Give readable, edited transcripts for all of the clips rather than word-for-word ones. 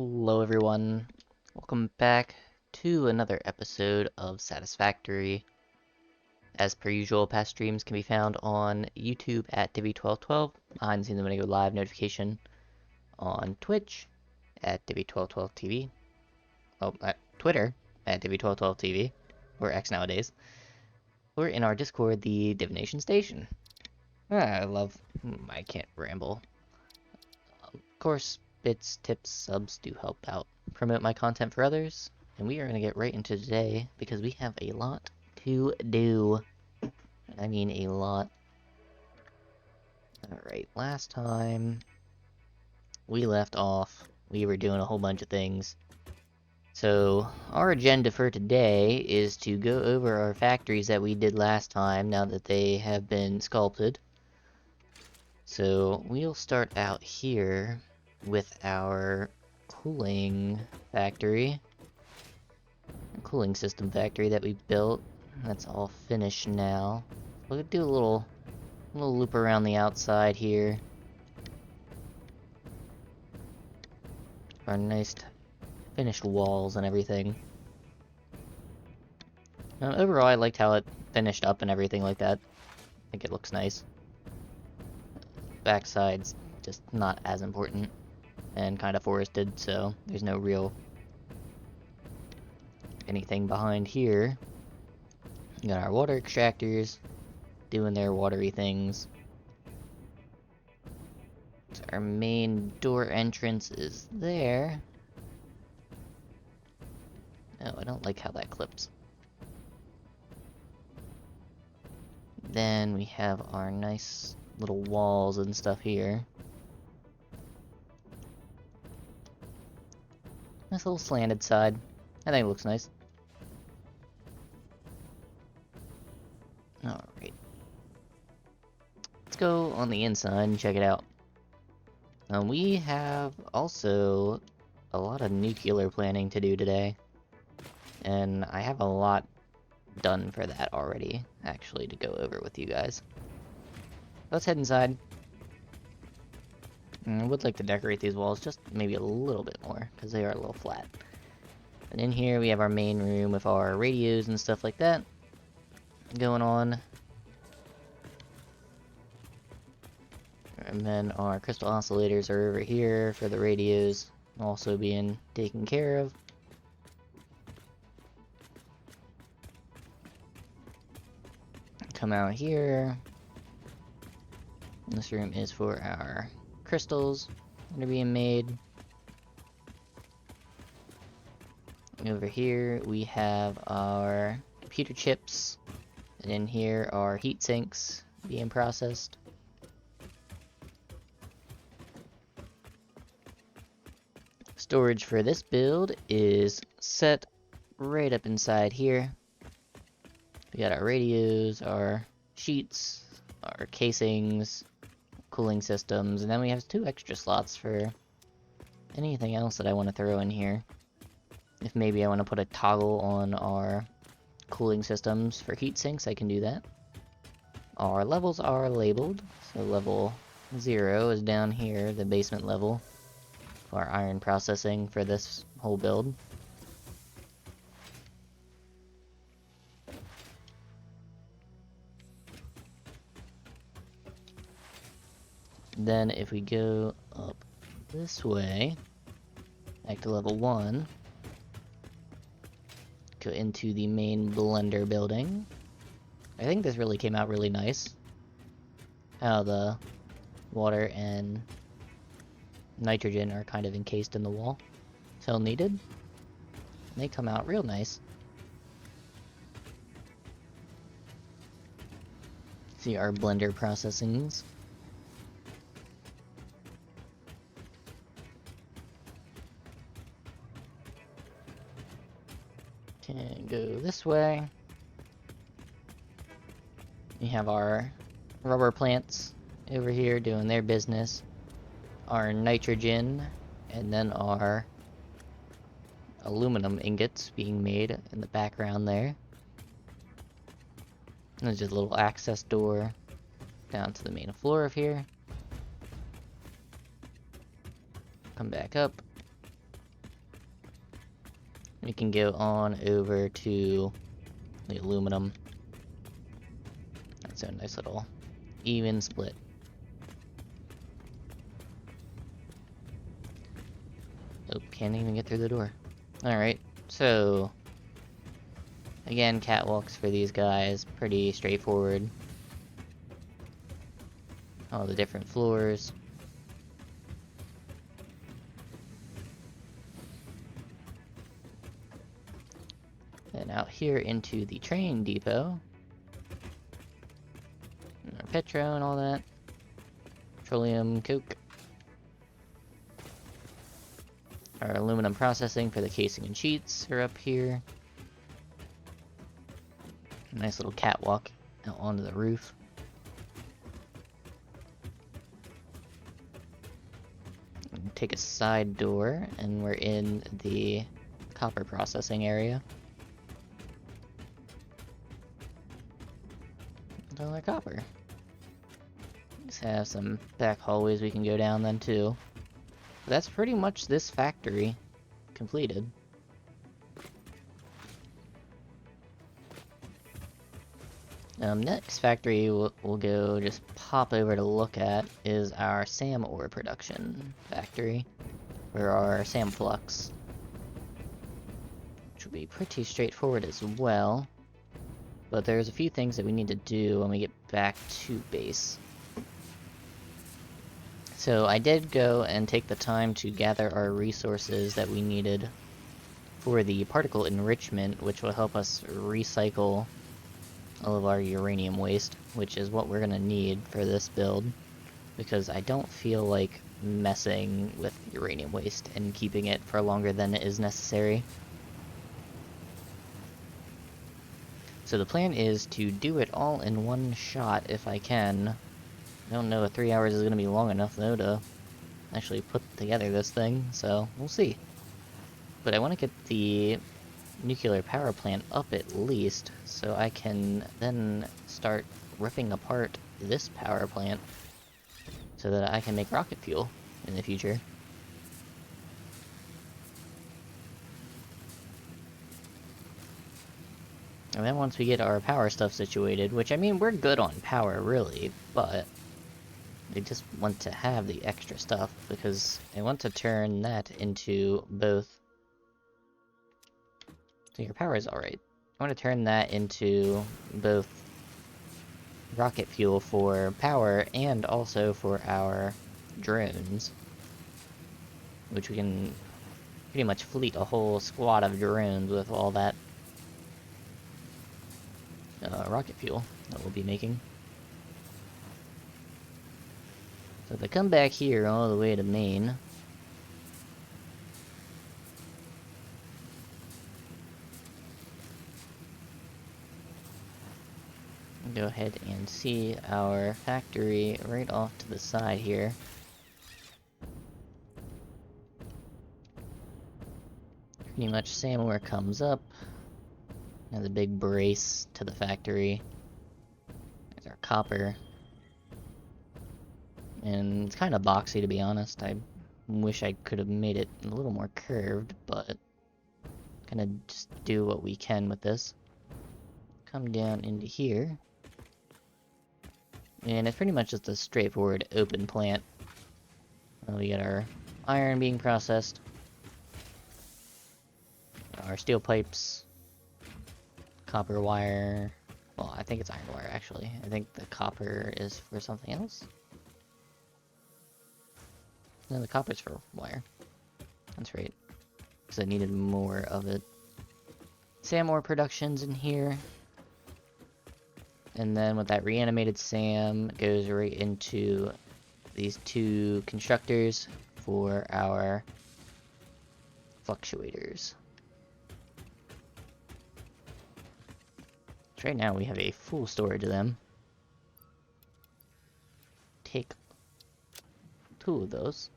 Hello everyone, welcome back to another episode of Satisfactory. As per usual, past streams can be found on YouTube at Divi1212, behind the scenes when I go live notification on Twitch at Divi1212TV, at Twitter at Divi1212TV, or X nowadays, or in our Discord, the Divination Station. I can't ramble. Of course, bits, tips, subs do help out promote my content for others, and we are going to get right into today because we have a lot to do. I mean a lot. Alright, last time we left off, we were doing a whole bunch of things. So, our agenda for today is to go over our factories that we did last time now that they have been sculpted. So, we'll start out here with our cooling factory. Cooling system factory that we built. That's all finished now. We'll do a little loop around the outside here. Our nice finished walls and everything. Overall, I liked how it finished up and everything like that. I think it looks nice. Backside's just not as important and kind of forested, so there's no real anything behind here. We got our water extractors doing their watery things. So our main door entrance is there. Oh, I don't like how that clips. Then we have our nice little walls and stuff here. Nice little slanted side. I think it looks nice. Alright. Let's go on the inside and check it out. We have also a lot of nuclear planning to do today. And I have a lot done for that already, actually, to go over with you guys. Let's head inside. I would like to decorate these walls just maybe a little bit more, because they are a little flat. And in here we have our main room with our radios and stuff like that going on. And then our crystal oscillators are over here for the radios also being taken care of. Come out here. This room is for our crystals that are being made. Over here we have our computer chips, and in here are heat sinks being processed. Storage for this build is set right up inside here. We got our radios, our sheets, our casings, cooling systems, and then we have 2 extra slots for anything else that I want to throw in here. If maybe I want to put a toggle on our cooling systems for heat sinks, I can do that. Our levels are labeled, so level 0 is down here, the basement level, for our iron processing for this whole build. Then if we go up this way, back to level 1, go into the main blender building. I think this really came out really nice. How the water and nitrogen are kind of encased in the wall. Till needed. They come out real nice. See our blender processings. Can go this way. We have our rubber plants over here doing their business. Our nitrogen, and then our aluminum ingots being made in the background there. There's just a little access door down to the main floor of here. Come back up. We can go on over to the aluminum. That's a nice little even split. Oh, can't even get through the door. Alright, so again, catwalks for these guys, pretty straightforward. All the different floors. Then out here into the train depot. And our petro and all that. Petroleum, coke. Our aluminum processing for the casing and sheets are up here. Nice little catwalk out onto the roof. Take a side door, and we're in the copper processing area. All our copper. Just have some back hallways we can go down then too. But that's pretty much this factory completed. Next factory we'll go just pop over to look at is our SAM ore production factory, or our SAM flux, which will be pretty straightforward as well. But there's a few things that we need to do when we get back to base. So I did go and take the time to gather our resources that we needed for the particle enrichment, which will help us recycle all of our uranium waste, which is what we're gonna need for this build, because I don't feel like messing with uranium waste and keeping it for longer than is necessary. So the plan is to do it all in one shot if I can. I don't know if 3 hours is gonna be long enough though to actually put together this thing, so we'll see. But I want to get the nuclear power plant up at least, so I can then start ripping apart this power plant so that I can make rocket fuel in the future. And then once we get our power stuff situated, which I mean, we're good on power really, but I just want to have the extra stuff because I want to turn that into both. So your power is alright. I want to turn that into both rocket fuel for power and also for our drones, which we can pretty much fleet a whole squad of drones with all that rocket fuel that we'll be making. So if I come back here all the way to main, go ahead and see our factory right off to the side here. Pretty much same where it comes up. Now the big brace to the factory. There's our copper. And it's kind of boxy, to be honest. I wish I could have made it a little more curved, but gonna just do what we can with this. Come down into here. And it's pretty much just a straightforward open plant. We got our iron being processed. Our steel pipes. Copper wire. Well, I think it's iron wire, actually. I think the copper is for something else. No, the copper's for wire. That's right. Because I needed more of it. SAM ore production's in here. And then with that reanimated SAM, it goes right into these two constructors for our fluctuators. So right now we have a full storage of them. Take 2 of those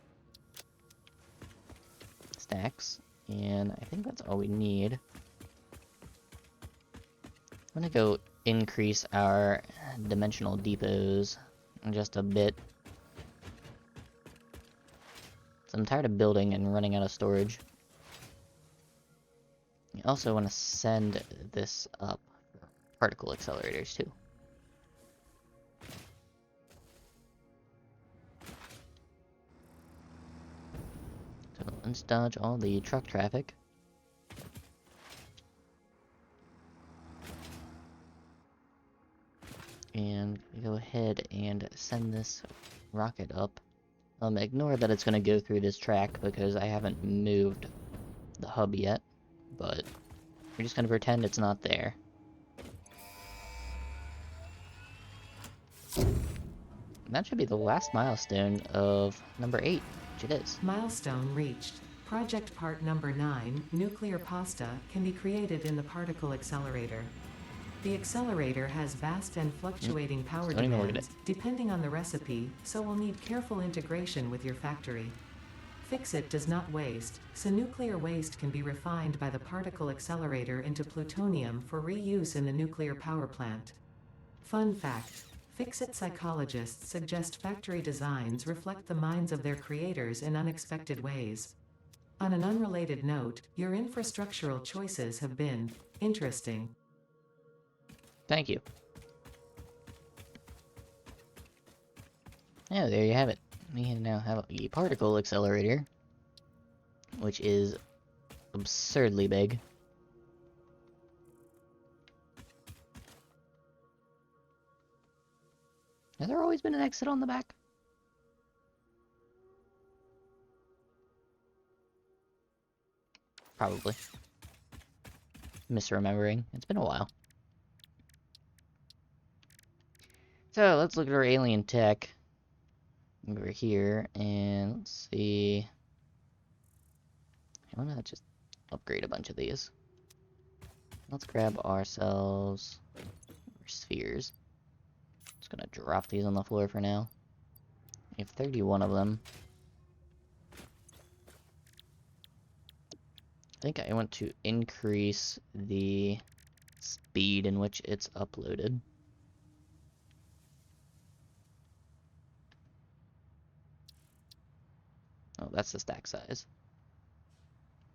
stacks, and I think that's all we need. I'm gonna go increase our dimensional depots just a bit. So I'm tired of building and running out of storage. You also want to send this up for particle accelerators too. So let's dodge all the truck traffic. And go ahead and send this rocket up. Ignore that it's going to go through this track because I haven't moved the hub yet, but we're just going to pretend it's not there. That should be the last milestone of number 8, which it is. Milestone reached. Project part number 9, nuclear pasta, can be created in the particle accelerator. The accelerator has vast and fluctuating power demands, depending on the recipe, so will need careful integration with your factory. Fix-It does not waste, so nuclear waste can be refined by the particle accelerator into plutonium for reuse in the nuclear power plant. Fun fact: Fix-It psychologists suggest factory designs reflect the minds of their creators in unexpected ways. On an unrelated note, your infrastructural choices have been interesting. Thank you. Yeah, there you have it. We now have a particle accelerator, which is absurdly big. Has there always been an exit on the back? Probably. Misremembering. It's been a while. So, let's look at our alien tech over here, and let's see. I want to just upgrade a bunch of these. Let's grab ourselves our spheres. Just gonna drop these on the floor for now. We have 31 of them. I think I want to increase the speed in which it's uploaded. Oh, that's the stack size.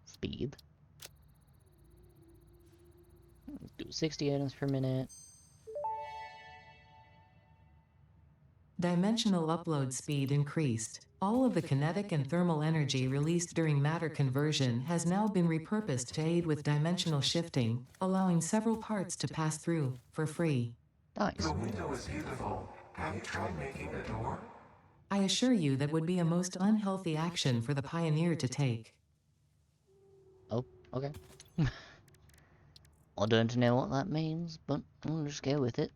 Speed. Let's do 60 items per minute. Dimensional upload speed increased. All of the kinetic and thermal energy released during matter conversion has now been repurposed to aid with dimensional shifting, allowing several parts to pass through, for free. Nice. The window is beautiful. Have you tried making a door? I assure you that would be a most unhealthy action for the pioneer to take. Oh, okay. I don't know what that means, but I'll just go with it.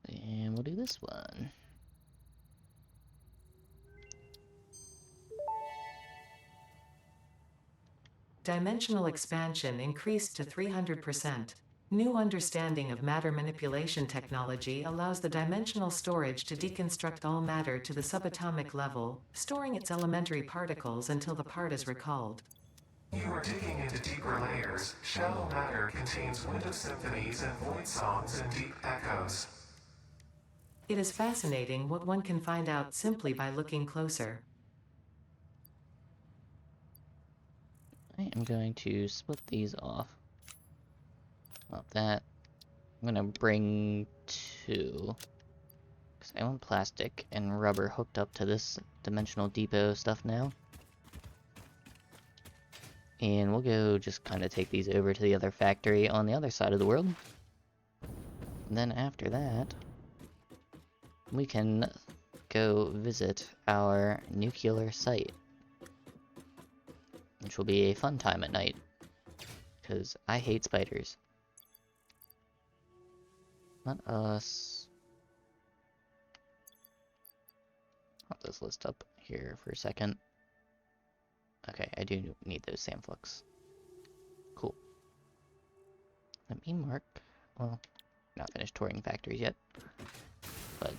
And we'll do this one. Dimensional expansion increased to 300%. New understanding of matter manipulation technology allows the dimensional storage to deconstruct all matter to the subatomic level, storing its elementary particles until the part is recalled. You are digging into deeper layers. Shallow matter contains window symphonies and void songs and deep echoes. It is fascinating what one can find out simply by looking closer. I am going to split these off. Well, that. I'm gonna bring 2. Because I want plastic and rubber hooked up to this dimensional depot stuff now. And we'll go just kind of take these over to the other factory on the other side of the world. And then after that, we can go visit our nuclear site. Which will be a fun time at night. Because I hate spiders. Let us... Pop this list up here for a second. Okay, I do need those Samflux. Cool. Let me mark... Well, not finished touring factories yet. But...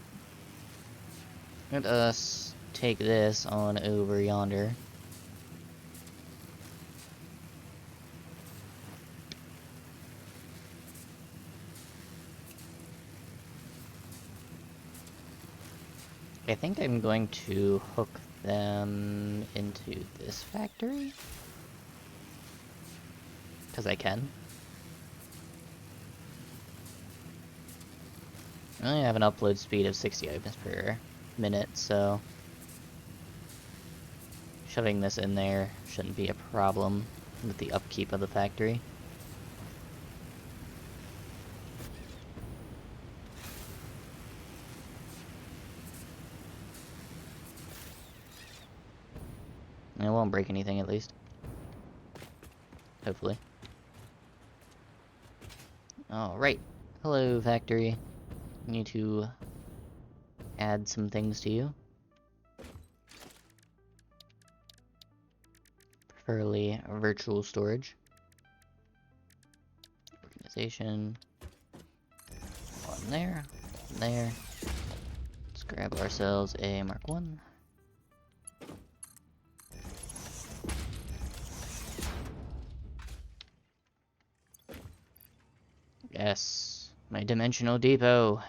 let us take this on over yonder. I think I'm going to hook them into this factory. because I can. I only have an upload speed of 60 items per minute, so shoving this in there shouldn't be a problem with the upkeep of the factory. And it won't break anything, at least. Hopefully. Alright. Hello, factory. Need to add some things to you. Preferably virtual storage. Organization. One there. One there. Let's grab ourselves a Mark 1. Yes, my dimensional depot.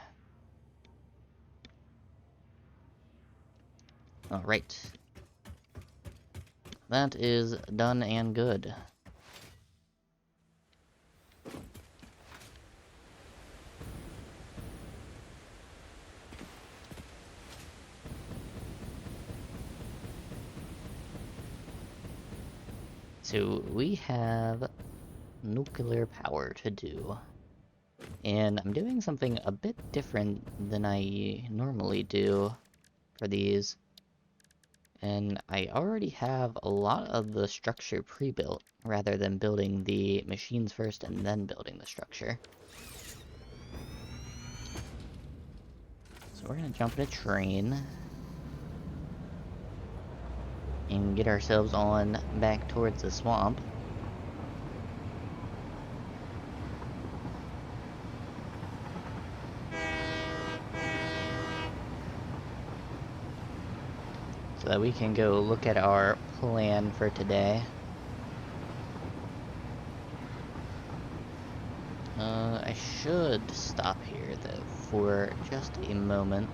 Alright. That is done and good. So we have nuclear power to do. And I'm doing something a bit different than I normally do for these. And I already have a lot of the structure pre-built, rather than building the machines first and then building the structure. So we're gonna jump in a train and get ourselves on back towards the swamp. So that we can go look at our plan for today. I should stop here though for just a moment.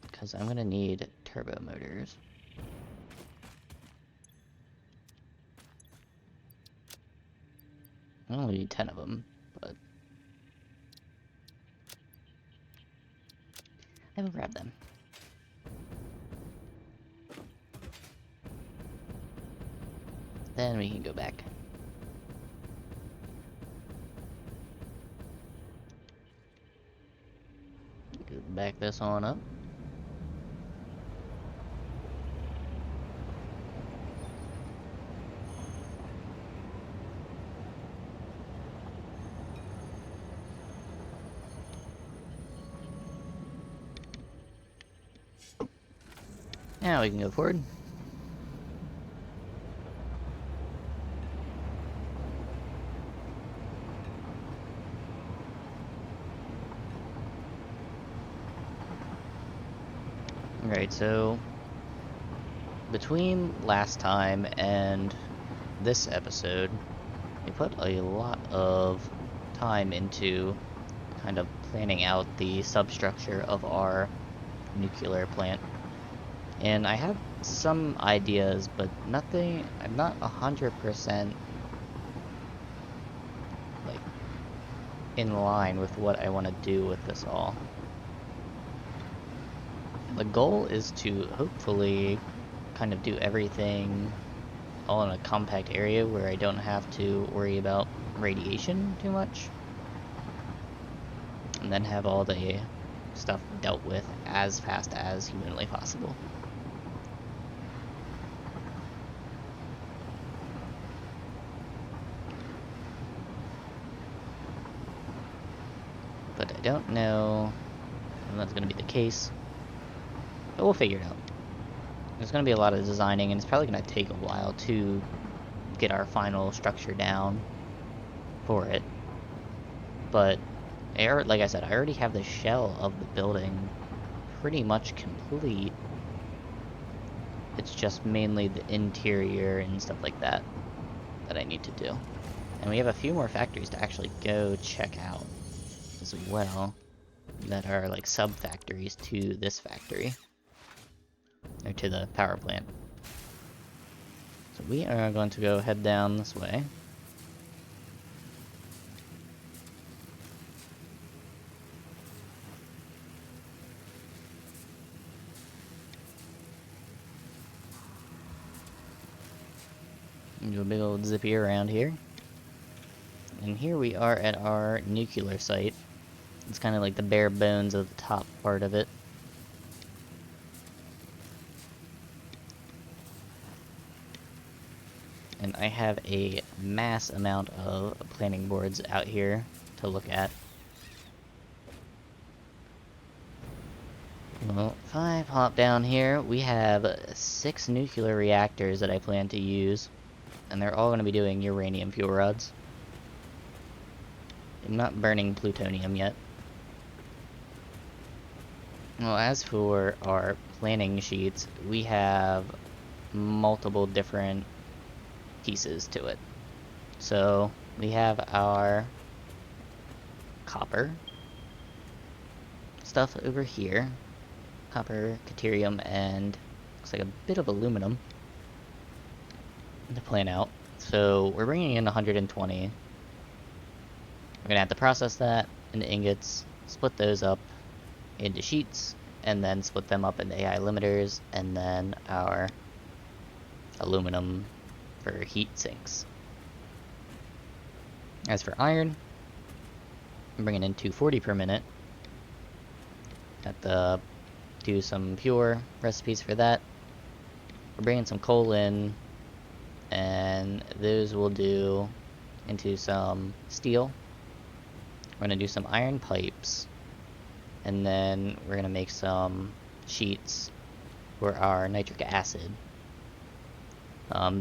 Because I'm gonna need turbo motors. I only need 10 of them, but I will grab them. Then we can go back. Back this on up. Now we can go forward. Alright, so between last time and this episode, we put a lot of time into kind of planning out the substructure of our nuclear plant. And I have some ideas, but nothing, I'm not 100% like in line with what I want to do with this all. The goal is to hopefully kind of do everything all in a compact area where I don't have to worry about radiation too much. And then have all the stuff dealt with as fast as humanly possible. But I don't know if that's going to be the case. But we'll figure it out. There's going to be a lot of designing, and it's probably going to take a while to get our final structure down for it. But, like I said, I already have the shell of the building pretty much complete. It's just mainly the interior and stuff like that that I need to do. And we have a few more factories to actually go check out as well, that are like sub-factories to this factory, or to the power plant. So we are going to go head down this way. Do a big old zippy around here. And here we are at our nuclear site. It's kind of like the bare bones of the top part of it. And I have a mass amount of planning boards out here to look at. Well, if I pop down here, we have 6 nuclear reactors that I plan to use. And they're all going to be doing uranium fuel rods. I'm not burning plutonium yet. Well, as for our planning sheets, we have multiple different pieces to it. So, we have our copper stuff over here. Copper, deuterium, and looks like a bit of aluminum to plan out. So we're bringing in 120. We're gonna have to process that into ingots, split those up into sheets, and then split them up into AI limiters, and then our aluminum for heat sinks. As for iron, I'm bringing in 240 per minute. Got to do some pure recipes for that. We're bringing some coal in, and those will do into some steel. We're going to do some iron pipes, and then we're going to make some sheets for our nitric acid.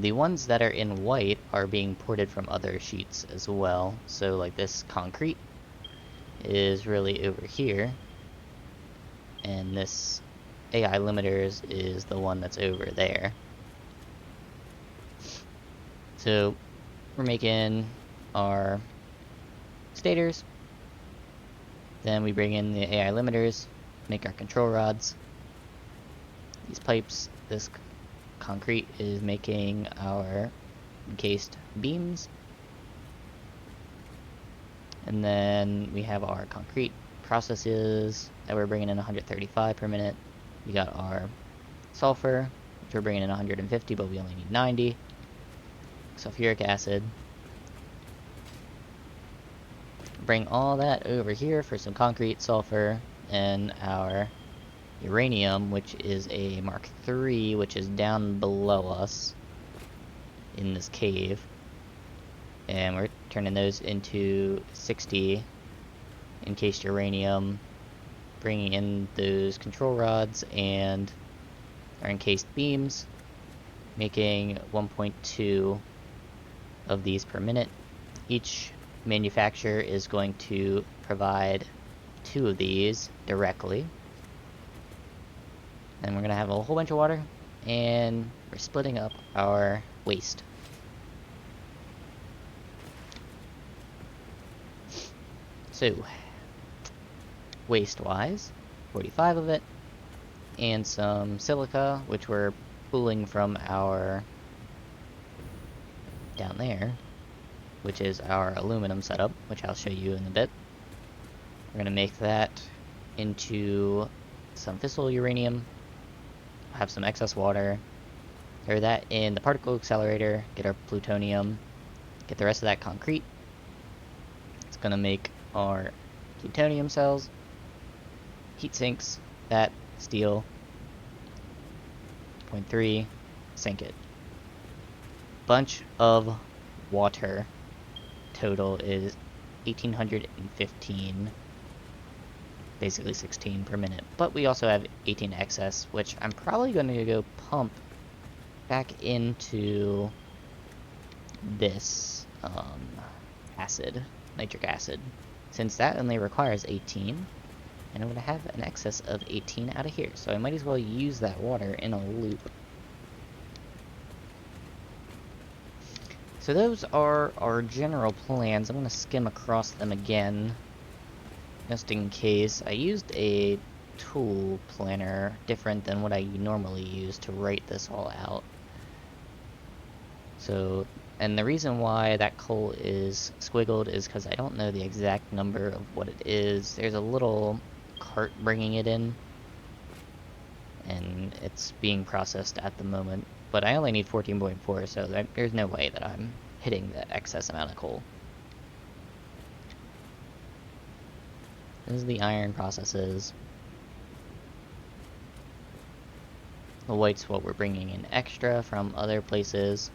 The ones that are in white are being ported from other sheets as well, so like this concrete is really over here, and this AI limiters is the one that's over there. So we're making our stators, then we bring in the AI limiters, make our control rods, these pipes, this concrete is making our encased beams, and then we have our concrete processes that we're bringing in 135 per minute. We got our sulfur, which we're bringing in 150, but we only need 90. Sulfuric acid. Bring all that over here for some concrete, sulfur, and our uranium, which is a Mark III, which is down below us in this cave. And we're turning those into 60 encased uranium, bringing in those control rods and our encased beams, making 1.2 of these per minute. Each manufacturer is going to provide 2 of these directly. And we're going to have a whole bunch of water, and we're splitting up our waste. So, waste-wise, 45 of it, and some silica, which we're pulling from our down there, which is our aluminum setup, which I'll show you in a bit. We're going to make that into some fissile uranium, have some excess water, throw that in the particle accelerator, get our plutonium, get the rest of that concrete. It's going to make our plutonium cells, heat sinks, that, steel, 0.3, sink it. Bunch of water. Total is 1815, basically 16 per minute. But we also have 18 excess, which I'm probably going to go pump back into this acid, nitric acid, since that only requires 18, and I'm going to have an excess of 18 out of here, so I might as well use that water in a loop. So those are our general plans. I'm gonna skim across them again, just in case. I used a tool planner different than what I normally use to write this all out. So, and the reason why that coal is squiggled is because I don't know the exact number of what it is. There's a little cart bringing it in, and it's being processed at the moment. But I only need 14.4, so there's no way that I'm hitting the excess amount of coal. This is the iron processes. The white's what we're bringing in extra from other places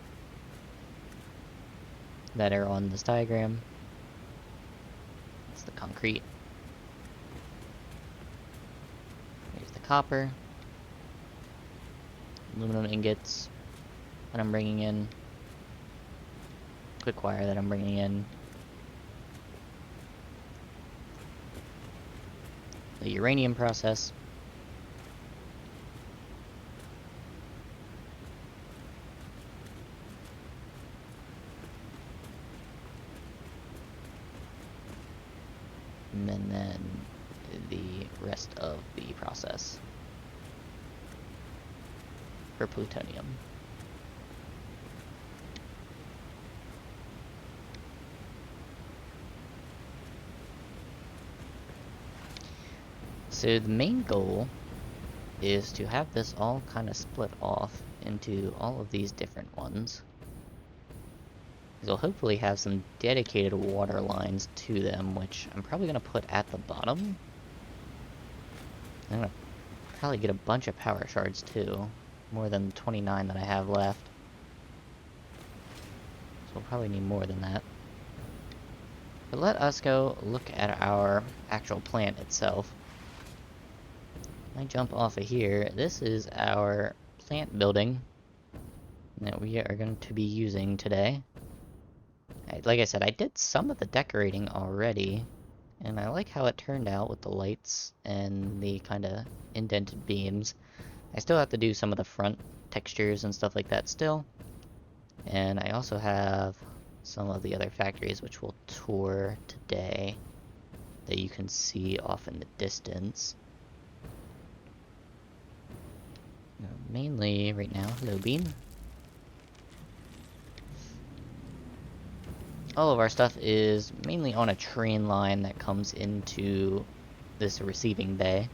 that are on this diagram. It's the concrete. Here's the copper. Aluminum ingots that I'm bringing in. Quick wire that I'm bringing in. The uranium process. And then the rest of the process for plutonium. So the main goal is to have this all kind of split off into all of these different ones. They'll hopefully have some dedicated water lines to them, which I'm probably going to put at the bottom. I'm going to probably get a bunch of power shards too, more than 29 that I have left. So we'll probably need more than that. But let us go look at our actual plant itself. I jump off of here. This is our plant building that we are going to be using today. Like I said, I did some of the decorating already, and I like how it turned out with the lights and the kind of indented beams. I still have to do some of the front textures and stuff like that still. And I also have some of the other factories which we'll tour today that you can see off in the distance. Mainly right now, hello Bean. All of our stuff is mainly on a train line that comes into this receiving bay,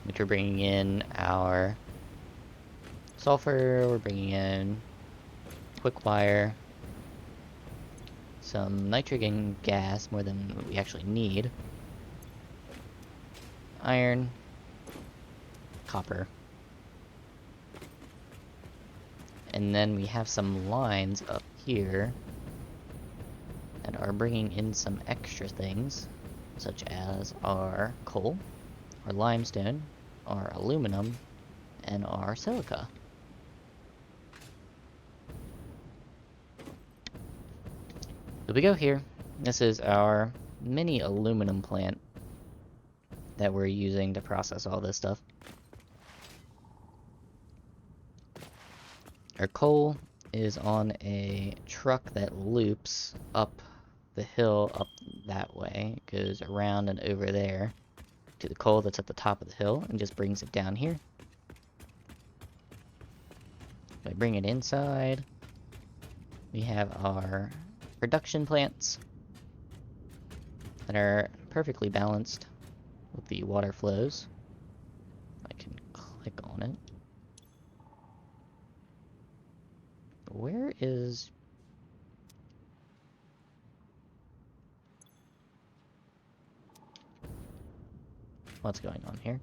which we're bringing in our sulfur, we're bringing in quick wire, some nitrogen gas, more than we actually need, iron, copper, and then we have some lines up here that are bringing in some extra things, such as our coal, our limestone, our aluminum, and our silica. So we go here. This is our mini aluminum plant that we're using to process all this stuff. Our coal is on a truck that loops up the hill up that way. It goes around and over there to the coal that's at the top of the hill and just brings it down here. If I bring it inside, we have our production plants that are perfectly balanced with the water flows. I can click on it. Where is... what's going on here?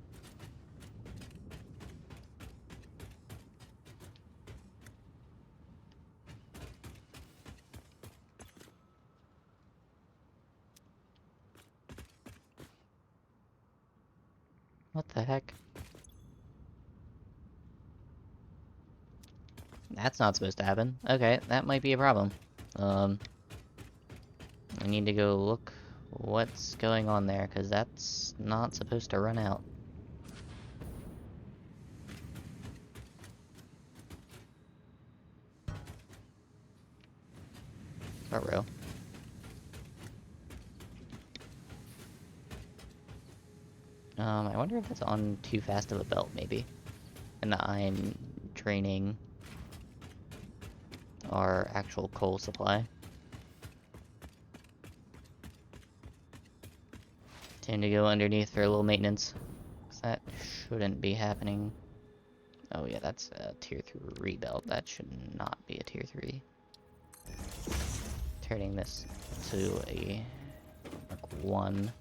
What the heck? That's not supposed to happen. Okay, that might be a problem. I need to go look what's going on there, because that's not supposed to run out. row. I wonder if it's on too fast of a belt, maybe. And I'm draining our actual coal supply. Time to go underneath for a little maintenance. 'Cause that shouldn't be happening. Oh yeah, that's a tier 3 belt. That should not be a tier 3. Turning this to a mark 1.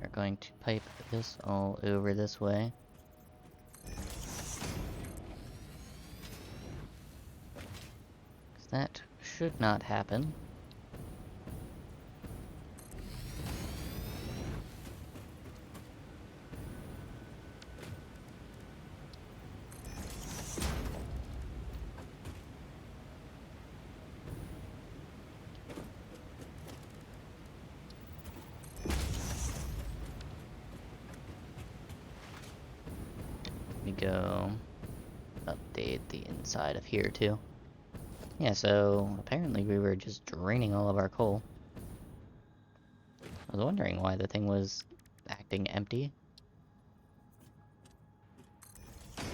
We're going to pipe this all over this way. That should not happen. Let me go update the inside of here too. Yeah, so apparently we were just draining all of our coal. I was wondering why the thing was acting empty. It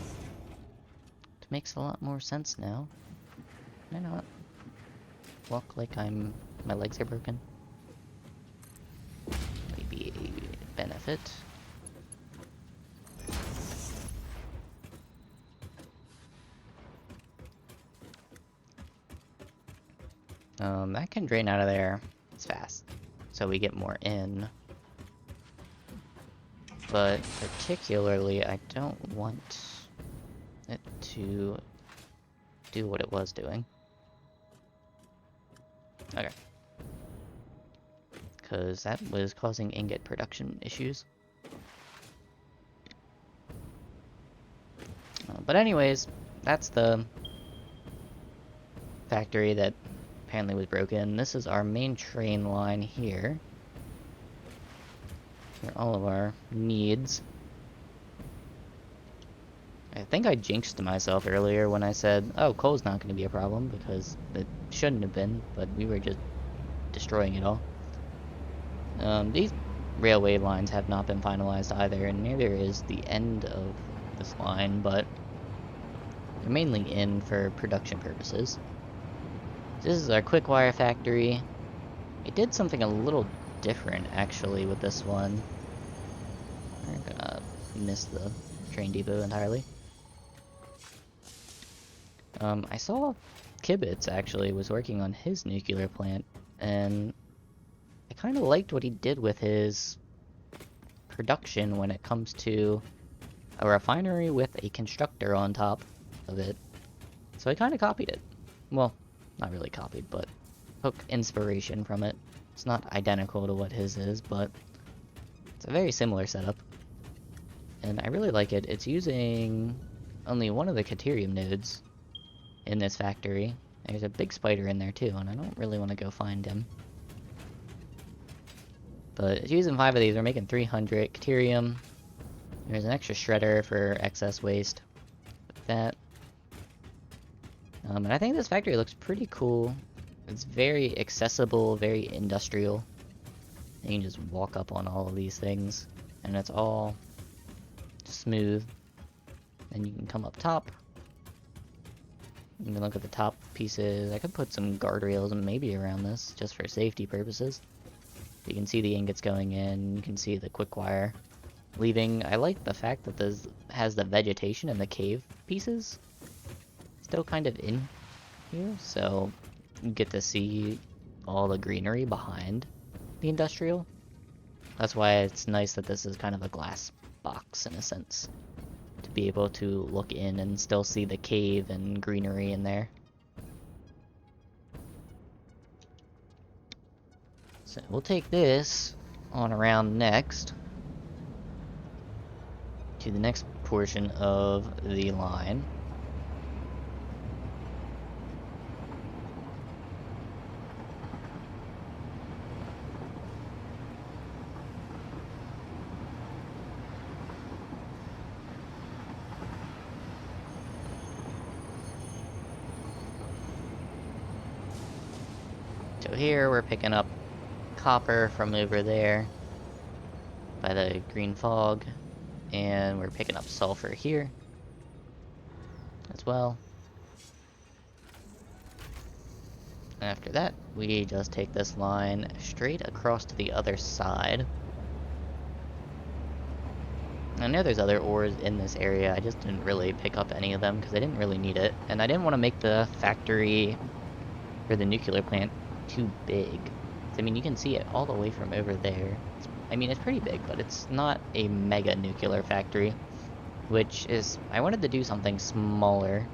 makes a lot more sense now. Can I not walk like my legs are broken? Maybe a benefit. That can drain out of there. It's fast. So we get more in. But particularly, I don't want it to do what it was doing. Okay. Because that was causing ingot production issues. But anyways, that's the factory that apparently was broken. This is our main train line here. For all of our needs. I think I jinxed myself earlier when I said, oh, coal's not going to be a problem, because it shouldn't have been, but we were just destroying it all. These railway lines have not been finalized either, and neither is the end of this line, but they're mainly in for production purposes. This is our quick wire factory. It did something a little different, actually, with this one. We're gonna miss the train depot entirely. I saw Kibitz, actually, was working on his nuclear plant, and I kind of liked what he did with his production when it comes to a refinery with a constructor on top of it. So I kind of copied it. Well, not really copied, but took inspiration from it. It's not identical to what his is, but it's a very similar setup. And I really like it. It's using only one of the Caterium nodes in this factory. There's a big spider in there too, and I don't really want to go find him. But it's using 5 of these. We're making 300 Caterium. There's an extra shredder for excess waste. Like that. And I think this factory looks pretty cool. It's very accessible, very industrial. You can just walk up on all of these things, and it's all smooth. And you can come up top. You can look at the top pieces. I could put some guardrails maybe around this, just for safety purposes. You can see the ingots going in, you can see the quick wire leaving. I like the fact that this has the vegetation and the cave pieces still kind of in here, so you get to see all the greenery behind the industrial. That's why it's nice that this is kind of a glass box in a sense, to be able to look in and still see the cave and greenery in there. So we'll take this on around next to the next portion of the line. So here we're picking up copper from over there by the green fog, and we're picking up sulfur here as well. After that, we just take this line straight across to the other side. I know there's other ores in this area, I just didn't really pick up any of them because I didn't really need it. And I didn't want to make the factory for the nuclear plant too big. I mean, you can see it all the way from over there. I mean, it's pretty big, but it's not a mega nuclear factory, which is... I wanted to do something smaller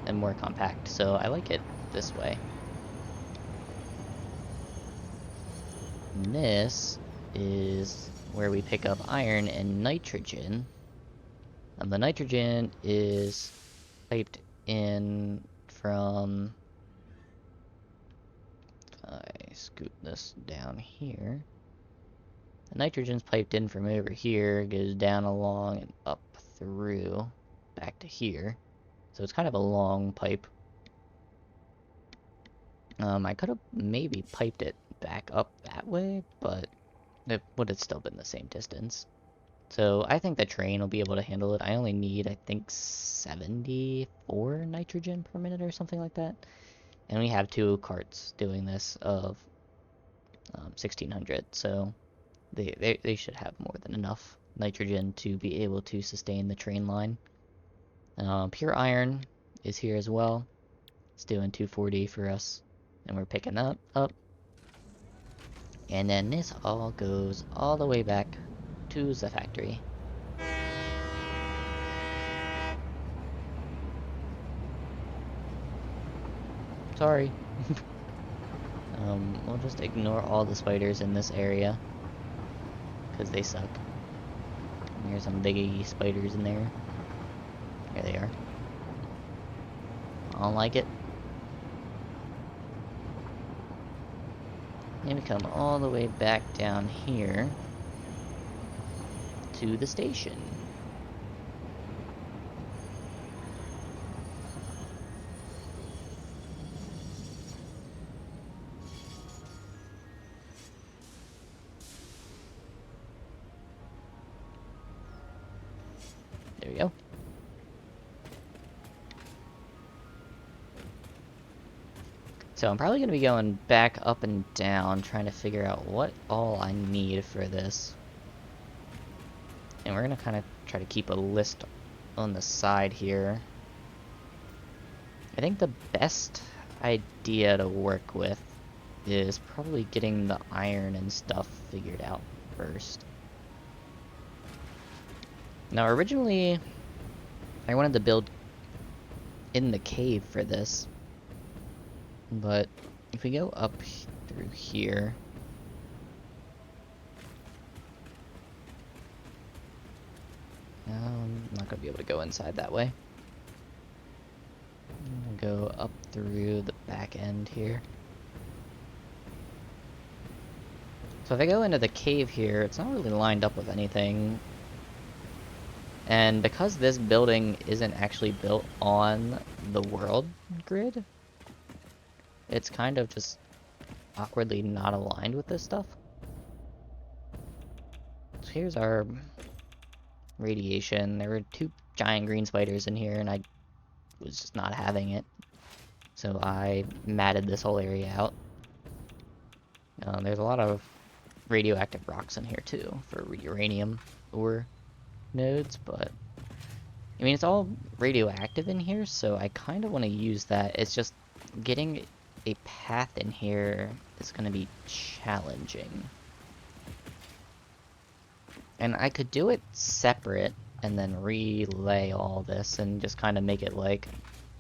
and more compact, so I like it this way. And this is where we pick up iron and nitrogen. And the nitrogen is piped in from... If I scoot this down here. The nitrogen's piped in from over here, goes down along and up through, back to here. So it's kind of a long pipe. I could have maybe piped it back up that way, but it would have still been the same distance. So I think the train will be able to handle it. I only need, I think, 74 nitrogen per minute or something like that. And we have 2 carts doing this of 1600, so they should have more than enough nitrogen to be able to sustain the train line. Pure iron is here as well. It's doing 240 for us, and we're picking that up. And then this all goes all the way back to the factory. Sorry. We'll just ignore all the spiders in this area, because they suck. And here's some biggie spiders in there. There they are. I don't like it. And we come all the way back down here to the station. There we go. So I'm probably going to be going back up and down, trying to figure out what all I need for this. And we're going to kind of try to keep a list on the side here. I think the best idea to work with is probably getting the iron and stuff figured out first. Now originally, I wanted to build in the cave for this. But if we go up through here, I'm not going to be able to go inside that way. I'm going to go up through the back end here. So if I go into the cave here, it's not really lined up with anything. And because this building isn't actually built on the world grid, it's kind of just awkwardly not aligned with this stuff. So here's our radiation. There were 2 giant green spiders in here, and I was just not having it. So I matted this whole area out. There's a lot of radioactive rocks in here too, for uranium ore nodes, but I mean, it's all radioactive in here, so I kind of want to use that. It's just getting a path in here is going to be challenging. And I could do it separate and then relay all this and just kind of make it like,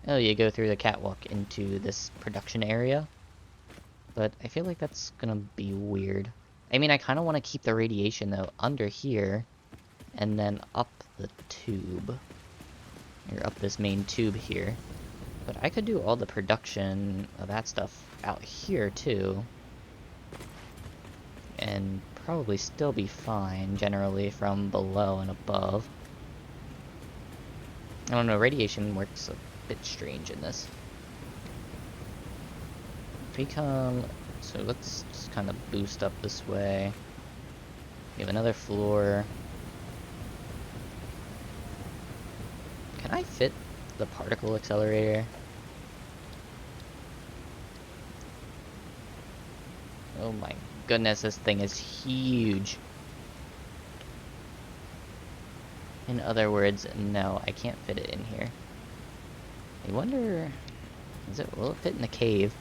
oh, you go through the catwalk into this production area. But I feel like that's going to be weird. I mean, I kind of want to keep the radiation, though, under here and then up the tube. Or up this main tube here. But I could do all the production of that stuff out here, too. And probably still be fine, generally, from below and above. I don't know, radiation works a bit strange in this. If we come So let's just kind of boost up this way. We have another floor. Can I fit the particle accelerator? Oh my goodness, this thing is huge. In other words, no, I can't fit it in here. I wonder, will it fit in the cave?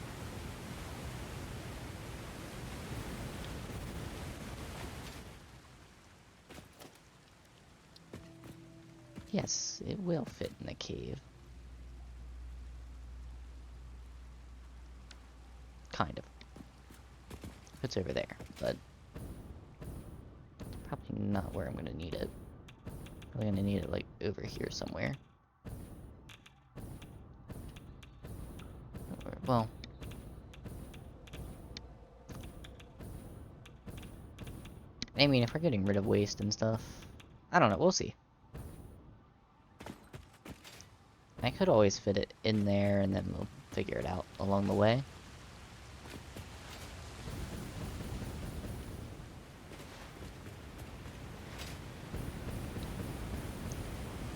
Yes, it will fit in the cave. Kind of. It's over there, but probably not where I'm gonna need it. Probably gonna need it like over here somewhere. Well, I mean, if we're getting rid of waste and stuff, I don't know, we'll see. I could always fit it in there and then we'll figure it out along the way.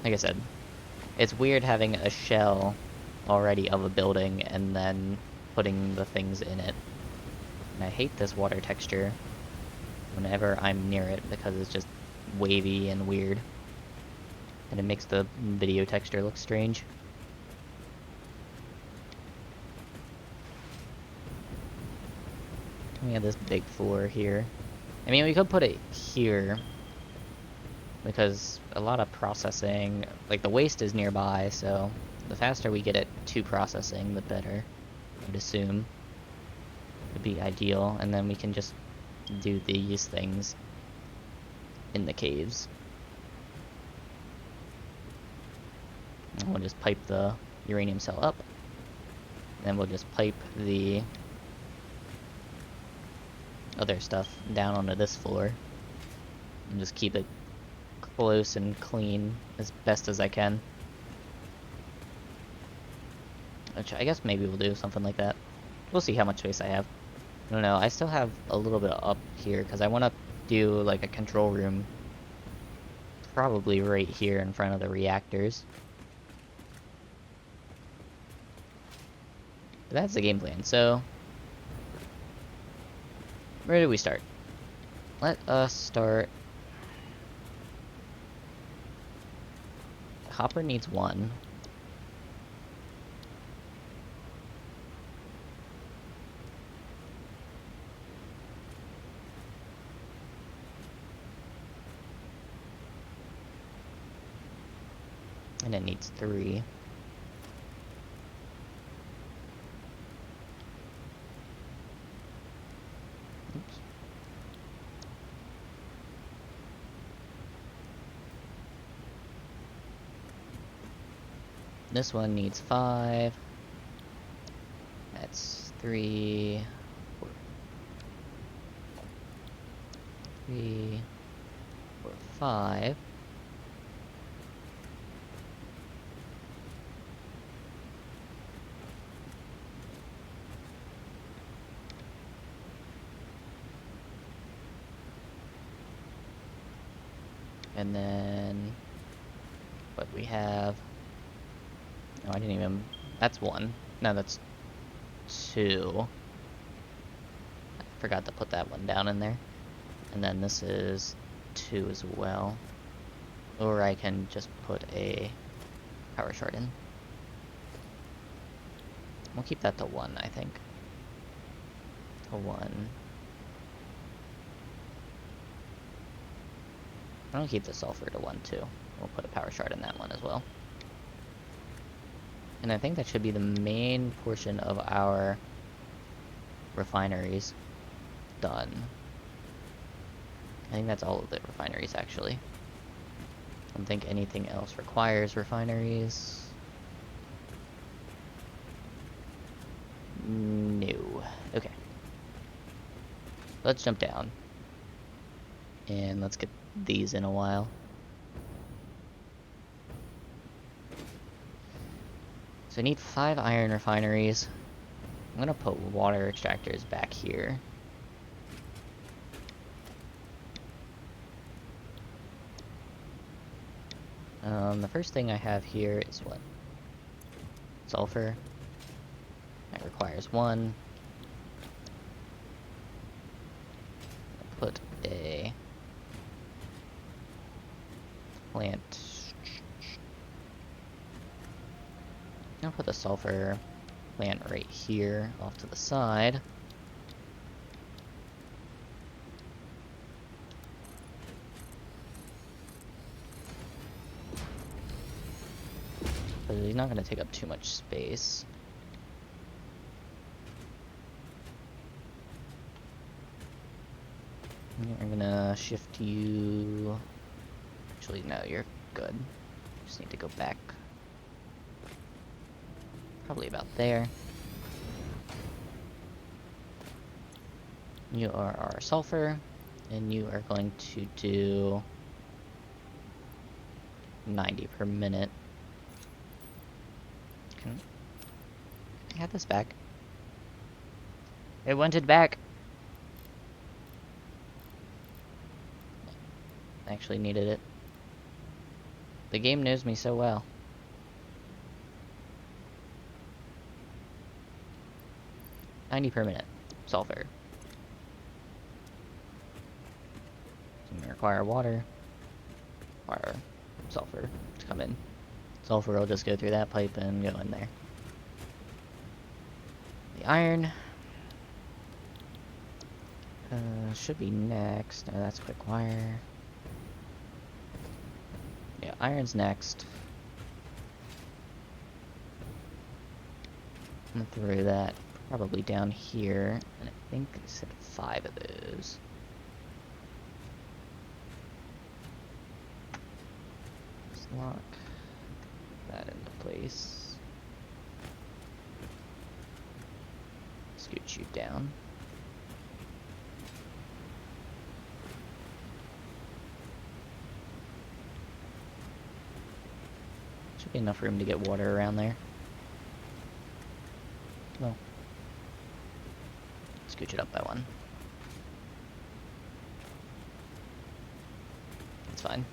Like I said, it's weird having a shell already of a building and then putting the things in it. And I hate this water texture whenever I'm near it because it's just wavy and weird. And it makes the video texture look strange. We have this big floor here. I mean, we could put it here because a lot of processing, like the waste is nearby, so the faster we get it to processing, the better, I would assume. Would be ideal, and then we can just do these things in the caves. And we'll just pipe the uranium cell up, then we'll just pipe the other stuff down onto this floor, and just keep it close and clean as best as I can. Which I guess maybe we'll do something like that. We'll see how much space I have. I don't know, I still have a little bit up here because I want to do like a control room probably right here in front of the reactors. But that's the game plan, so where do we start? Let us start. Copper needs one. And it needs 3. Oops. This one needs 5. That's 3, 4, 3, 4, 5. And then what we have. Oh, I didn't even. That's 1. No, that's 2. I forgot to put that one down in there. And then this is 2 as well. Or I can just put a power shard in. We'll keep that to 1, I think. To 1. I'll keep the sulfur to 1 too. We'll put a power shard in that one as well. And I think that should be the main portion of our refineries done. I think that's all of the refineries actually. I don't think anything else requires refineries. No. Okay. Let's jump down. And let's get these in a while. So I need 5 iron refineries. I'm gonna put water extractors back here. The first thing I have here is what? Sulfur. That requires 1. Put a plant. I'll put the sulfur plant right here off to the side. But he's not going to take up too much space. I'm gonna shift you. Actually, no, you're good. Just need to go back. Probably about there. You are our sulfur, and you are going to do 90 per minute. Can I have this back? It wanted back. I actually needed it. The game knows me so well. $90 per minute. Sulfur. So I'm gonna require water. Or sulfur to come in. Sulfur will just go through that pipe and go in there. The iron. Should be next. No, that's quick wire. Yeah, iron's next. I'm gonna throw that probably down here, and I think I said 5 of those. Let's lock that into place. Scoot you down. Should be enough room to get water around there. No. Scooch it up by 1. That's fine.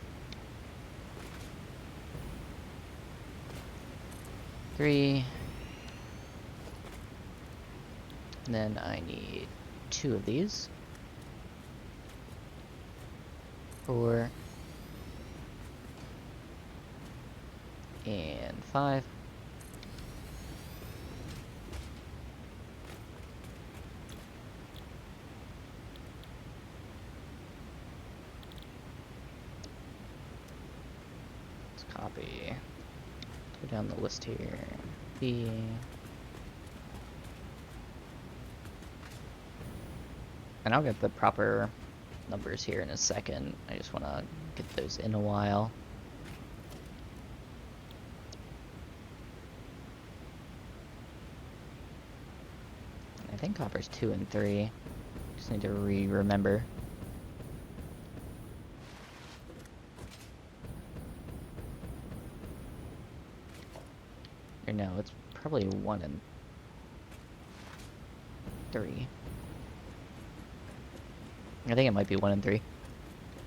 3. And then I need 2 of these. 4. And 5. Let's copy. Go down the list here. B. And I'll get the proper numbers here in a second. I just want to get those in a while. I think copper's 2 and 3. Just need to remember. Or no, it's probably 1 and 3. I think it might be 1 and 3.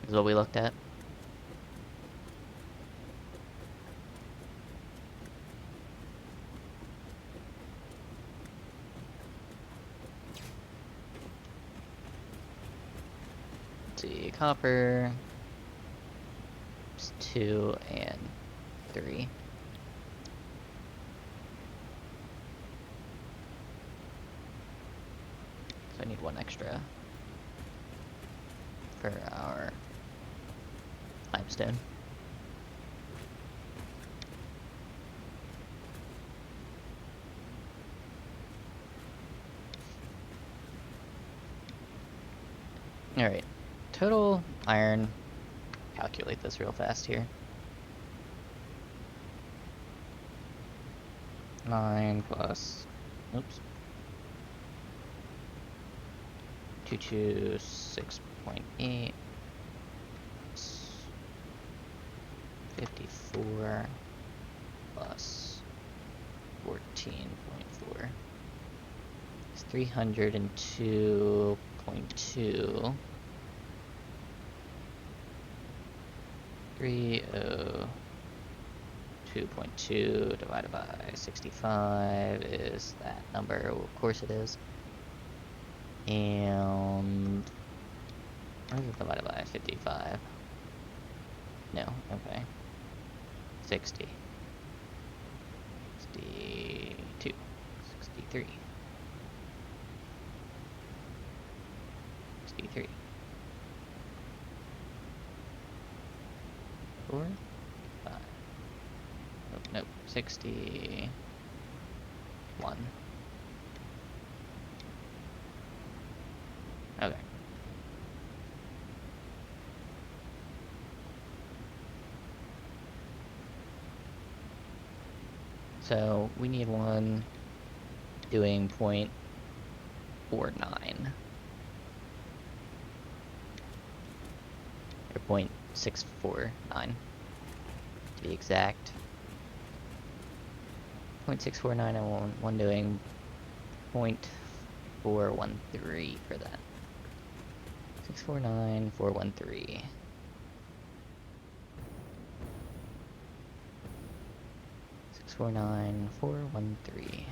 Is what we looked at. Let's see, copper. It's 2 and 3. So I need 1 extra for our limestone. Alright, total iron, calculate this real fast here. 9 plus, oops, 226.8 54 plus 14.4. It's 302.2. 302.2 divided by 65 is that number. Of course it is. And what is it divided by 55? No, okay. 60. 62. 63. 63. 4, 5. Oh, nope, 61. Okay. So we need one doing 0.49. Or 0.649 to be exact. 0.649 and one doing 0.413 for that. 649,413. Six 49413.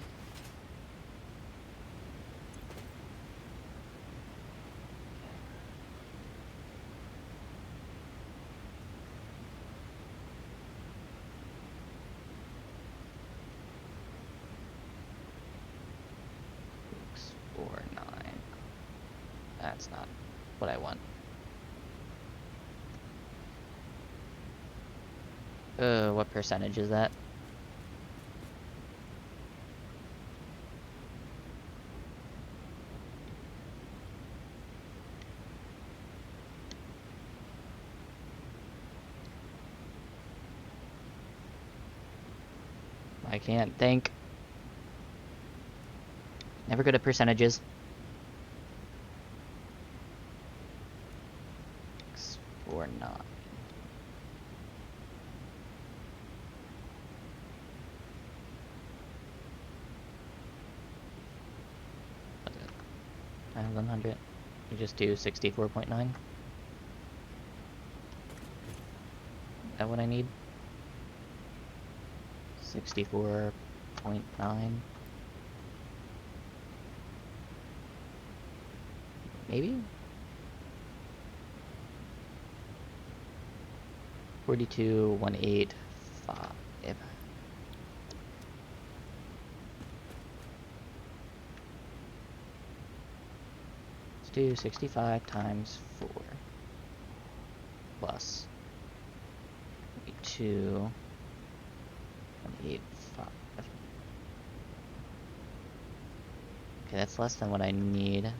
That's not what I want. What percentage is that? I can't think. Never good at percentages. 649. What's it? 9,100. You just do 64.9. Is that what I need? 64.9. Maybe? 42,185. Let's do 65 times 4 plus 42,185. Okay, that's less than what I need.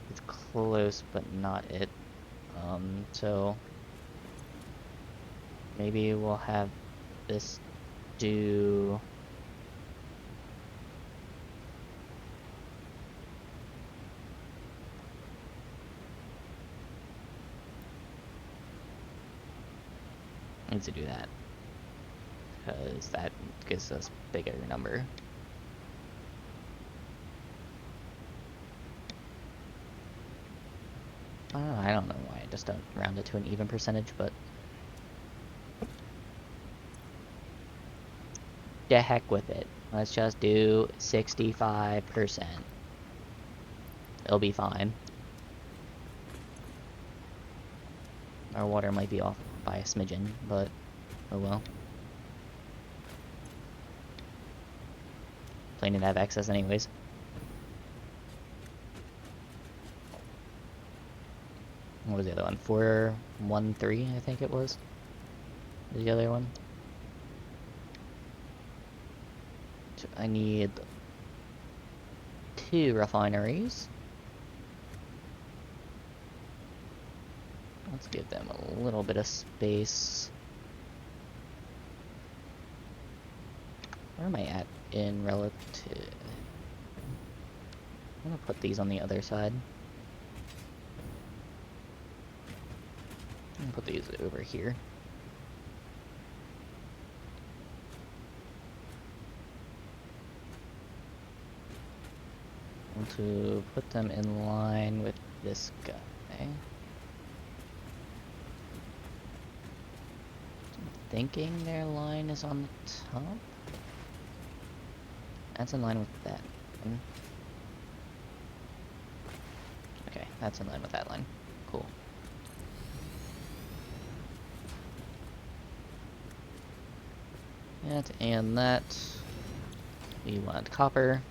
It's close, but not it. So maybe we'll have this do needs to do that because that gives us bigger number. I don't know why I just don't round it to an even percentage, but the heck with it. Let's just do 65%. It'll be fine. Our water might be off by a smidgen, but oh well. Planning to have excess anyways. What was the other one? 413, I think it was. The other one. So I need 2 refineries. Let's give them a little bit of space. Where am I at in relative? I'm gonna put these on the other side. I'm gonna put these over here. want to put them in line with this guy. I'm thinking their line is on the top. That's in line with that one. Okay, that's in line with that line. Cool. And that, we want copper.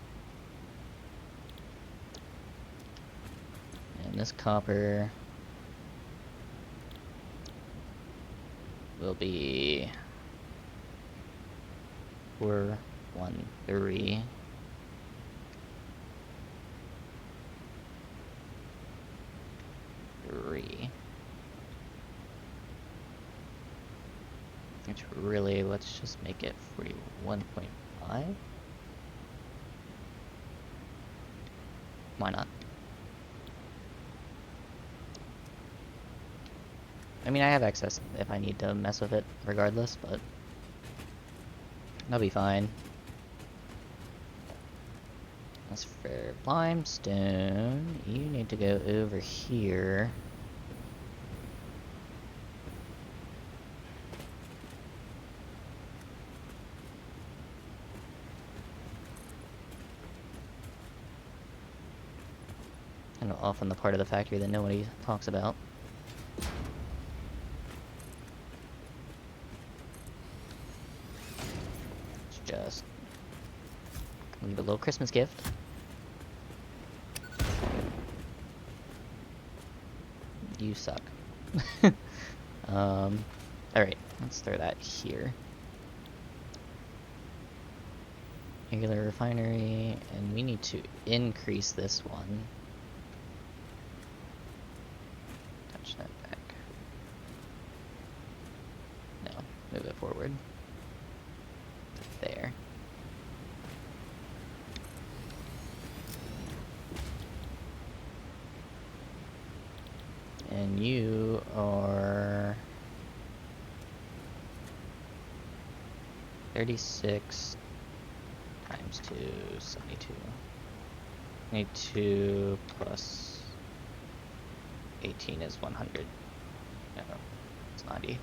And this copper will be 413. Which really, let's just make it 41.5. Why not? I mean, I have access if I need to mess with it regardless, but that'll be fine. As for limestone, you need to go over here. Kind of off on the part of the factory that nobody talks about. It's just leave a little Christmas gift. You suck. Alright, let's throw that here. Regular refinery, and we need to increase this one. Touch that back. No, move it forward. There. And you are 36 times 2, 72. 82 plus 18 is 100. No, it's 90.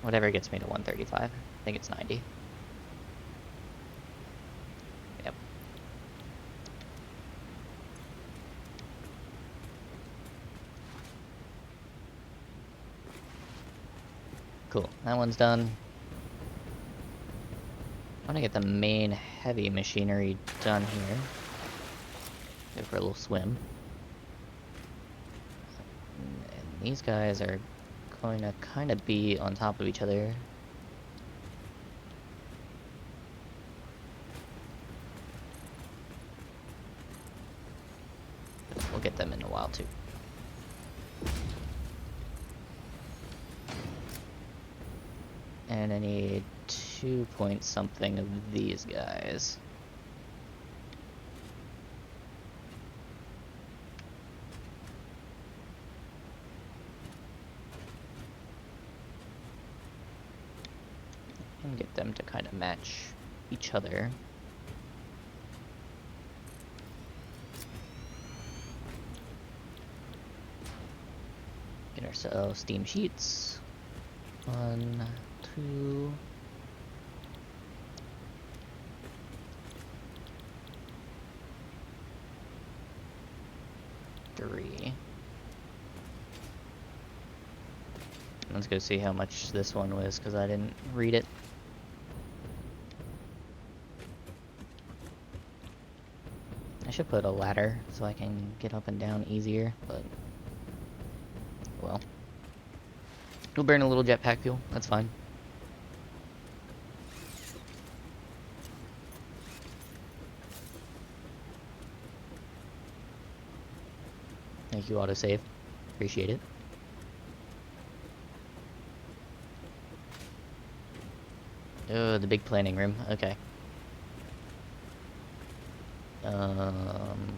Whatever gets me to 135. I think it's 90. Yep. Cool, that one's done. I want to get the main heavy machinery done here. Go for a little swim. And these guys are going to kind of be on top of each other. We'll get them in a while too. And I need 2 point something of these guys. And get them to kind of match each other. Get ourselves steam sheets. 1, 2. Three. Let's go see how much this one was, because I didn't read it. I should put a ladder so I can get up and down easier, but well. We'll burn a little jetpack fuel, that's fine. Thank you, autosave. Appreciate it. Oh, the big planning room. Okay.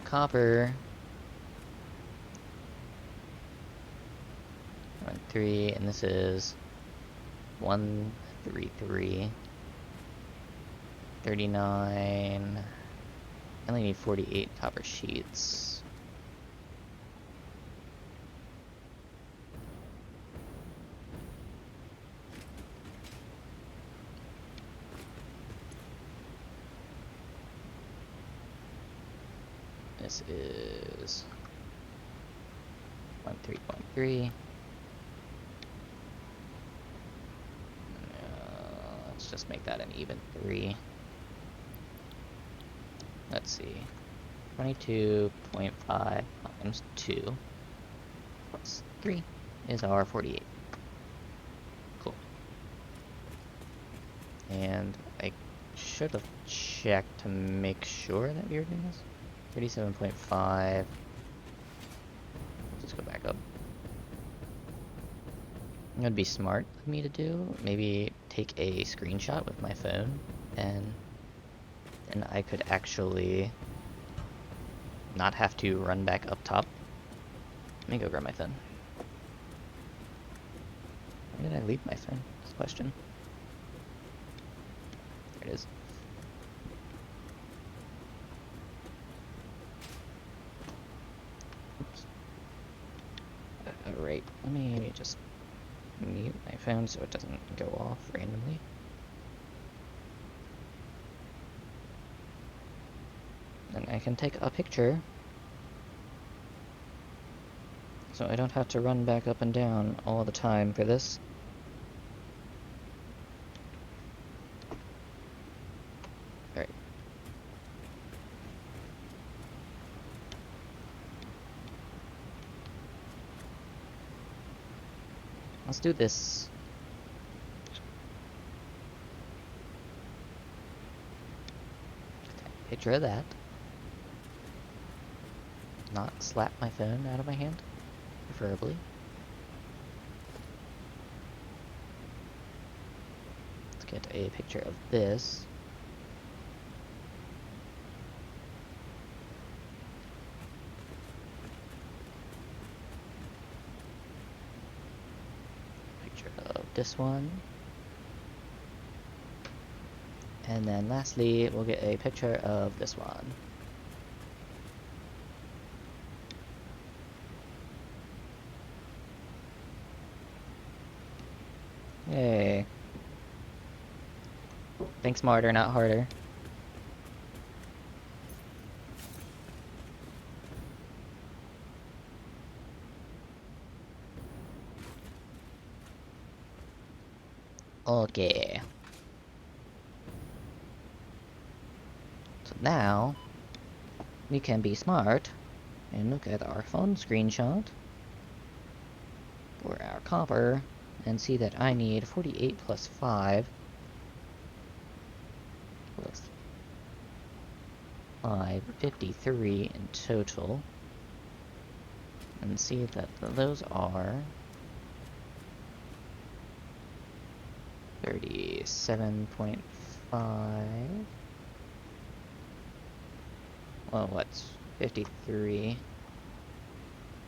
Copper. 3, and this is 133. 39. I only need 48 copper sheets. This is 13.3. Let's just make that an even 3. Let's see. 22.5 times 2 plus 3 is our 48. Cool. And I should have checked to make sure that we were doing this. 37.5. Just go back up. It would be smart of me to do. Maybe take a screenshot with my phone, and then I could actually not have to run back up top. Let me go grab my phone. Where did I leave my phone? That's the question. There it is. Oops. Alright, let me just mute my phone so it doesn't go off randomly. Then I can take a picture so I don't have to run back up and down all the time for this. Alright. Let's do this. Take a picture of that. Not slap my phone out of my hand, preferably. Let's get a picture of this. Picture of this one. And then lastly, we'll get a picture of this one. Yay. Think smarter, not harder. Okay. So now, we can be smart and look at our phone screenshot for our copper and see that I need 48 plus 5 plus 5, 53 in total, and see that those are 37.5. Well, what's 53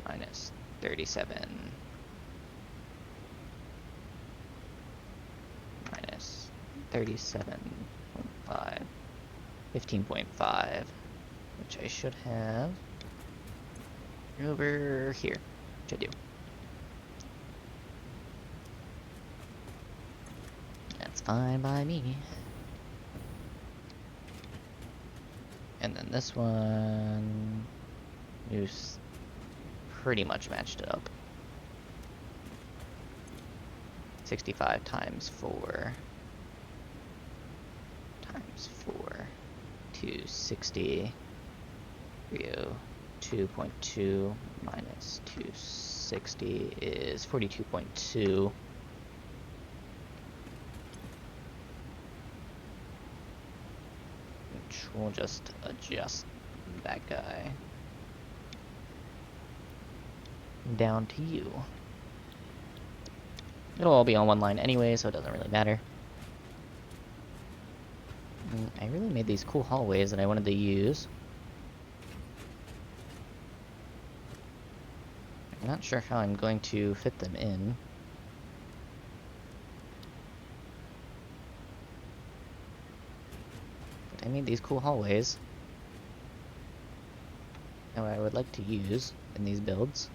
minus 37 minus 37.5, 15.5, which I should have over here, which I do. That's fine by me. And then this one is pretty much matched up. 65 times 4 times 4, 260. 302.2 minus 260 is 42.2. Which we'll just adjust that guy down to you. It'll all be on one line anyway, so it doesn't really matter. And I really made these cool hallways that I wanted to use. I'm not sure how I'm going to fit them in. I made these cool hallways. And what I would like to use in these builds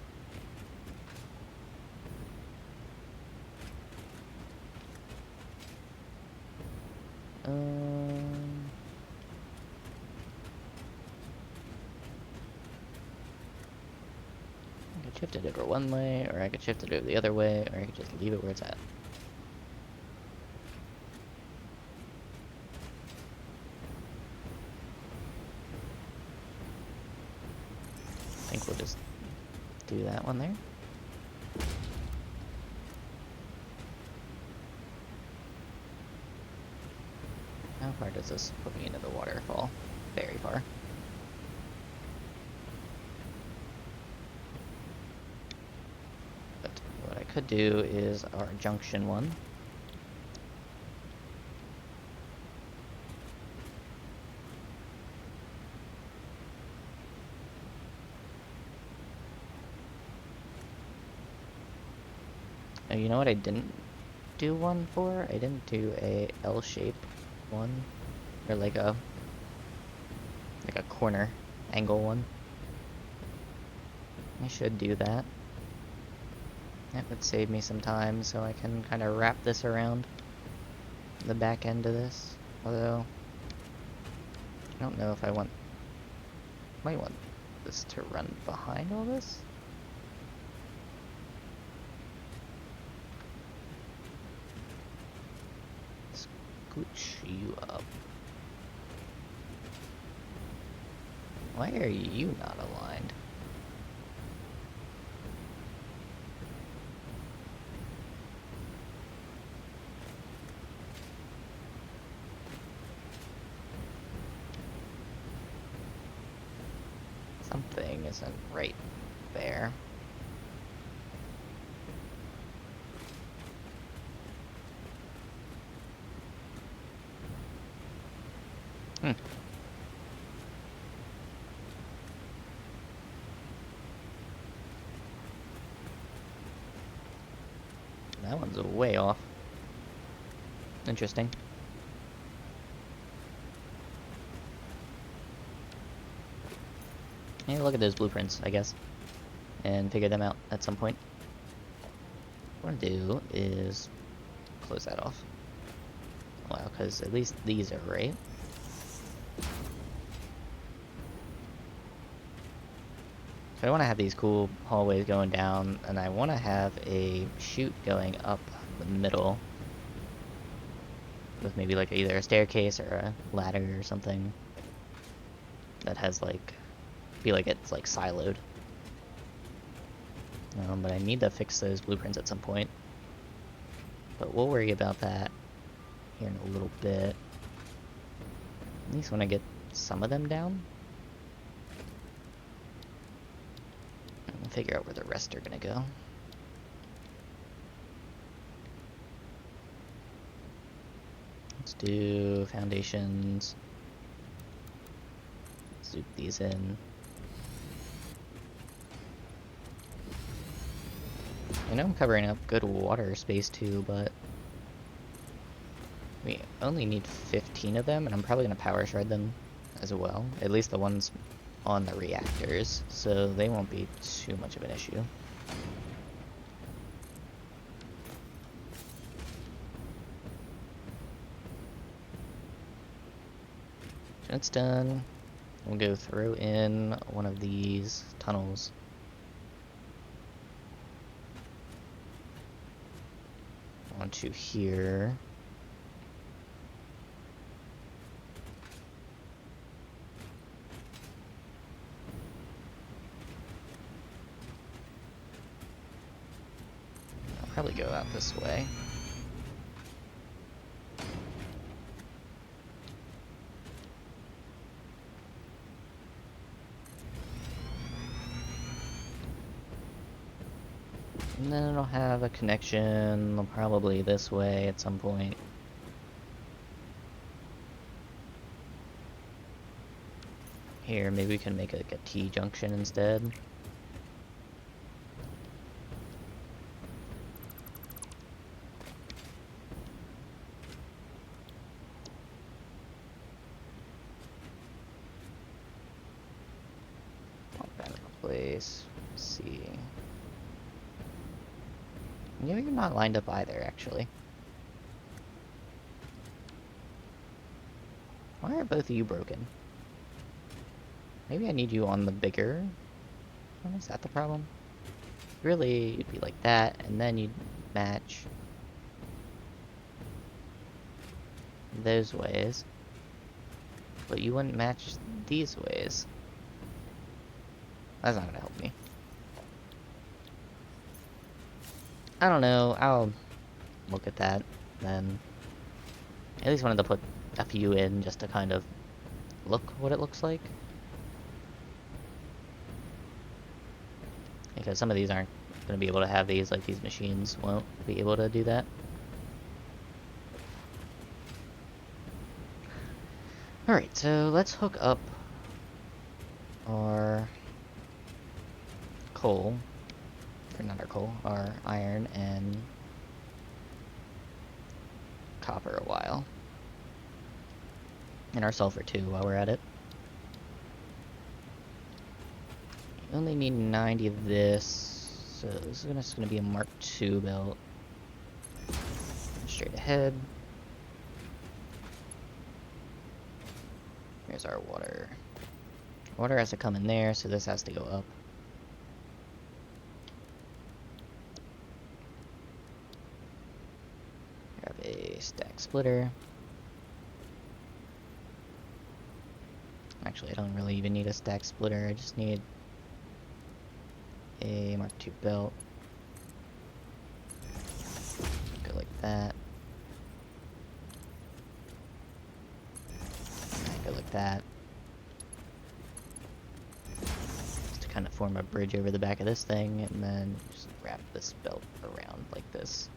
I could shift it over one way, or I could shift it over the other way, or I could just leave it where it's at. I think we'll just do that one there. How far does this put me into the waterfall? Very far. But what I could do is our junction one. Oh, you know what I didn't do one for? I didn't do a L-shape one, or like a corner angle one. I should do that. That would save me some time, so I can kind of wrap this around the back end of this. Although I don't know if I might want this to run behind all this. Scooch you up. Why are you not aligned? Something isn't right there. That one's way off. Interesting. Yeah, look at those blueprints, I guess, and figure them out at some point. What I'm gonna do is close that off. Wow, because at least these are right. So I want to have these cool hallways going down, and I want to have a chute going up the middle with maybe like either a staircase or a ladder or something that has like, feel like it's like siloed. But I need to fix those blueprints at some point. But we'll worry about that here in a little bit. At least when I get some of them down. And figure out where the rest are gonna go. Let's do foundations. Zoop these in. I know I'm covering up good water space too, but we only need 15 of them, and I'm probably going to power shred them as well. At least the ones on the reactors, so they won't be too much of an issue. When it's done, we'll go throw in one of these tunnels. Onto here. I'll probably go out this way. And then it'll have a connection probably this way at some point. Here, maybe we can make like a T-junction instead. place. Let's see. You're not lined up either, actually. Why are both of you broken? Maybe I need you on the bigger one. Is that the problem? Really, you'd be like that, and then you'd match those ways. But you wouldn't match these ways. That's not gonna help me. I don't know, I'll look at that then. I at least wanted to put a few in just to kind of look what it looks like. Because some of these aren't going to be able to have these, like these machines won't be able to do that. Alright, so let's hook up our coal, or not our coal, our iron and copper a while. And our sulfur too while we're at it. You only need 90 of this, so this is just gonna be a Mark II belt. Straight ahead. Here's our water. Water has to come in there, so this has to go up. Grab a stack splitter. Actually, I don't really even need a stack splitter, I just need a Mark II belt. Go like that. And go like that. Just to kind of form a bridge over the back of this thing, and then just wrap this belt around like this.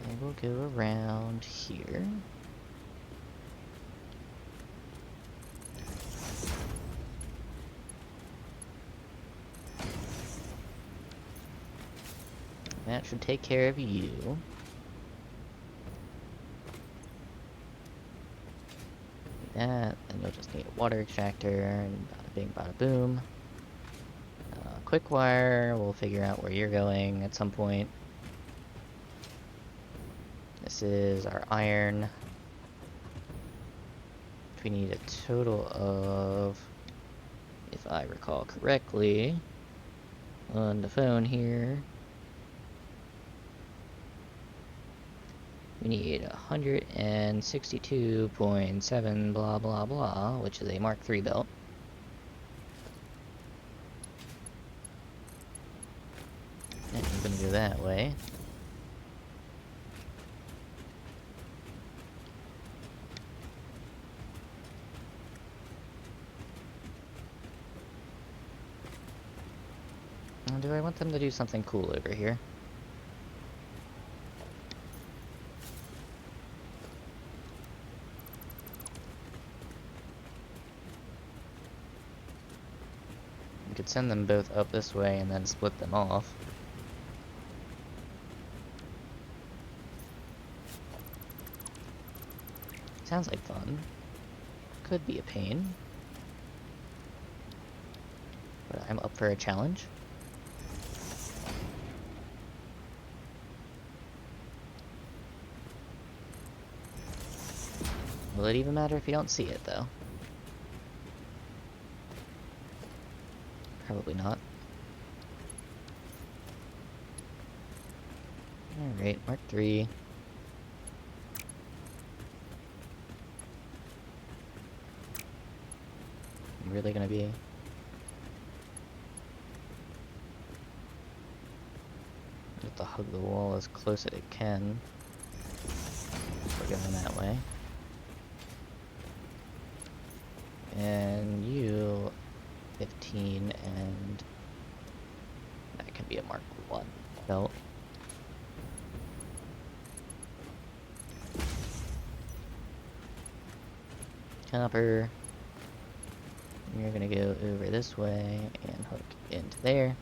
And we'll go around here. That should take care of you. That, and you'll just need a water extractor, and bada bing, bada boom. Quick wire, we'll figure out where you're going at some point. This is our iron. We need a total of, if I recall correctly, on the phone here, we need 162.7 blah blah blah, which is a Mark III belt. And I'm gonna go that way. Do I want them to do something cool over here? We could send them both up this way and then split them off. Sounds like fun. Could be a pain. But I'm up for a challenge. Will it even matter if you don't see it, though? Probably not. Alright, Mark III. I'm really gonna be... have to hug the wall as close as it can. We're going that way. And you, 15, and that can be a Mark I belt. Copper. You're gonna go over this way and hook into there.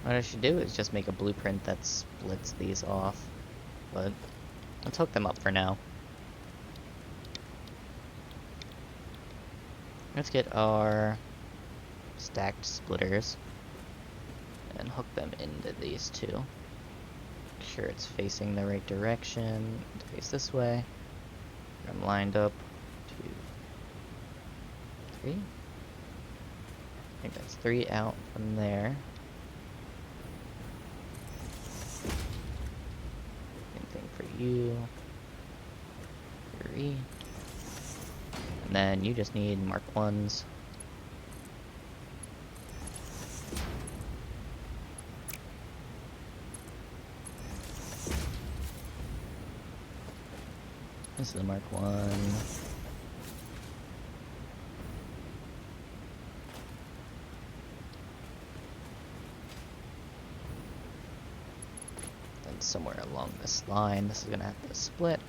What I should do is just make a blueprint that splits these off. But let's hook them up for now. Let's get our stacked splitters and hook them into these two. Make sure it's facing the right direction. Face this way. I'm lined up. 2, 3. I think that's 3 out from there. Same thing for you. 3. And then you just need Mark 1s. This is the Mark 1. Then somewhere along this line, this is gonna have to split.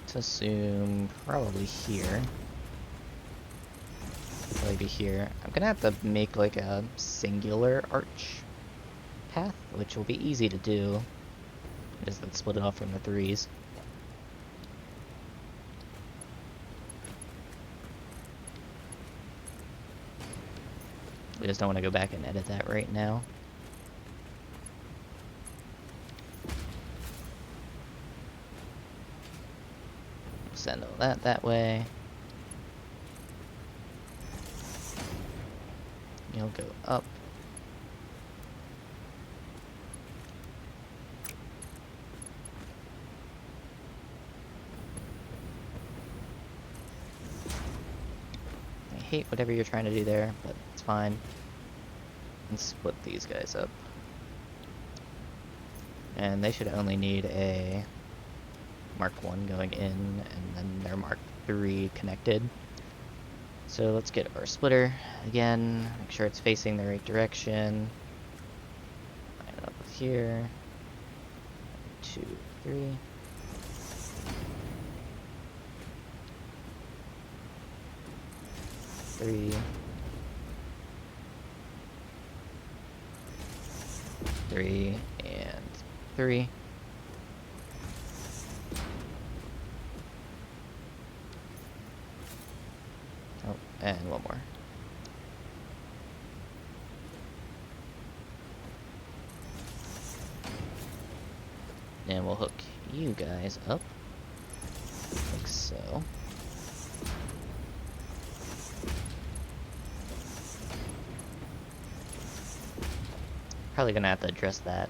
Let's assume probably here. Probably be here. I'm gonna have to make like a singular arch path, which will be easy to do. Just then split it off from the 3s. We just don't want to go back and edit that right now. Send all that way. You'll go up. I hate whatever you're trying to do there, but it's fine. And split these guys up. And they should only need a Mark 1 going in, and then their Mark 3 connected. So let's get our splitter again, make sure it's facing the right direction. Line it up with here. 2, 3. Three. 3 and 3. Oh, and one more. And we'll hook you guys up, like so. Probably gonna have to address that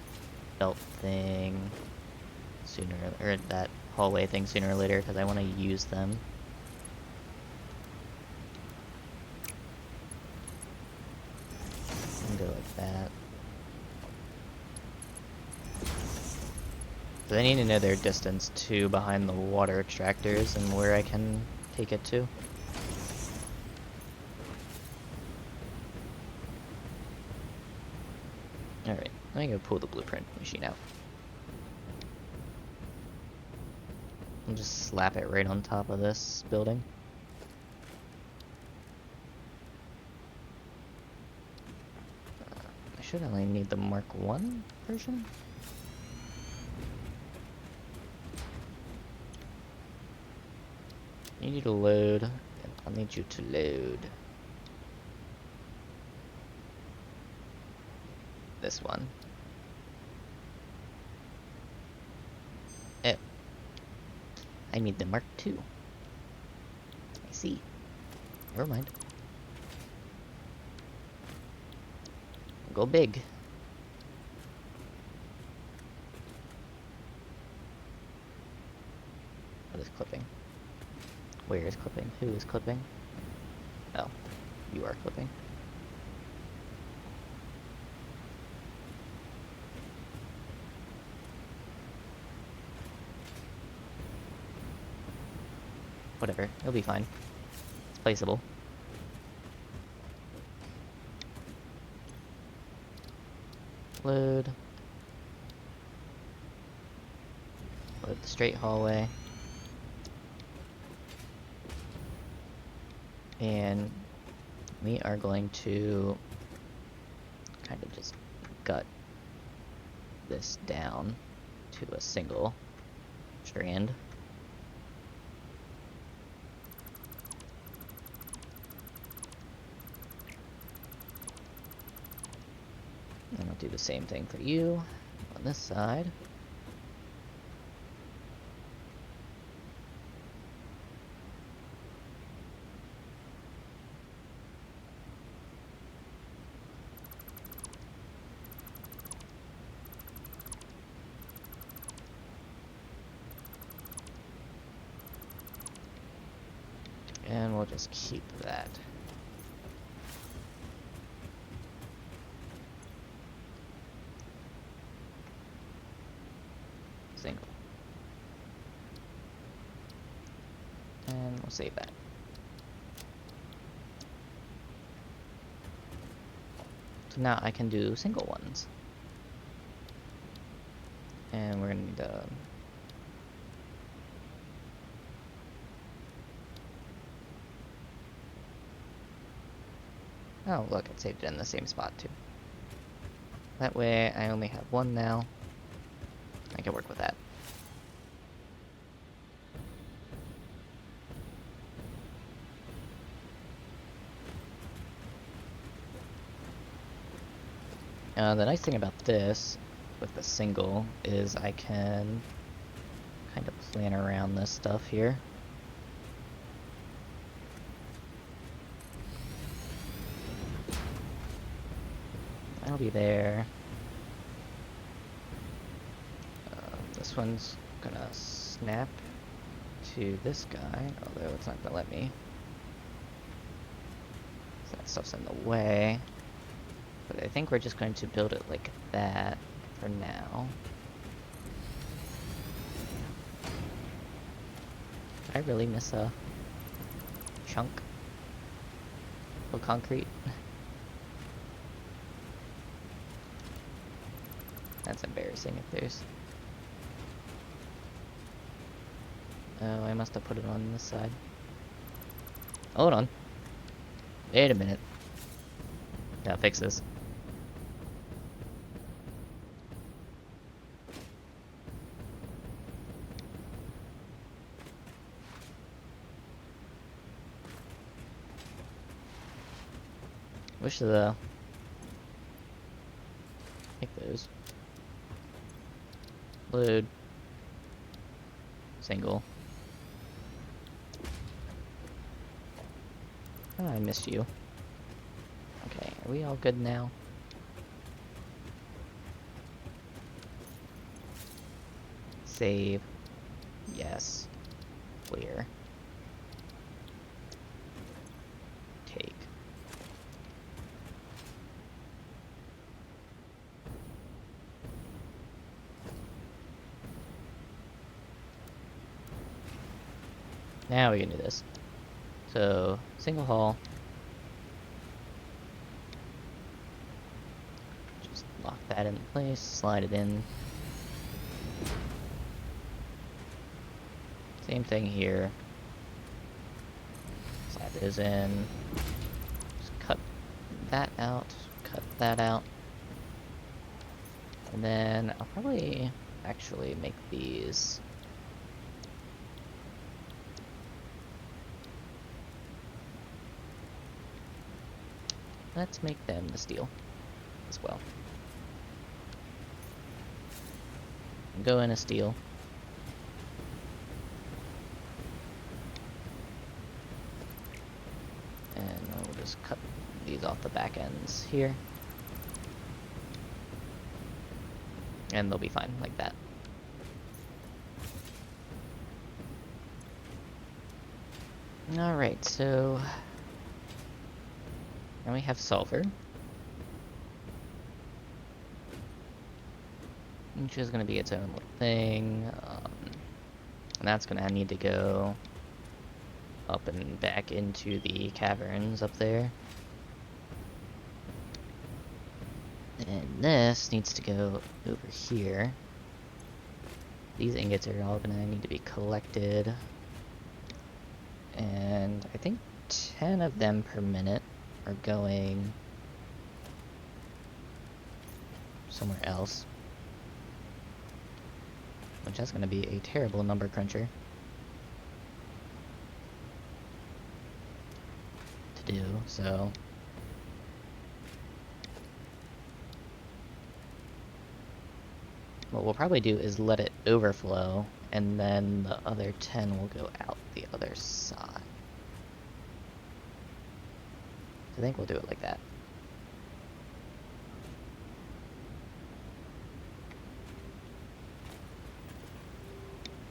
belt thing sooner, or that hallway thing sooner or later, because I want to use them. And go like that. So they need to know their distance to behind the water extractors and where I can take it to. Alright, let me go pull the blueprint machine out. I'll just slap it right on top of this building. I should only need the Mark 1 version. I need you to load, and I'll need you to load this one. Oh. I need the Mark 2. I see. Never mind. Go big. What is clipping? Where is clipping? Who is clipping? Oh, you are clipping. Whatever, it'll be fine. It's placeable. Load. Load the straight hallway. And we are going to kind of just gut this down to a single strand. And I'll do the same thing for you on this side. And we'll just keep that. Single. And we'll save that. So now I can do single ones. And we're gonna need to... Oh, look, it saved it in the same spot too. That way I only have one now. I can work with that. The nice thing about this, with the single, is I can kind of plan around this stuff here. I'll be there. This one's gonna snap to this guy, although it's not gonna let me. So that stuff's in the way. But I think we're just going to build it like that for now. Did I really miss a chunk of concrete? That's embarrassing if there's... Oh, I must have put it on this side. Hold on. Wait a minute. Gotta fix this. Wish the... Take those. Load. Single. Oh, I missed you. Okay, are we all good now? Save. Yes. Clear. Take. Now we can do this. So, single haul. Just lock that in place, slide it in. Same thing here. Slide those in. Just cut that out, cut that out. And then I'll probably actually make these. Let's make them the steel as well. Go in a steel. And we'll just cut these off the back ends here. And they'll be fine like that. Alright, so now we have sulfur, which is going to be its own little thing, and that's going to need to go up and back into the caverns up there. And this needs to go over here. These ingots are all going to need to be collected, and I think 10 of them per minute are going somewhere else. Which that's gonna be a terrible number cruncher to do, so what we'll probably do is let it overflow, and then the other 10 will go out the other side. I think we'll do it like that.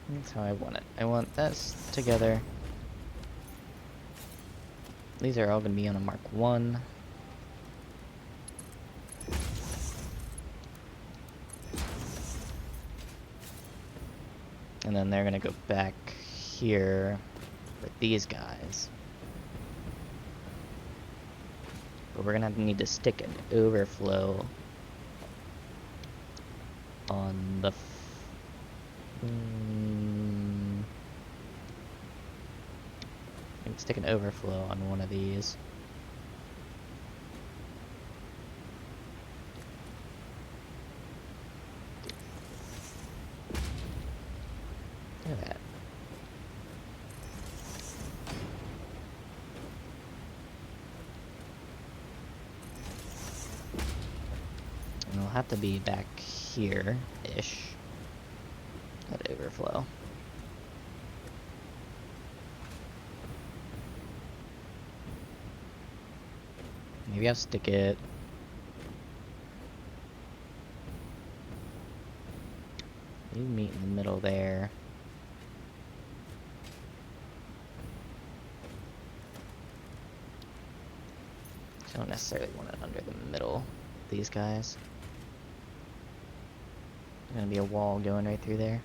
That's how I want it. I want this together. These are all going to be on a Mark 1. And then they're going to go back here with these guys. But we're going to need to stick an overflow on the stick an overflow on one of these. Look at that. And it'll have to be back here-ish. That overflow. Maybe I'll stick it. You meet in the middle there. I don't necessarily want it under the middle. These guys. There's gonna be a wall going right through there.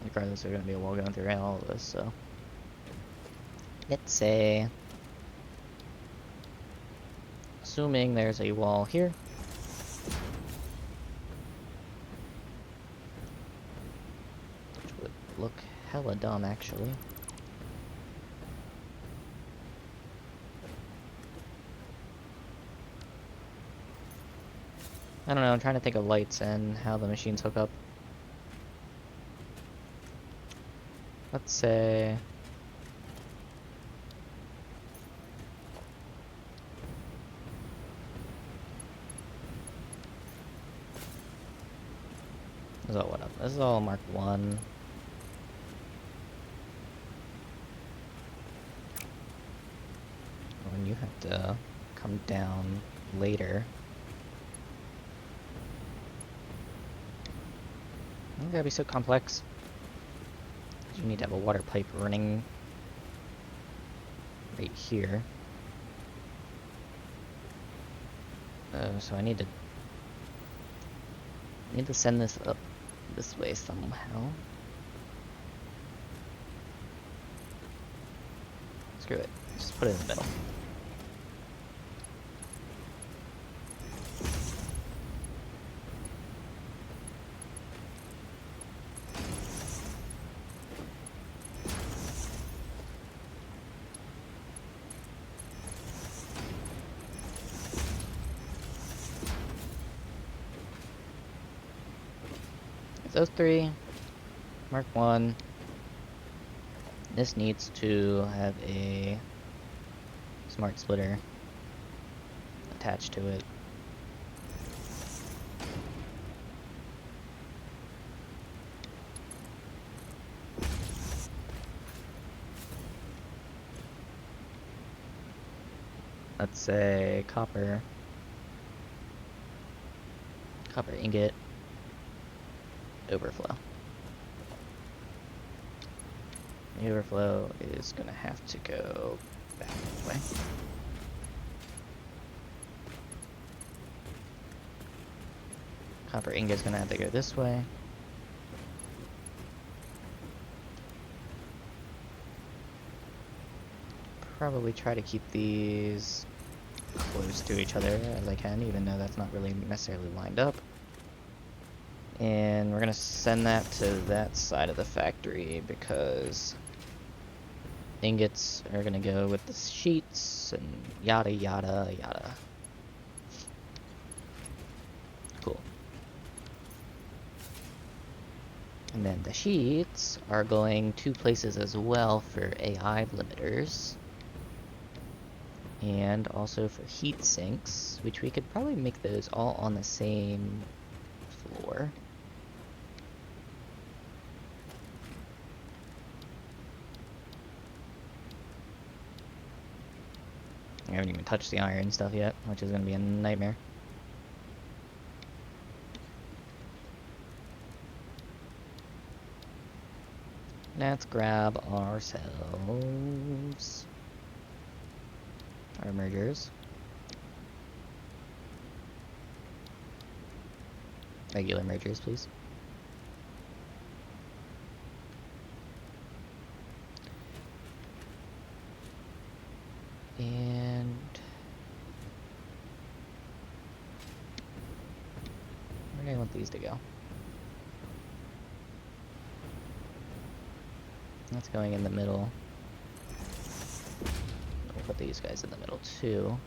Regardless, there's gonna be a wall going through all of this, so let's say, assuming there's a wall here, which would look hella dumb actually. I don't know, I'm trying to think of lights and how the machines hook up. Let's say this is all what up. This is all Mark 1. When you have to come down later. It's gotta be so complex. You need to have a water pipe running right here. So I need to send this up this way somehow. Screw it. Just put it in the middle. Those three, Mark 1. This needs to have a smart splitter attached to it. Let's say copper ingot. Overflow. The overflow is gonna have to go back that way. Copper ingot's gonna have to go this way. Probably try to keep these close to each other as I can, even though that's not really necessarily lined up. And we're gonna send that to that side of the factory because ingots are gonna go with the sheets and yada yada yada. Cool. And then the sheets are going 2 places as well for AI limiters. And also for heat sinks, which we could probably make those all on the same floor. I haven't even touched the iron stuff yet, which is gonna be a nightmare. Let's grab ourselves our mergers. Regular mergers, please. And where do I want these to go? That's going in the middle. We'll put these guys in the middle too.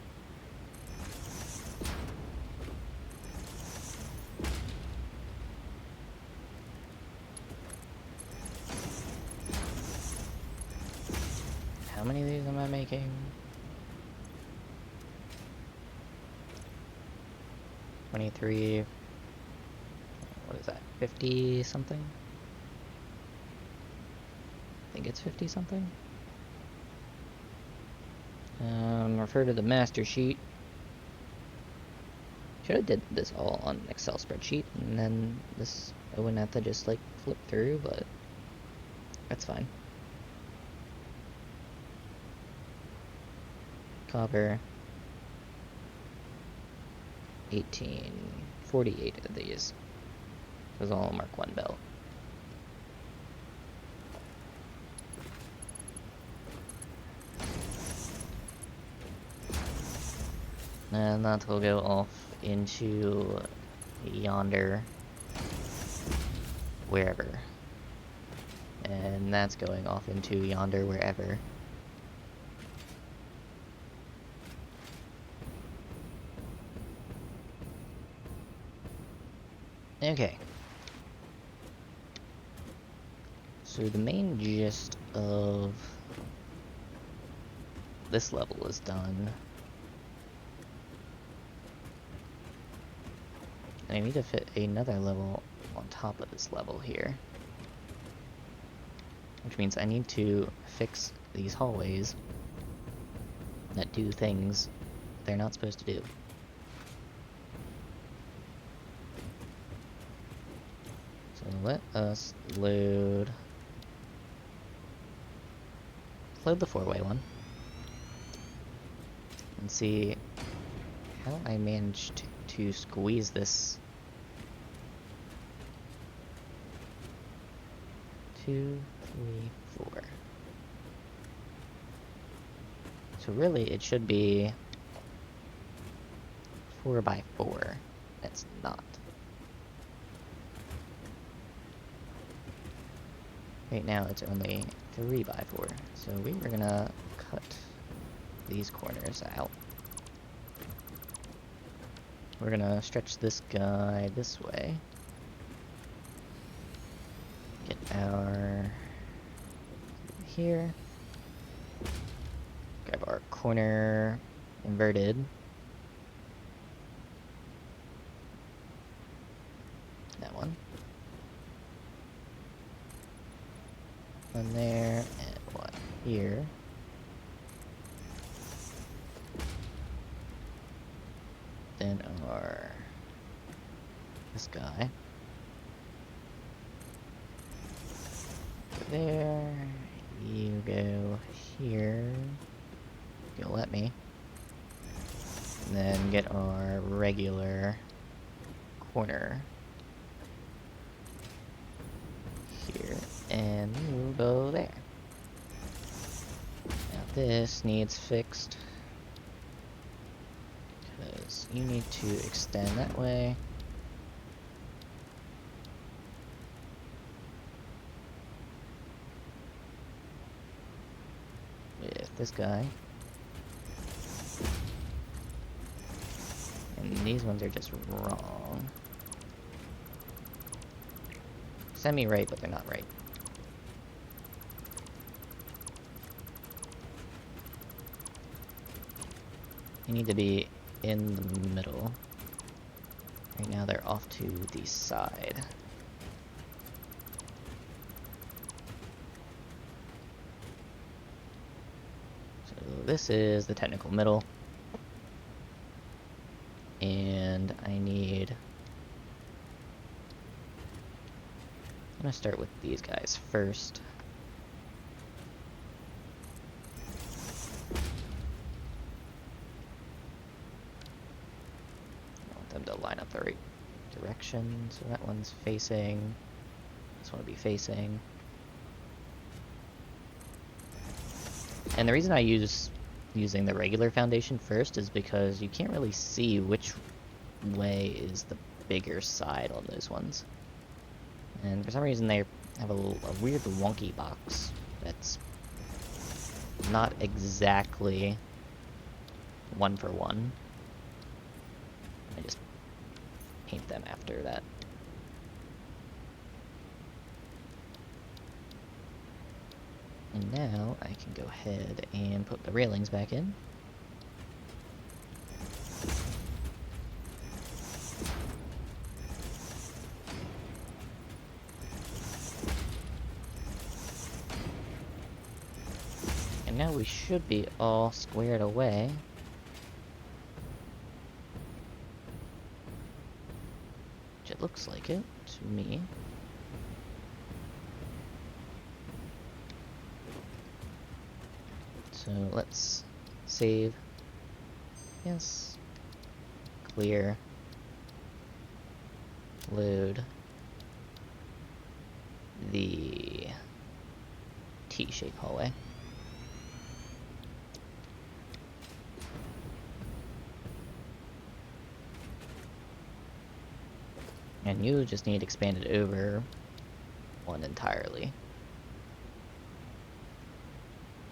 How many of these am I making? 23. What is that? 50 something? I think it's 50 something. Refer to the master sheet. Should have did this all on an Excel spreadsheet, and then this I wouldn't have to just like flip through, but that's fine. Copper. 18, 48 of these. Those all mark 1 belt. And that will go off into yonder, wherever. And that's going off into yonder, wherever. Okay. So the main gist of this level is done. I need to fit another level on top of this level here. Which means I need to fix these hallways that do things they're not supposed to do. So let us load the 4-way one and see how I managed to squeeze this. 2, 3, 4. So really it should be 4 by 4. It's not. Right now it's only 3 by 4. So we were gonna cut these corners out. We're gonna stretch this guy this way. Get our here. Grab our corner inverted. That one. One there, and one here. Then our this guy. There. You go here. You'll let me. And then get our regular corner here, and we'll go there. Now this needs fixed because you need to extend that way. this guy. And these ones are just wrong. Semi-right, but they're not right. You need to be in the middle. Right now they're off to the side. So this is the technical middle. And I need... I'm gonna start with these guys first. I want them to line up the right direction. So that one's facing. This one will be facing. And the reason I using the regular foundation first is because you can't really see which way is the bigger side on those ones. And for some reason they have a weird wonky box that's not exactly one for one. I just paint them after that. And now I can go ahead and put the railings back in. And now we should be all squared away. Which it looks like it to me. So let's save. Yes. Clear. Load the T-shaped hallway. And you just need expanded over one entirely.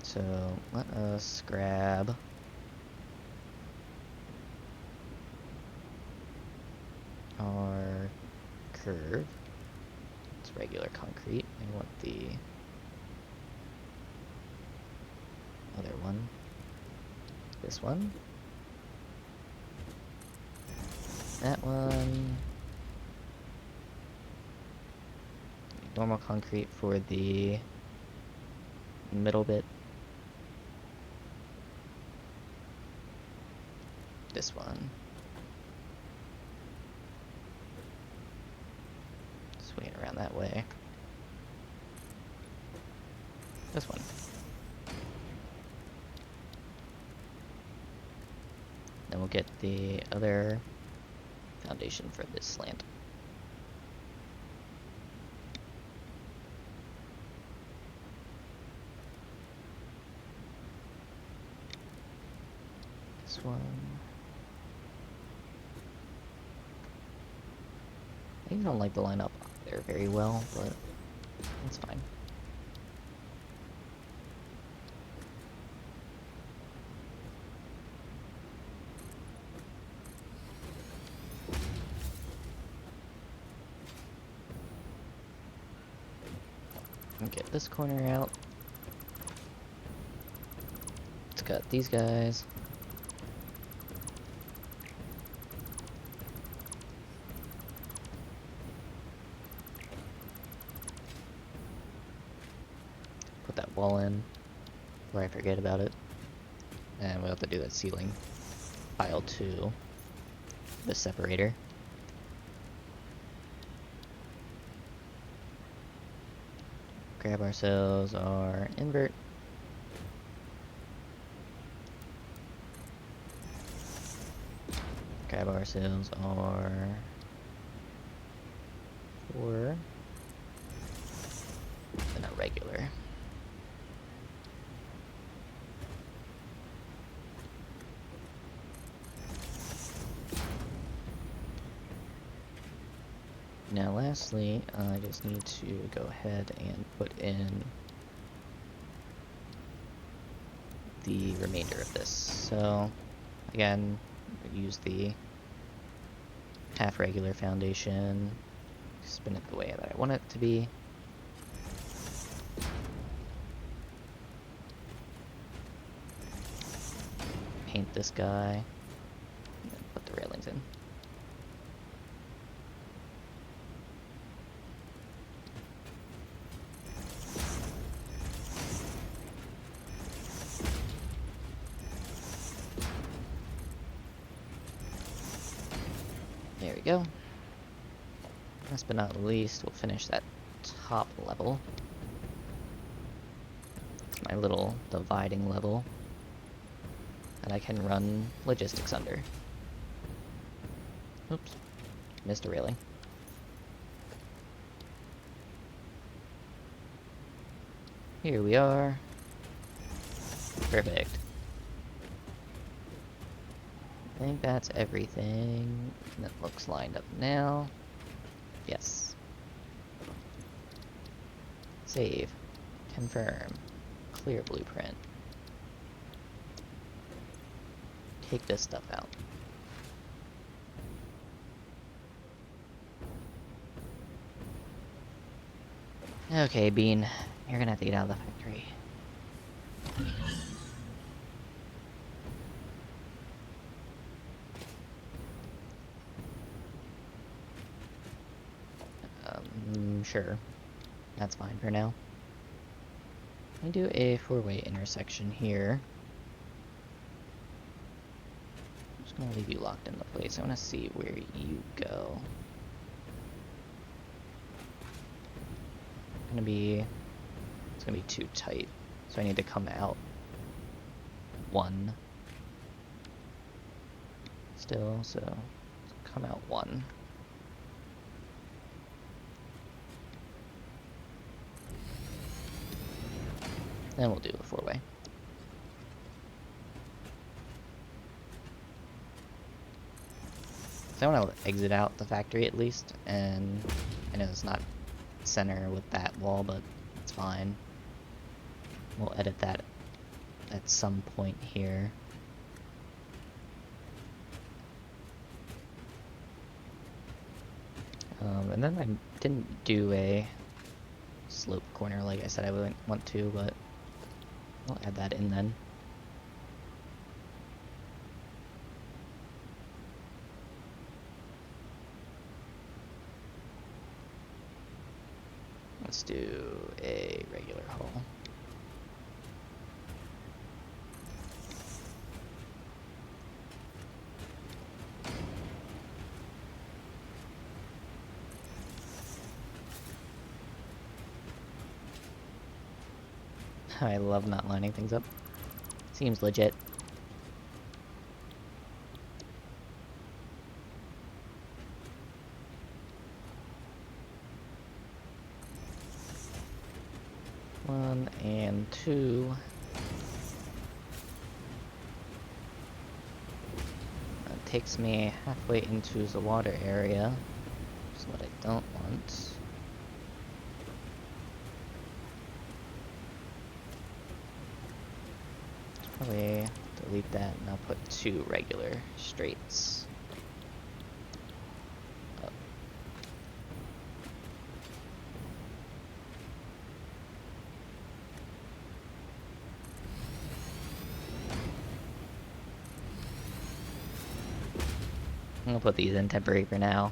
So let us grab our curve. It's regular concrete. I want the other one. This one. That one. Normal concrete for the middle bit. This one. Swing it around that way. This one. Then we'll get the other foundation for this slant. This one. I don't like the line up there very well, but that's fine. And get this corner out. Let's cut these guys. Put that wall in before I forget about it. And we'll have to do that ceiling pile to the separator. Grab ourselves our invert. Grab ourselves our 4 and a regular. Now lastly, I just need to go ahead and put in the remainder of this. So, again, use the half regular foundation, spin it the way that I want it to be. Paint this guy, and then put the railings in. There we go. Last but not least, we'll finish that top level. It's my little dividing level that I can run logistics under. Oops, missed a railing. Here we are. Perfect. I think that's everything that looks lined up now. Yes. Save. Confirm. Clear blueprint. Take this stuff out. Okay, Bean. You're gonna have to get out of the factory. Sure. That's fine for now. Let me do a four-way intersection here. I'm just gonna leave you locked in the place. I wanna see where you go. It's gonna be too tight. So I need to come out one. Still, so come out one. Then we'll do a four-way. So I want to exit out the factory at least, and I know it's not center with that wall, but it's fine. We'll edit that at some point here. And then I didn't do a slope corner like I said I would want to, but I'll add that in then. Let's do a regular hull. I love not lining things up. Seems legit. One and two. That takes me halfway into the water area, which is what I don't want. Probably delete that and I'll put two regular straights. Up. I'll put these in temporary for now.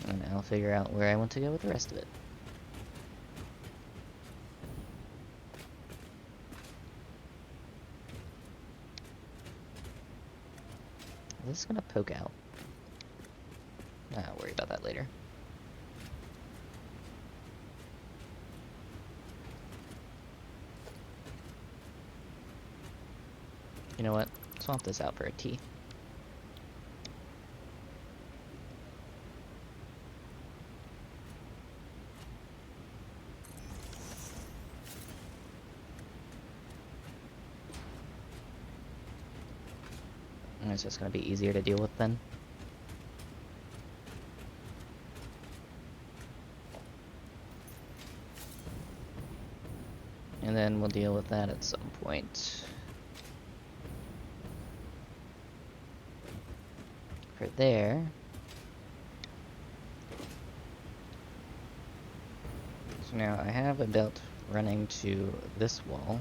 And I'll figure out where I want to go with the rest of it. Is this gonna poke out? I'll worry about that later. You know what? Swap this out for a T. And it's just gonna be easier to deal with then. And then we'll deal with that at some point. For there. So now I have a belt running to this wall,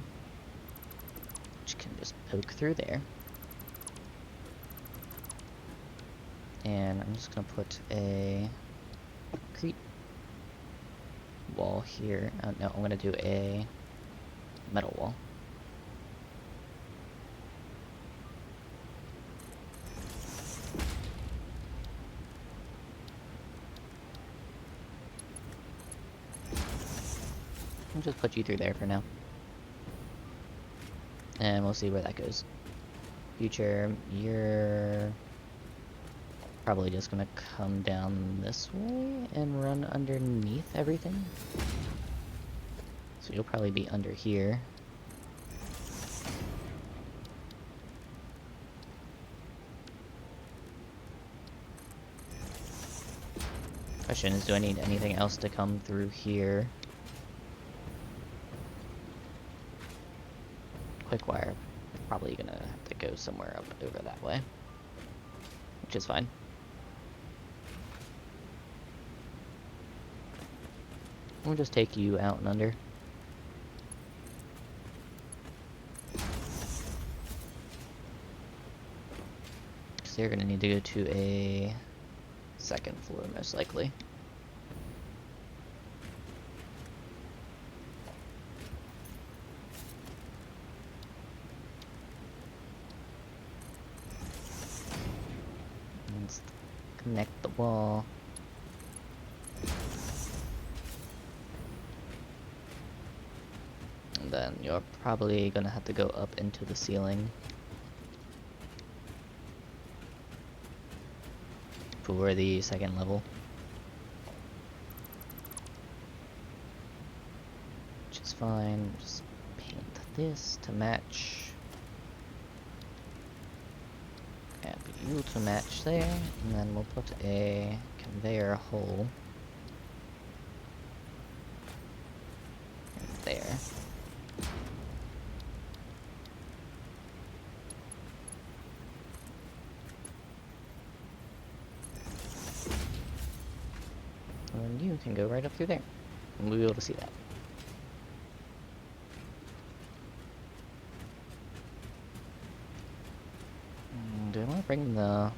which can just poke through there. And I'm just gonna put a concrete wall here. No, I'm gonna do a metal wall. I'll just put you through there for now. And we'll see where that goes. Future, you're probably just gonna come down this way and run underneath everything. So you'll probably be under here. Question is, do I need anything else to come through here? Quick wire, probably gonna have to go somewhere up over that way, which is fine. We'll just take you out and under. So you're gonna need to go to a second floor, most likely. Let's connect the wall. And then you're probably gonna have to go up into the ceiling for the second level. Which is fine. Just paint this to match. And you to match there, and then we'll put a conveyor hole right there. And you can go right up through there, and we'll be able to see that. Do I want to bring the...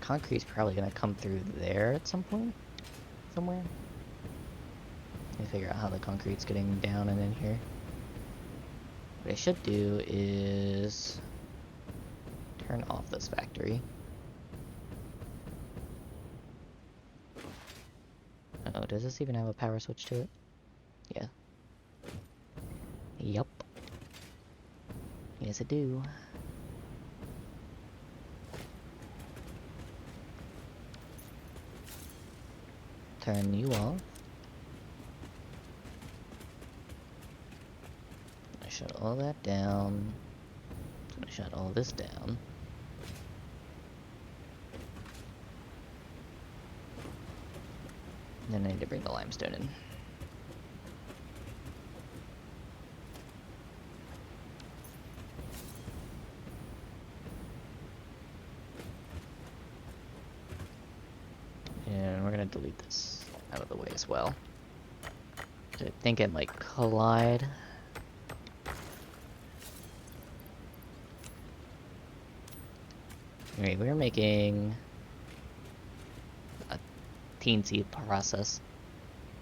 Concrete's probably gonna come through there at some point, somewhere. Let me figure out how the concrete's getting down and in here. What I should do is turn off this factory. Oh, does this even have a power switch to it? Yeah. Yup. Yes, I do. Turn you off. I shut all that down. I shut all this down. Then I need to bring the limestone in. And we're gonna delete this out of the way as well. I think it might collide. Anyway, we're making a teensy process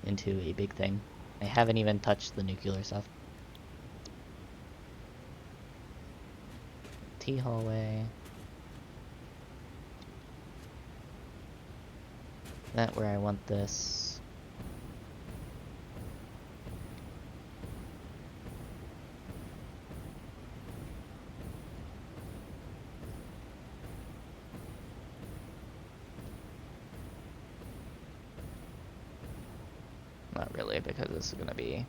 into a big thing. I haven't even touched the nuclear stuff. T-hallway. That where I want this. Not really, because this is gonna be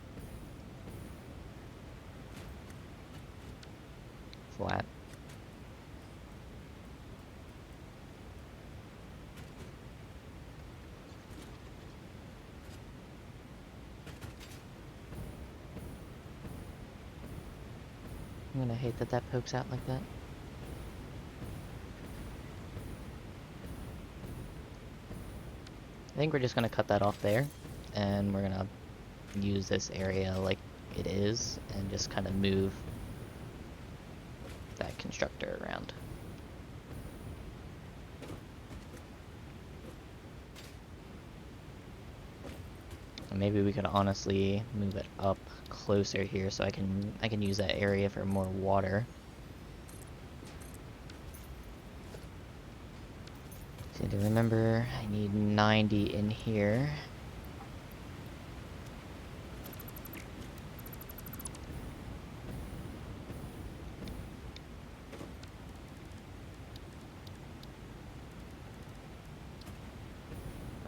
flat. I'm gonna hate that that pokes out like that. I think we're just gonna cut that off there, and we're gonna use this area like it is, and just kind of move that constructor around. And maybe we could honestly move it up closer here, so I can use that area for more water. So to remember, I need 90 in here.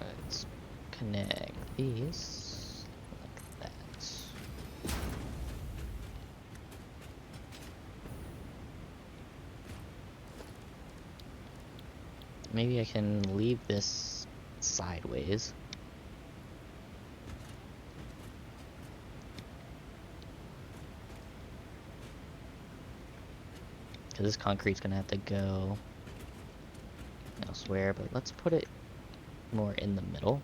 Let's connect these like that. Maybe I can leave this sideways. Because this concrete's gonna have to go elsewhere, but let's put it more in the middle.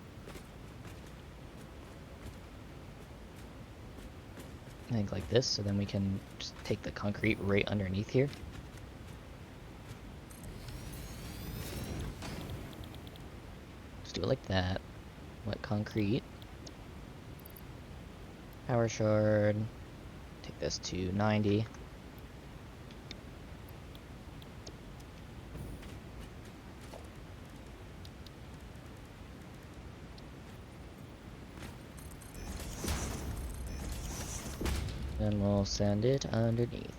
I think like this, so then we can just take the concrete right underneath here. Let's do it like that. Wet concrete. Power shard. Take this to 90. Then we'll send it underneath.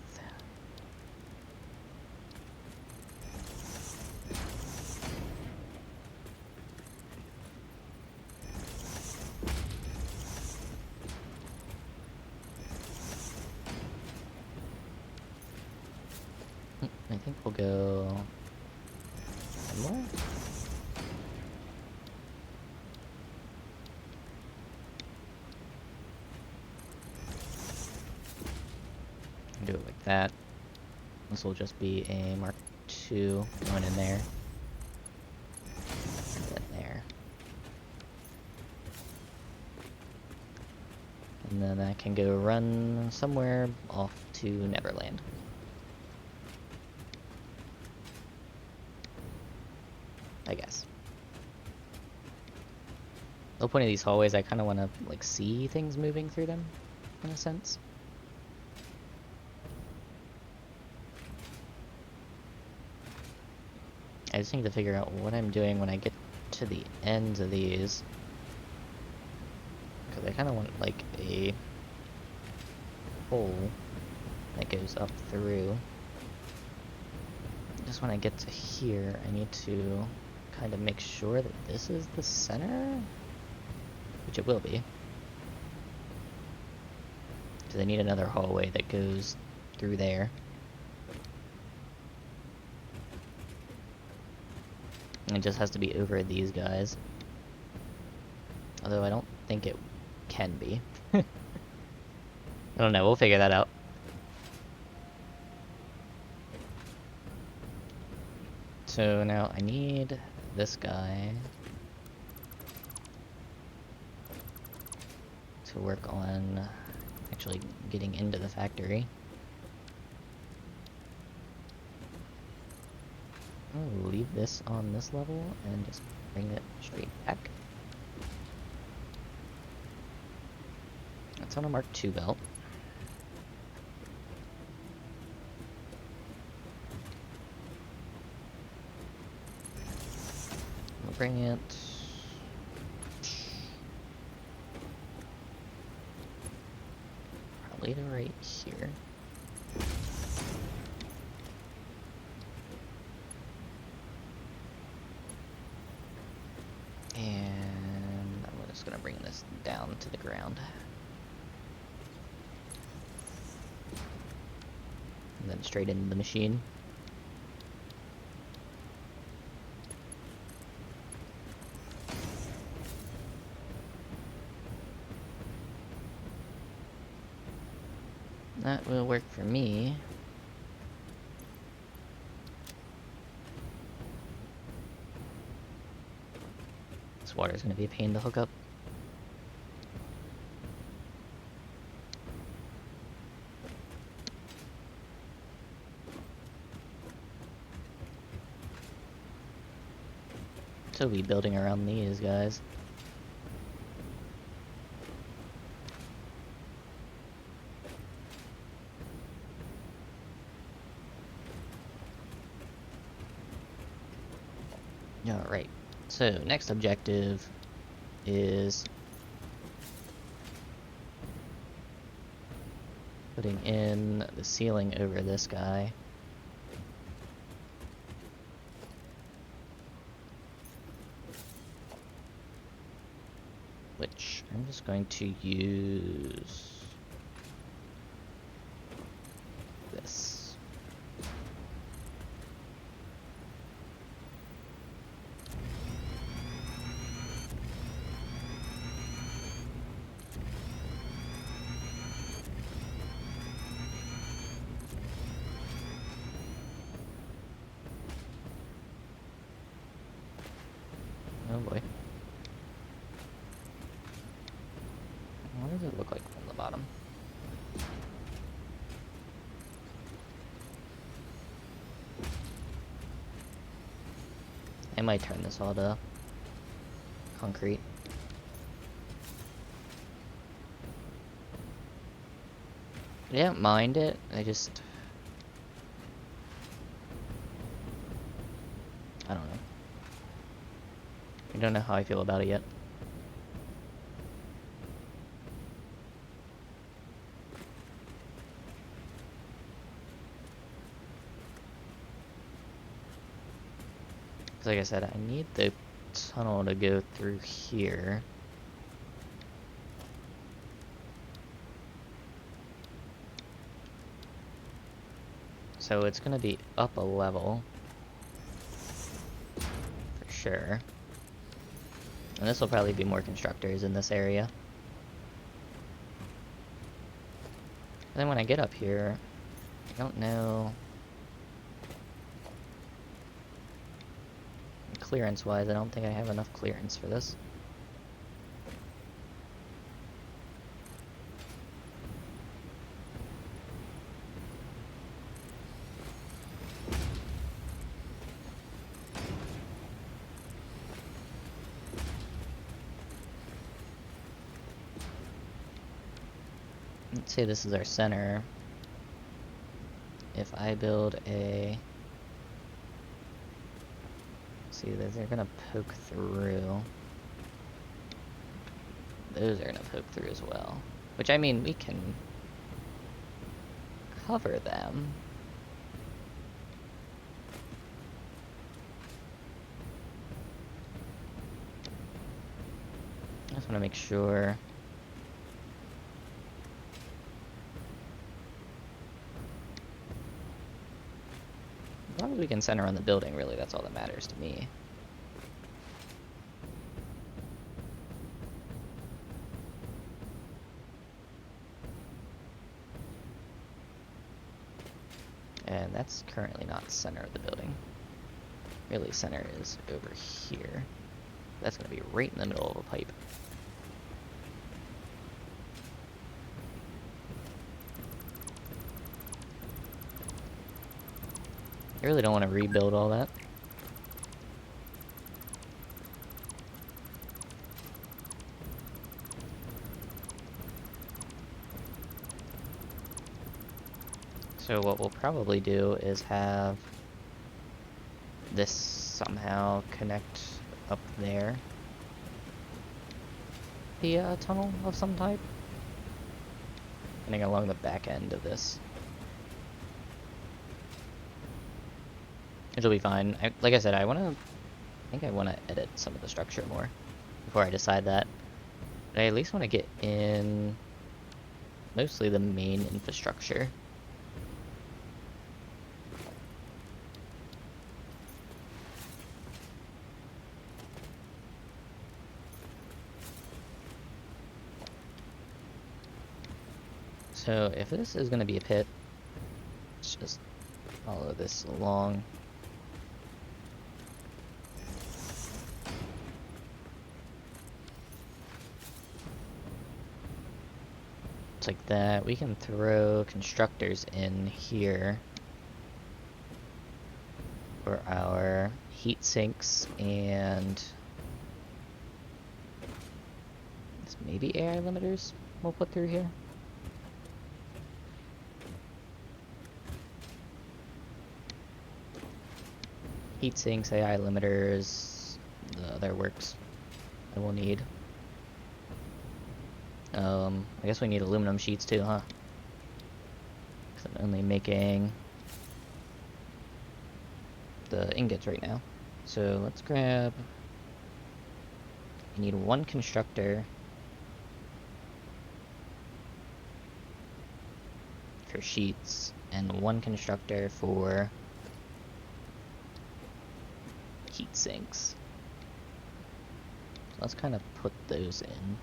I think we'll go one more. Do it like that. This will just be a Mark II going in there. And then there. And then that can go run somewhere off to Neverland. I guess. The whole point of these hallways, I kind of want to like see things moving through them, in a sense. I just need to figure out what I'm doing when I get to the ends of these. Because I kind of want like a hole that goes up through. Just when I get to here, I need to kind of make sure that this is the center, which it will be. Because I need another hallway that goes through there. It just has to be over these guys. Although I don't think it can be. I don't know, we'll figure that out. So now I need this guy to work on actually getting into the factory. I'll leave this on this level and just bring it straight back. That's on a Mark II belt. We'll bring it probably to right here. And I'm just gonna bring this down to the ground. And then straight into the machine. That will work for me. This water is going to be a pain to hook up. So we'll be building around these guys. Alright, so next objective is putting in the ceiling over this guy. Which I'm just going to use this. Oh boy. What does it look like from the bottom? I might turn this all to concrete. I don't mind it, I don't know. I don't know how I feel about it yet. Like I said, I need the tunnel to go through here. So it's gonna be up a level. For sure. And this will probably be more constructors in this area. And then when I get up here, I don't know... Clearance-wise, I don't think I have enough clearance for this. Let's say this is our center. If I build a... See, they're gonna poke through. Those are gonna poke through as well. Which, I mean, we can cover them. I just want to make sure. As long as we can center on the building, really, that's all that matters to me. And that's currently not center of the building. Really, center is over here. That's going to be right in the middle of a pipe. I really don't want to rebuild all that. So what we'll probably do is have this somehow connect up there via a tunnel of some type. Running along the back end of this. It'll be fine. Like I said, I think I want to edit some of the structure more before I decide that. But I at least want to get in mostly the main infrastructure. So if this is going to be a pit, let's just follow this along. Looks like that. We can throw constructors in here for our heat sinks and maybe AI limiters we'll put through here. Heat sinks, AI limiters, the other works that we'll need. I guess we need aluminum sheets too, huh? 'Cause I'm only making the ingots right now. So let's grab... You need one constructor for sheets and one constructor for heat sinks. So let's kind of put those in.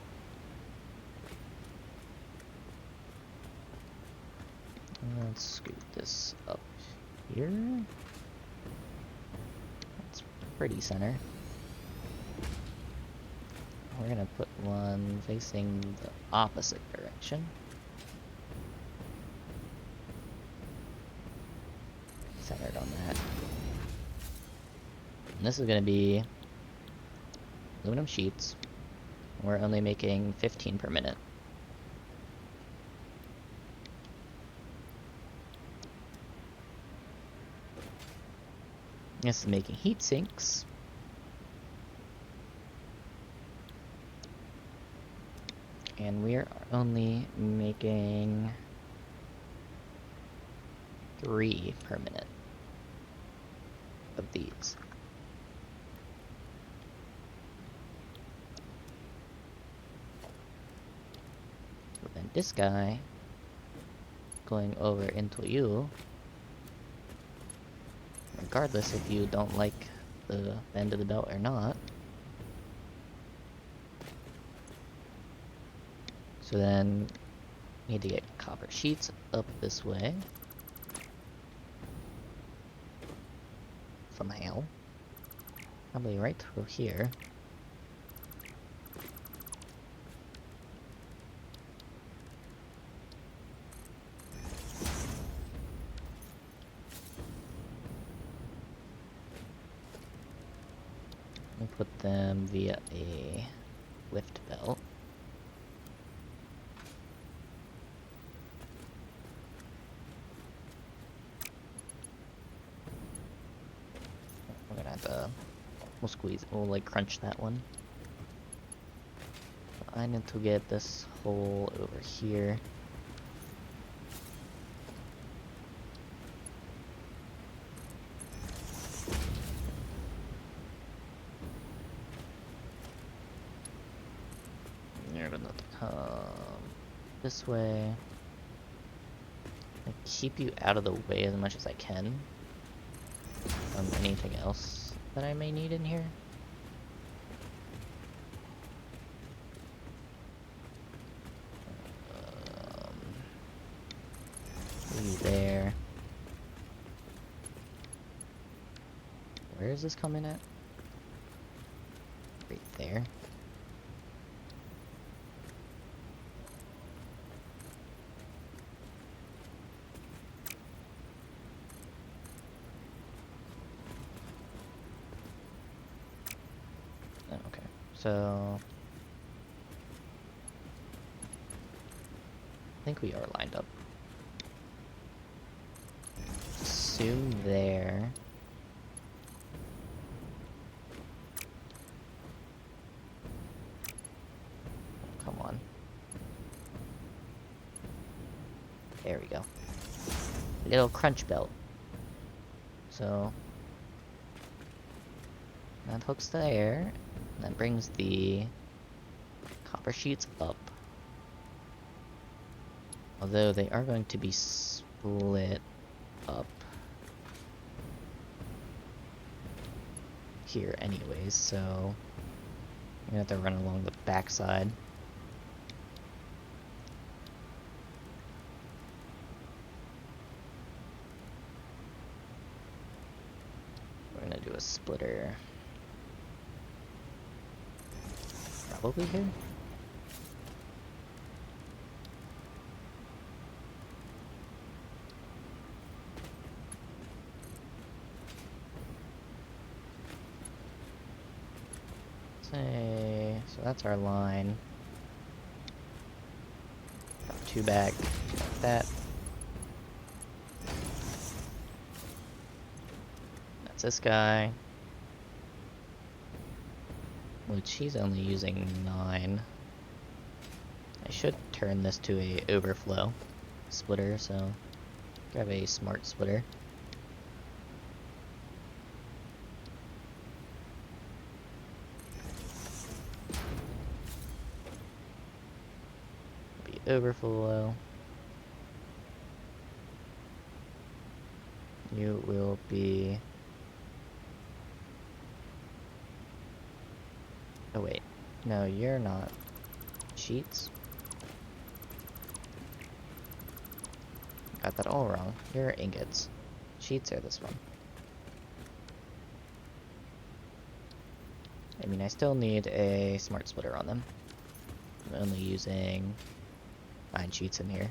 Let's scoot this up here. That's pretty center. We're gonna put one facing the opposite direction. Centered on that. And this is gonna be aluminum sheets. We're only making 15 per minute. This is making heat sinks. And we're only making 3 per minute of these. So then this guy going over into you, regardless if you don't like the bend of the belt or not. So then we need to get copper sheets up this way. Somehow. Probably right through here. We'll put them via a lift belt. We're gonna have to... We'll squeeze, we'll like crunch that one. I need to get this hole over here. You're gonna have to come this way. I keep you out of the way as much as I can. Anything else that I may need in here? You there. Where is this coming at? Right there. Okay, so I think we are lined up. Assume there. Come on. There we go. Little crunch belt. So that hooks there. That brings the copper sheets up. Although they are going to be split up here anyways, so I'm gonna have to run along the backside. We're gonna do a splitter. Probably here? say, so that's our line. Got 2 back, like that. That's this guy. Which he's only using 9. I should turn this to a overflow splitter, so grab a smart splitter. Be overflow. You will be... Oh wait, no, you're not sheets. Got that all wrong. You're ingots. Sheets are this one. I mean, I still need a smart splitter on them. I'm only using 9 sheets in here.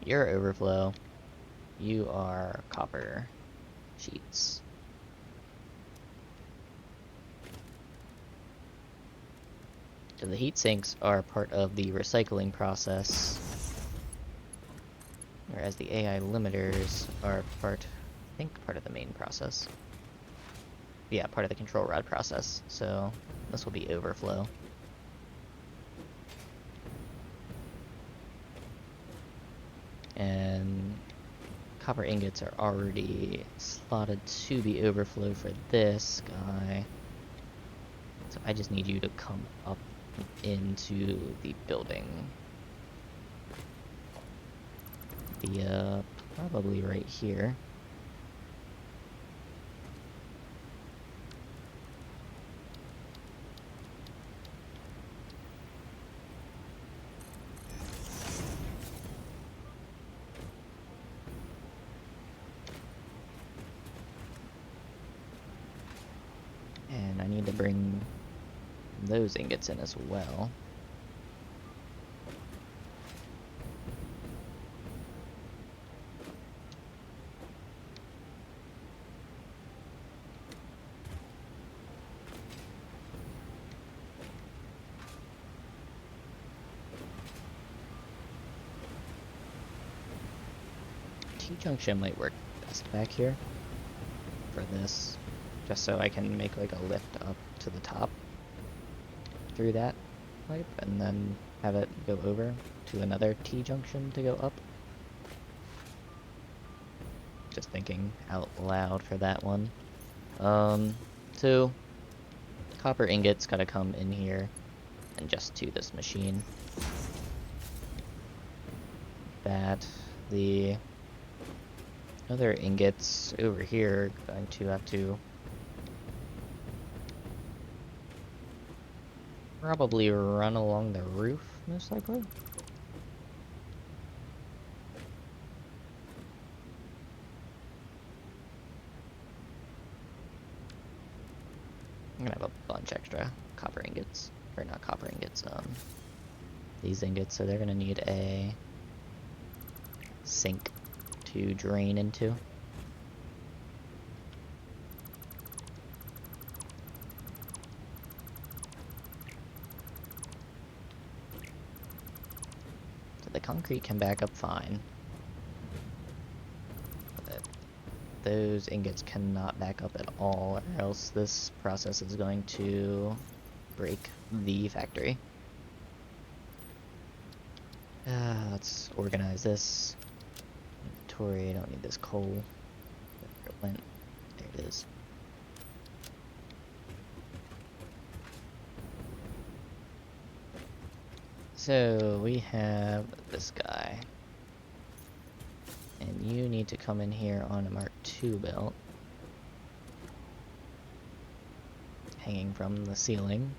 You're overflow. You are copper sheets. So the heat sinks are part of the recycling process, whereas the AI limiters are part of the main process. Yeah, part of the control rod process. So this will be overflow. And copper ingots are already slotted to be overflow for this guy. So I just need you to come up into the building. Probably right here. And I need to bring those ingots in as well. T-junction might work best back here for this, just so I can make like a lift up to the top through that pipe and then have it go over to another T-junction to go up. Just thinking out loud for that one. So copper ingots gotta come in here and just to this machine. That the other ingots over here are going to have to probably run along the roof, most likely. I'm gonna have a bunch extra copper ingots, or not copper ingots, these ingots, so they're gonna need a sink to drain into. So the concrete can back up fine. But those ingots cannot back up at all, or else this process is going to break the factory. Let's organize this. Inventory, I don't need this coal. Where it went. There it is. So we have this guy. And you need to come in here on a Mark II belt. Hanging from the ceiling.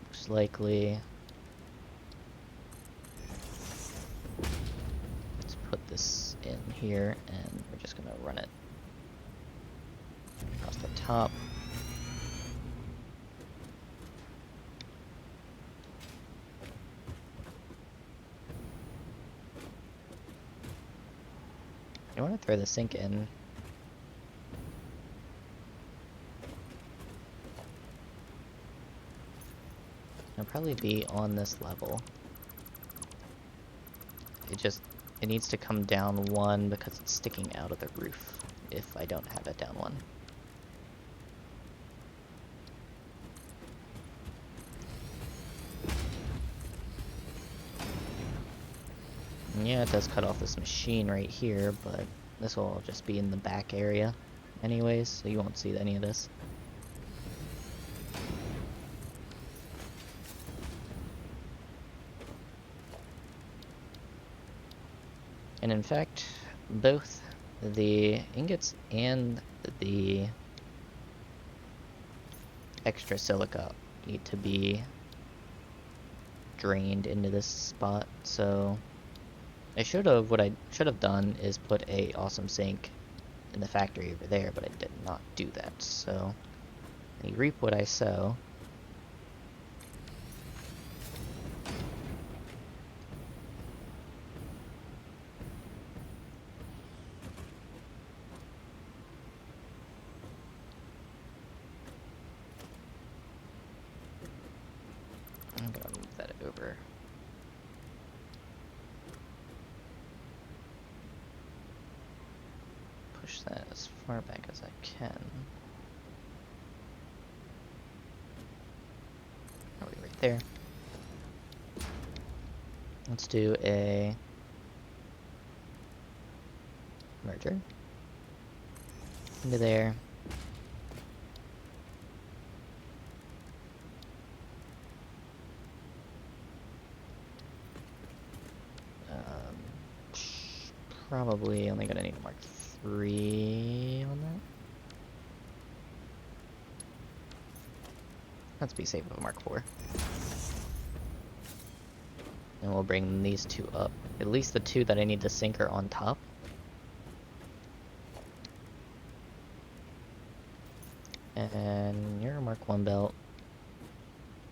Most likely. Let's put this in here and we're just gonna run it across the top. You want to throw the sink in probably be on this level. It needs to come down one because it's sticking out of the roof if I don't have it down one. And yeah, it does cut off this machine right here, but this will just be in the back area anyways, so you won't see any of this. And in fact, both the ingots and the extra silica need to be drained into this spot, so what I should have done is put a awesome sink in the factory over there, but I did not do that, so I reap what I sow. I'm gonna move that over. Push that as far back as I can. Probably right there. Let's do a merger. Into there. Probably only gonna need to mark 3 on that. Let's be safe with mark 4. And we'll bring these 2 up. At least the 2 that I need to sink are on top. And your mark 1 belt.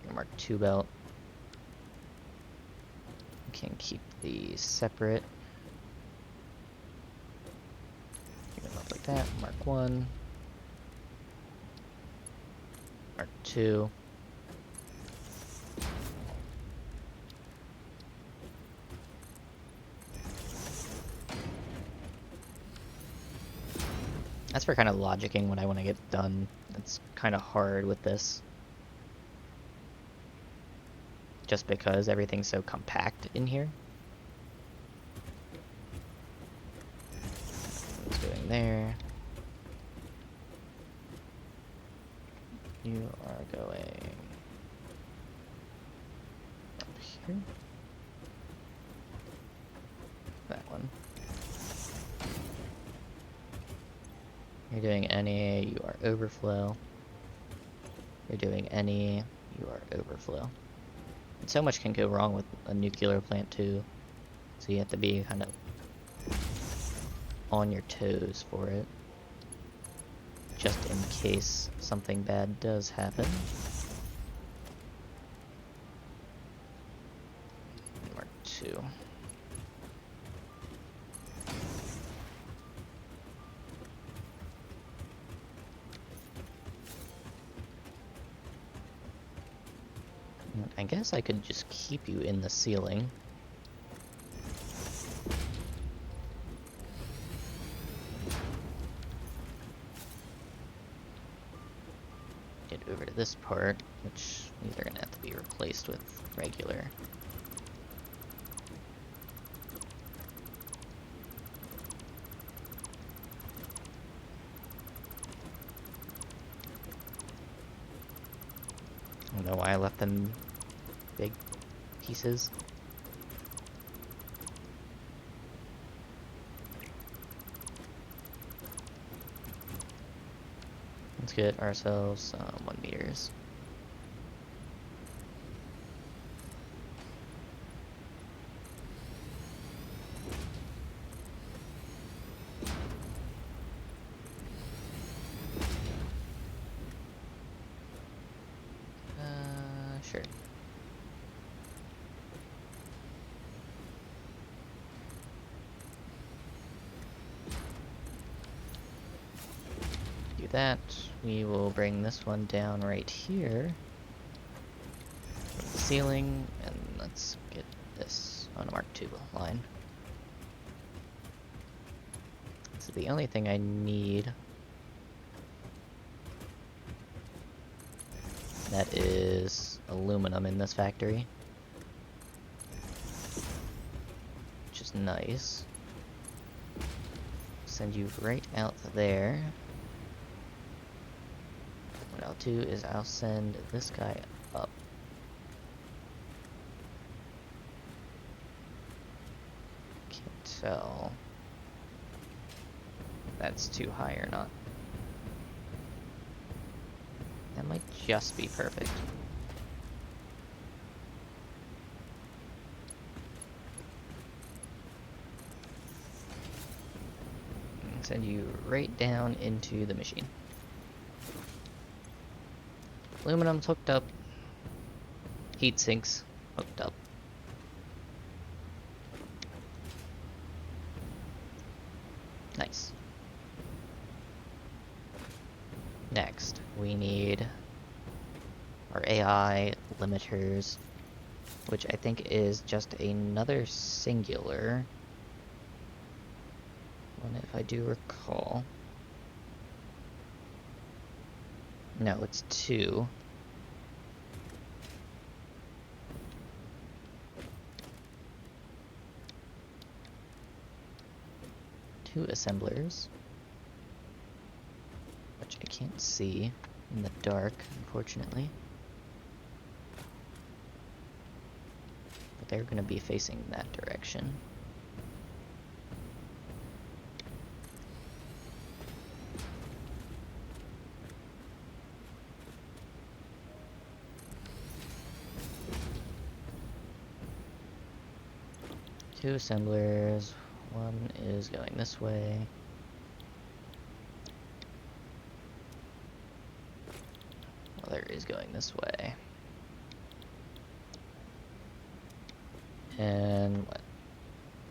Your mark 2 belt. You can keep these separate. Like that. Mark 1. Mark 2. That's for kind of logicking what I want to get done. It's kind of hard with this. Just because everything's so compact in here. What's going there? You are going up here. That one. You're doing any, you are overflow. You're doing any, you are overflow. And so much can go wrong with a nuclear plant too. So you have to be kind of on your toes for it. Just in case something bad does happen. Mark 2. I guess I could just keep you in the ceiling. Get over to this part, which these are gonna have to be replaced with regular. I don't know why I left them big pieces. Let's get ourselves some 1 meters. Sure. Do that. We will bring this one down right here. ceiling, and let's get this on a Mark II line. So the only thing I need that is aluminum in this factory, which is nice. Send you right out there. What I'll do is I'll send this guy up. Can't tell if that's too high or not. That might just be perfect. And send you right down into the machine. Aluminum's hooked up. Heat sinks hooked up. Nice. Next, we need our AI limiters, which I think is just another singular one, if I do recall. No, it's two. Two assemblers, which I can't see in the dark, unfortunately. But they're going to be facing that direction. Two assemblers. One is going this way. Other is going this way. And what?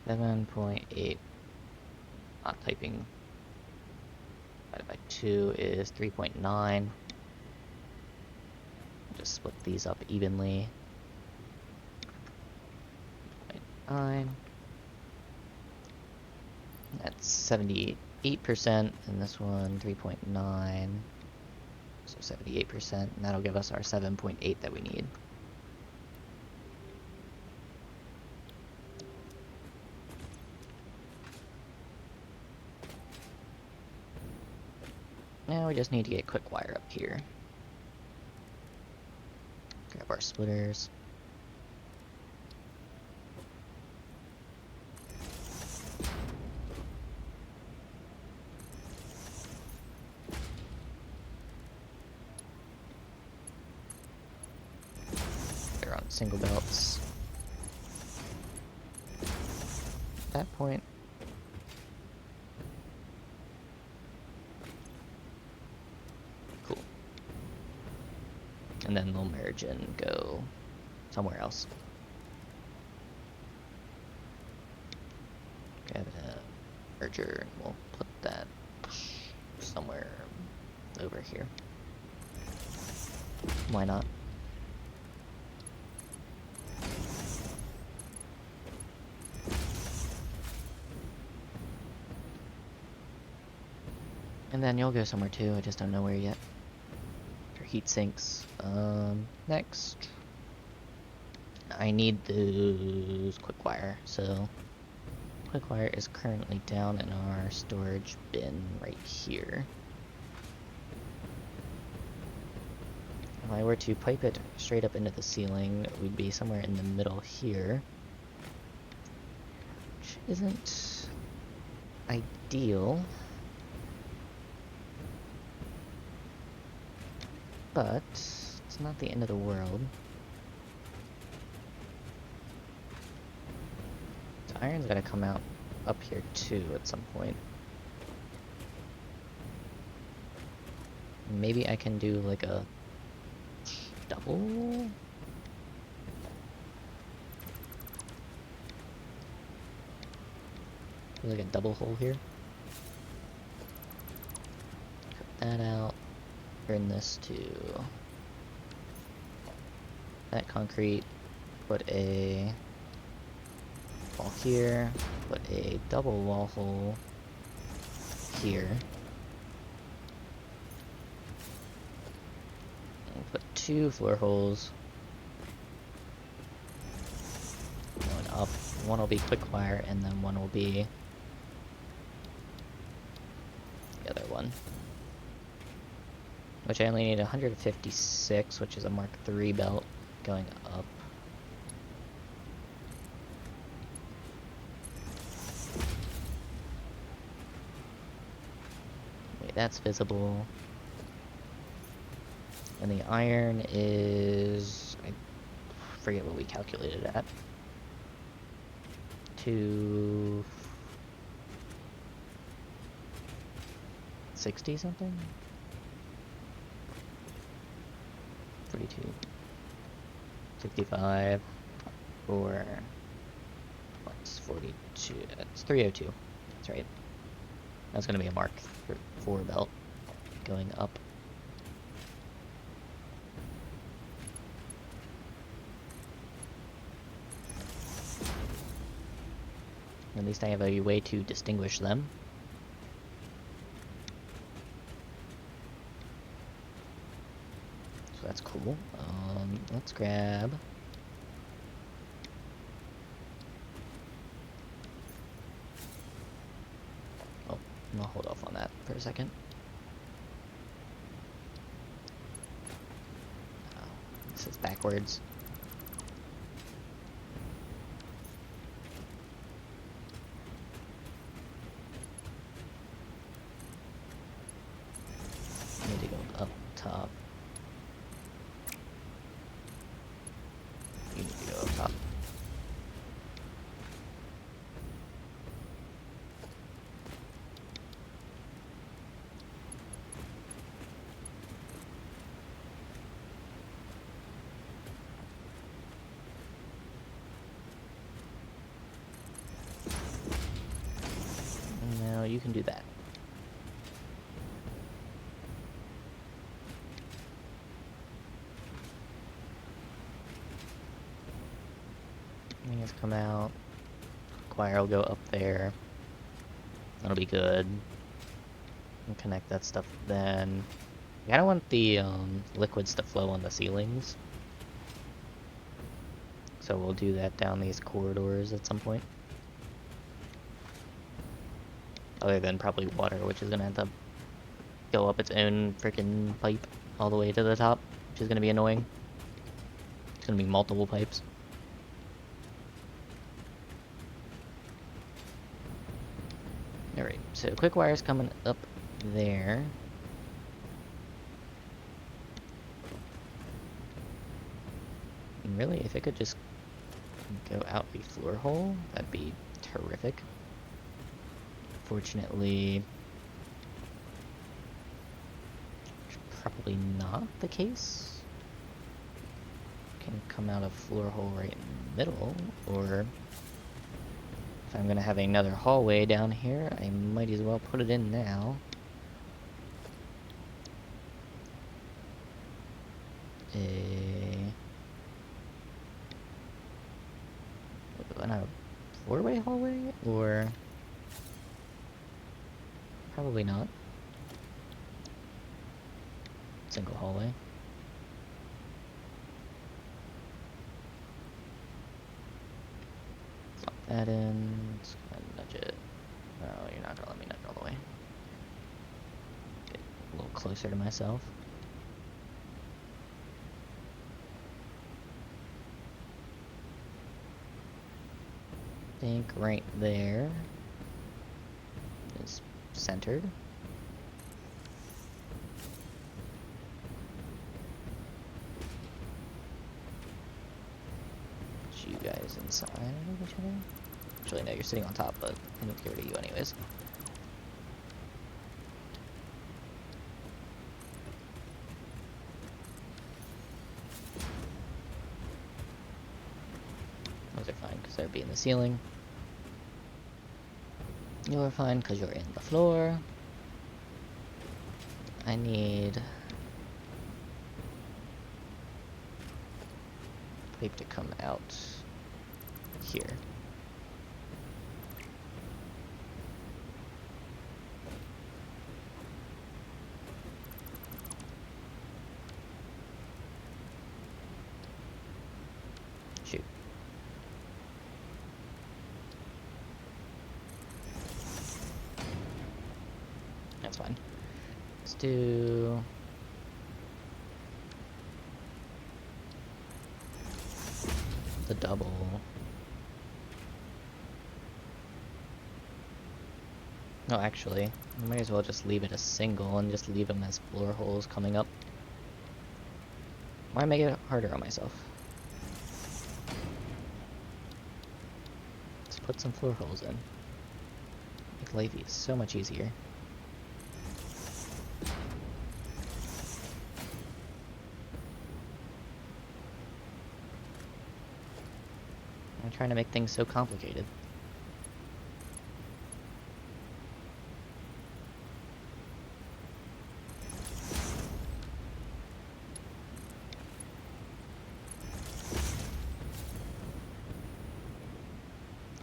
7.8. Not typing. Divided by 2 is 3.9. Just split these up evenly. 0.9. That's 78%, and this one 3.9, so 78%, and that'll give us our 7.8 that we need. Now we just need to get quick wire up here. Grab our splitters. Single belts. At that point, cool. And then they'll merge and go somewhere else. Grab a merger and we'll put that somewhere over here. Why not? And then you'll go somewhere too, I just don't know where yet. For heat sinks. Next. I need those quick wire, so quick wire is currently down in our storage bin right here. If I were to pipe it straight up into the ceiling, we'd be somewhere in the middle here. Which isn't ideal. But it's not the end of the world. So iron's gotta come out up here too at some point. Maybe I can do like a double? Like a double hole here. Cut that out. Turn this to that concrete, put a wall here, put a double wall hole here. And put 2 floor holes. One up. One will be quick wire, and then one will be the other one. Which I only need 156, which is a Mark III belt going up. Wait, that's visible. And the iron is... I forget what we calculated at. 260 something? 42. 65. Or... what's 42? It's 302. That's right. That's gonna be a Mark IV belt going up. At least I have a way to distinguish them. So that's cool. Let's grab... oh, I'll hold off on that for a second. Oh, this is backwards. Need to go up top. You need to go up top. Now you can do that. Things come out. Wire will go up there. That'll be good. And connect that stuff then. I don't want the liquids to flow on the ceilings. So we'll do that down these corridors at some point. Other than probably water, which is gonna have to go up its own freaking pipe all the way to the top, which is gonna be annoying. It's gonna be multiple pipes. Alright, so quick wire's coming up there. And really, if it could just go out the floor hole, that'd be terrific. Fortunately, probably not the case. Can come out a floor hole right in the middle, or if I'm gonna have another hallway down here, I might as well put it in now. A 4-way hallway, or probably not. Single hallway. Plop that in. Just gonna nudge it. Oh, you're not gonna let me nudge all the way. Get a little closer to myself. I think right there is centered. Put you guys inside of each other. Actually, no, you're sitting on top, but I need to get rid of you anyways. Those are fine because they're being the ceiling. You're fine because you're in the floor. I need... pipe to come out here. Shoot. That's fine. Let's do... the double. No, actually, I might as well just leave it a single and just leave them as floor holes coming up. Why make it harder on myself? Let's put some floor holes in. Make life so much easier. I'm trying to make things so complicated.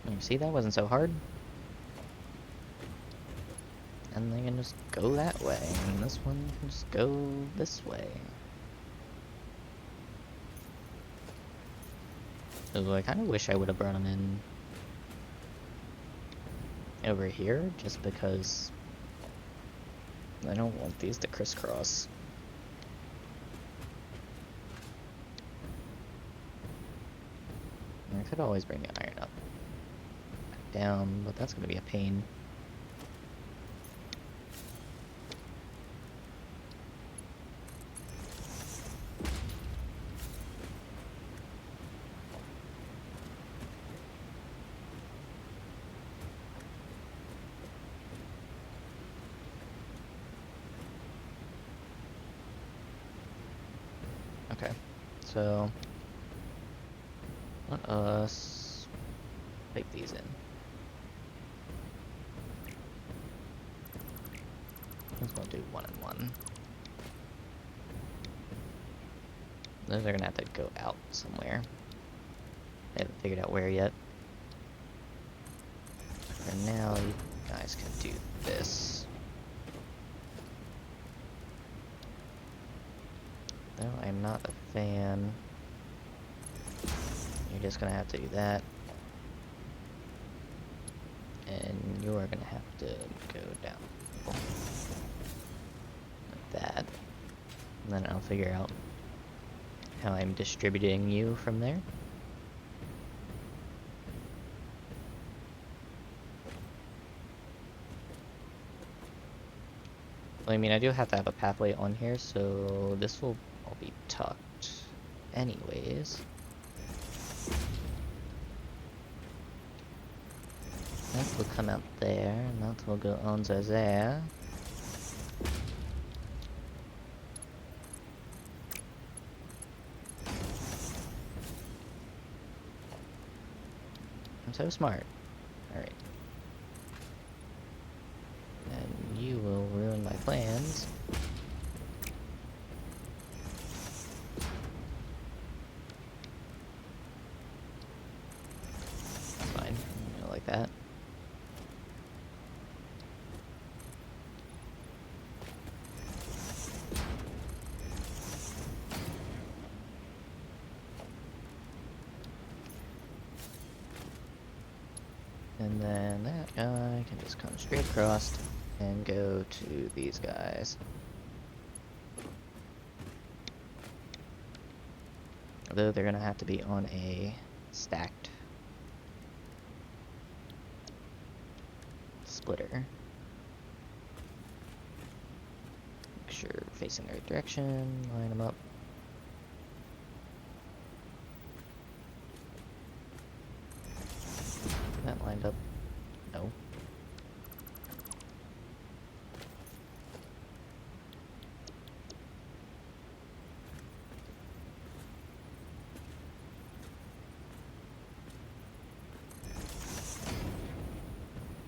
You see, that wasn't so hard. And they can just go that way, and this one can just go this way. Ooh, I kind of wish I would have brought them in over here, just because I don't want these to crisscross. I could always bring the iron up, back down, but that's going to be a pain. Okay, so let us pipe these in. Let's go do 1 and 1. Those are gonna have to go out somewhere. I haven't figured out where yet. For now, you guys can do this. Though I'm not a fan. You're just gonna have to do that. And you're gonna have to go down. Like that. And then I'll figure out how I'm distributing you from there. Well, I mean, I do have to have a pathway on here, so this will all be tucked anyways. That will come out there, and that will go on to there. I'm so smart. Alright. And you will ruin my plans. Fine. Like that. And then that guy can just come straight across and go to these guys. Although they're gonna have to be on a stacked splitter. Make sure we're facing the right direction, line them up. That lined up. No.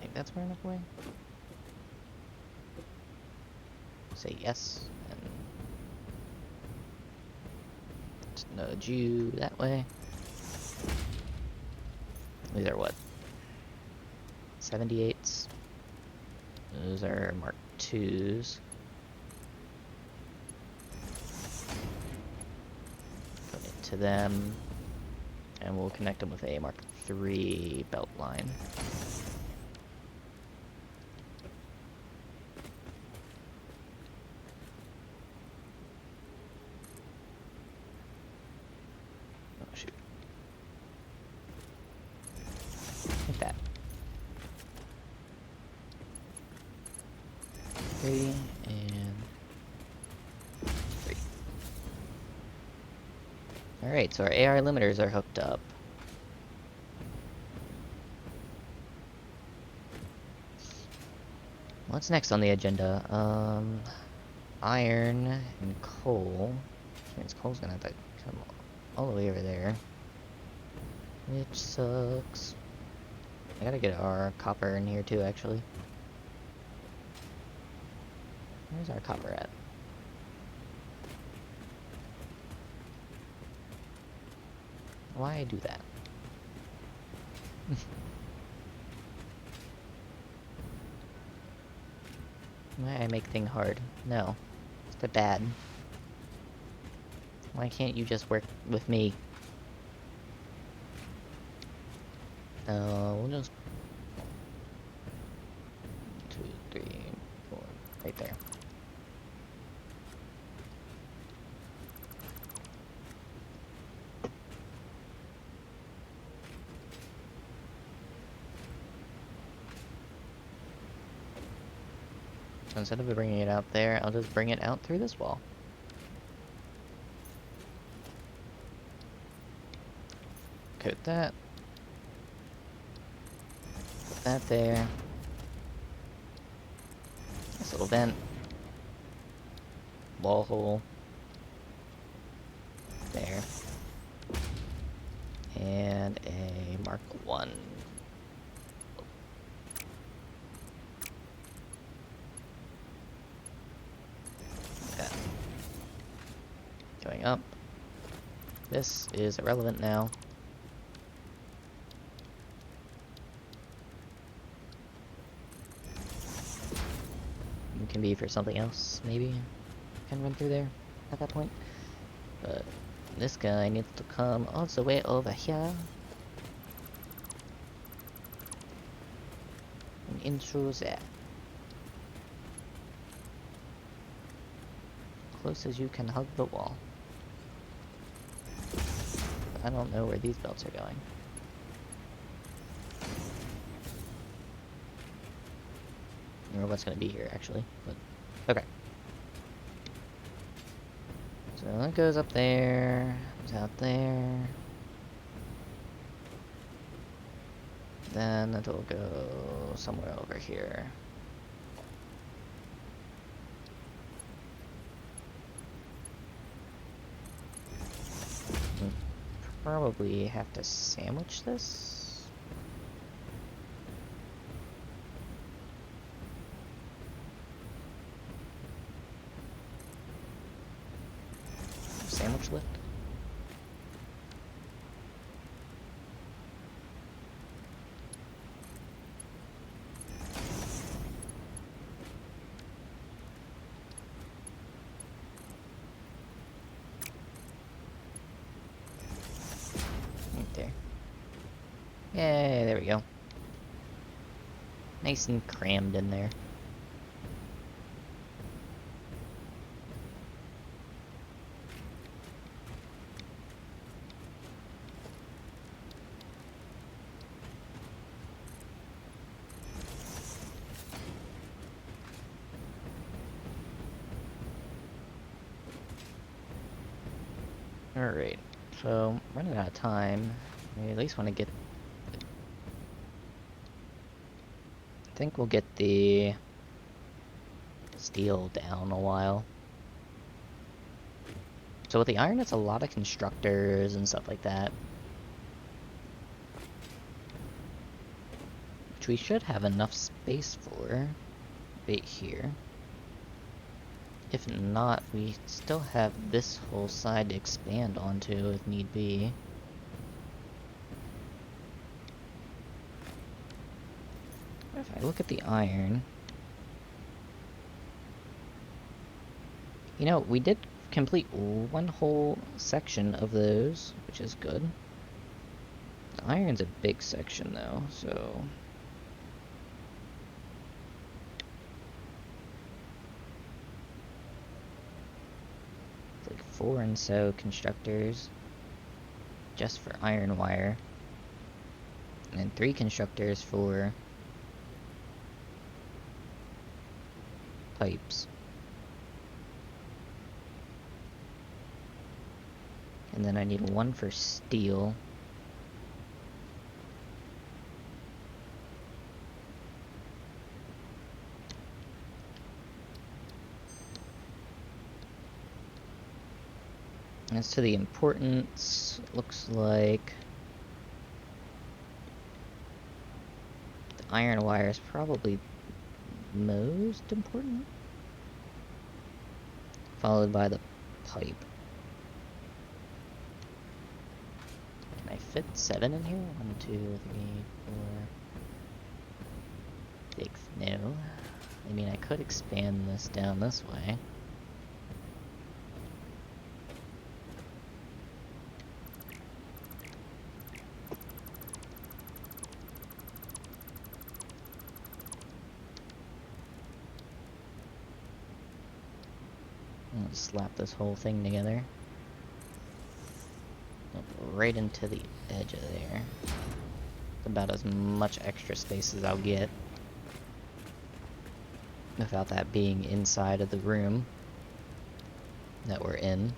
Think that's far enough away? Say yes, and just nudge you that way. These are what? 78s. Those are Mark IIs. Put it to them. And we'll connect them with a Mark III belt line. Oh, shoot. Like that. 3 and 3. Alright, so our AR limiters are hooked up. What's next on the agenda? Iron and coal. Which means coal's gonna have to come all the way over there. Which sucks. I gotta get our copper in here too, actually. Where's our copper at? Why do that? Why I make things hard? No. It's the bad. Why can't you just work with me? We'll just... 2, 3, 4. Right there. So instead of bringing it out there, I'll just bring it out through this wall. Coat that. Put that there. Nice little vent. Wall hole. There. And a Mark 1. Going up. This is irrelevant now. It can be for something else, maybe. Can run through there at that point. But this guy needs to come all the way over here. And into there. Close as you can hug the wall. I don't know where these belts are going. Or what's gonna be here, actually. But okay. So that goes up there. Goes out there. Then it'll go somewhere over here. Probably have to sandwich this. Sandwich lift. There. Yay, there we go. Nice and crammed in there. Alright, so running out of time. I at least want to get... I think we'll get the steel down a while. So with the iron, it's a lot of constructors and stuff like that. Which we should have enough space for right here. If not, we still have this whole side to expand onto if need be. if I look at the iron... You know, we did complete one whole section of those, which is good. The iron's a big section, though, so... It's like 4 and so constructors, just for iron wire. And 3 constructors for pipes. And then I need 1 for steel. As to the importance, looks like the iron wire is probably most important, followed by the pipe. Can I fit 7 in here? 1, 2, 3, 4. Big no. I mean, I could expand this down this way. Let's slap this whole thing together. Right into the edge of there. About as much extra space as I'll get without that being inside of the room that we're in.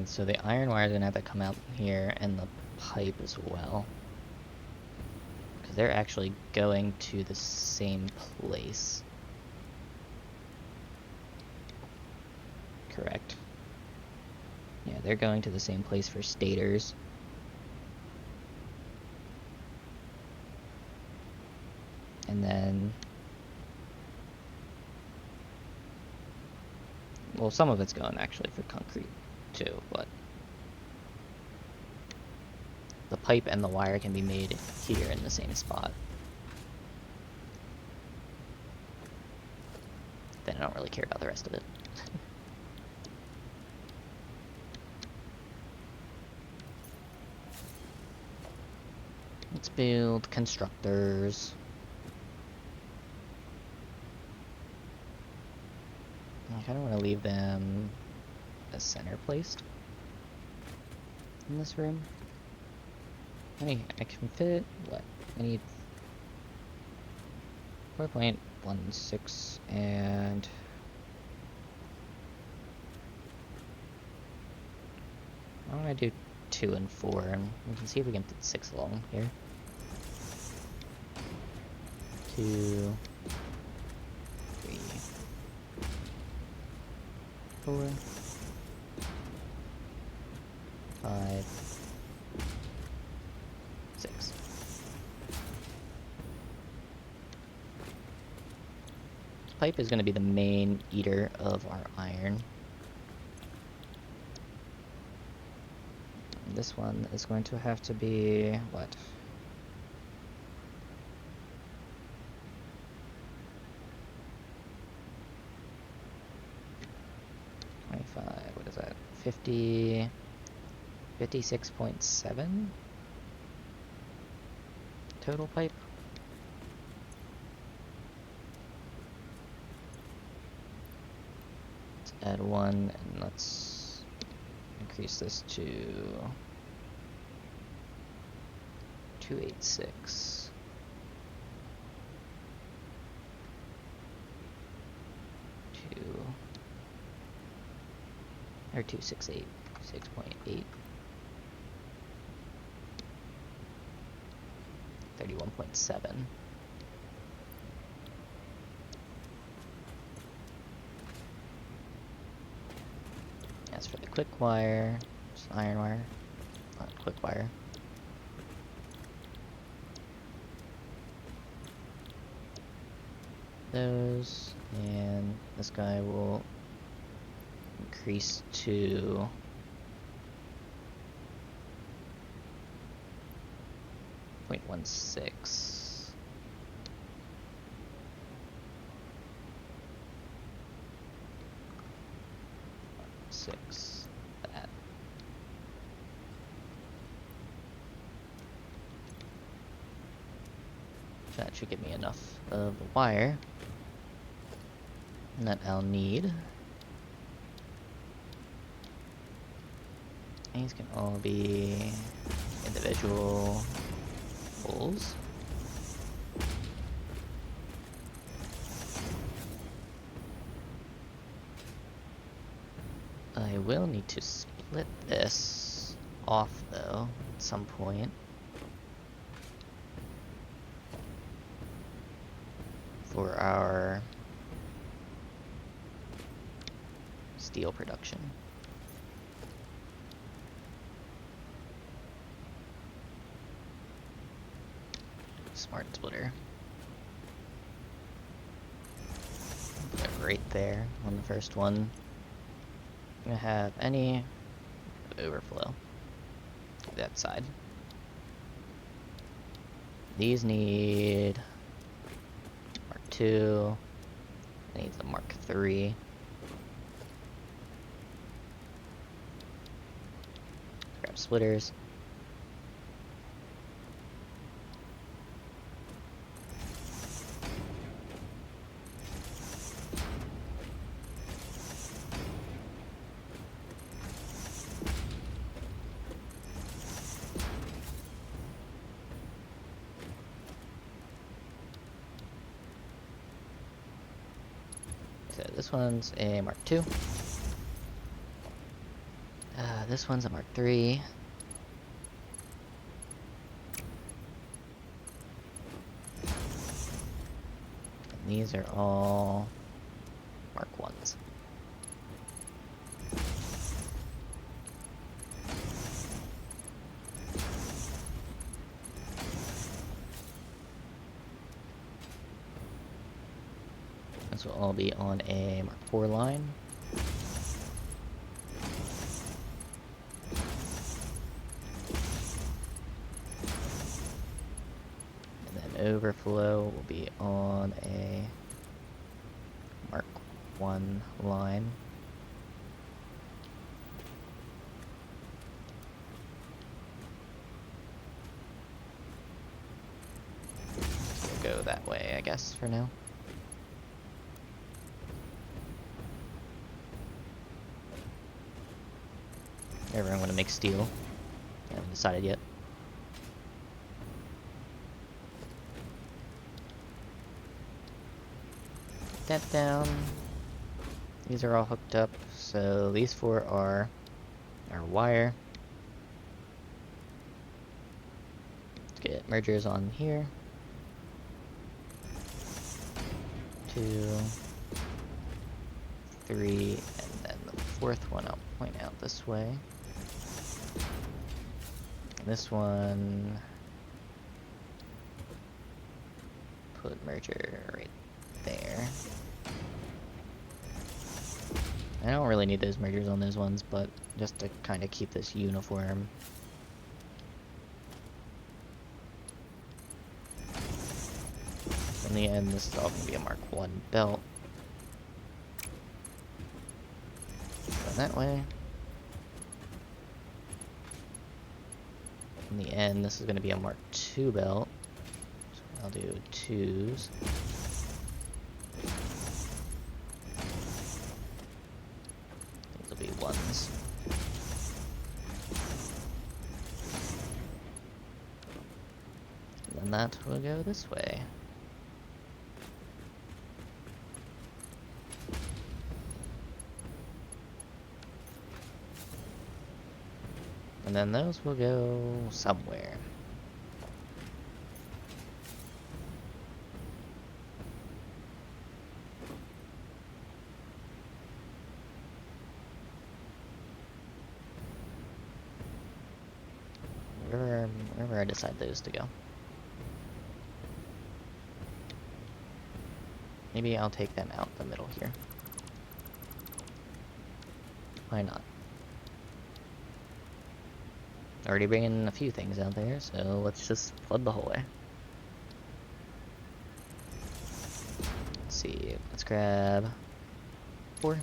So the iron wire is gonna have to come out here, and the pipe as well, because they're actually going to the same place. Correct. Yeah, they're going to the same place for stators. And then... well, some of it's going actually for concrete too, but the pipe and the wire can be made here in the same spot. Then I don't really care about the rest of it. Let's build constructors. I kind of want to leave them as center placed in this room. I can fit, what? I need 4.16 and... why don't I do 2 and 4, and we can see if we can fit 6 along here. 2, 3, 4, 5, 6. Pipe is going to be the main eater of our iron. This one is going to have to be what? 25, what is that? 50, 56.7 total pipe. Let's add 1 and let's increase this to 286. Or 268, 6.8, 31.7. As for the quick wire, just iron wire, not quick wire. those, and this guy will increase to 0.16. That. That should give me enough of the wire that I'll need. These can all be individual holes. I will need to split this off though at some point. For our steel production. Smart splitter. Put it right there on the first one. I'm gonna have any overflow that side. These need Mark II. Needs a Mark III. Grab splitters. So this one's a Mark II. This one's a Mark III. And these are all Mark I's. This will all be on a Mark IV line. Overflow will be on a Mark I line. So we'll go that way, I guess, for now. Everyone want to make steel. I haven't decided yet. That down. These are all hooked up, so these four are our wire. Let's get mergers on here. 2, 3, and then the fourth one I'll point out this way. And this one, put merger right there. I don't really need those mergers on those ones, but just to kind of keep this uniform. In the end, this is all going to be a Mark I belt. Go that way. In the end, this is going to be a Mark II belt. So I'll do 2s. These will be 1s. And then that will go this way. And then those will go somewhere. Wherever I decide those to go. Maybe I'll take them out the middle here. Why not? Already bringing a few things out there, so let's just flood the whole way. Let's see, let's grab 4.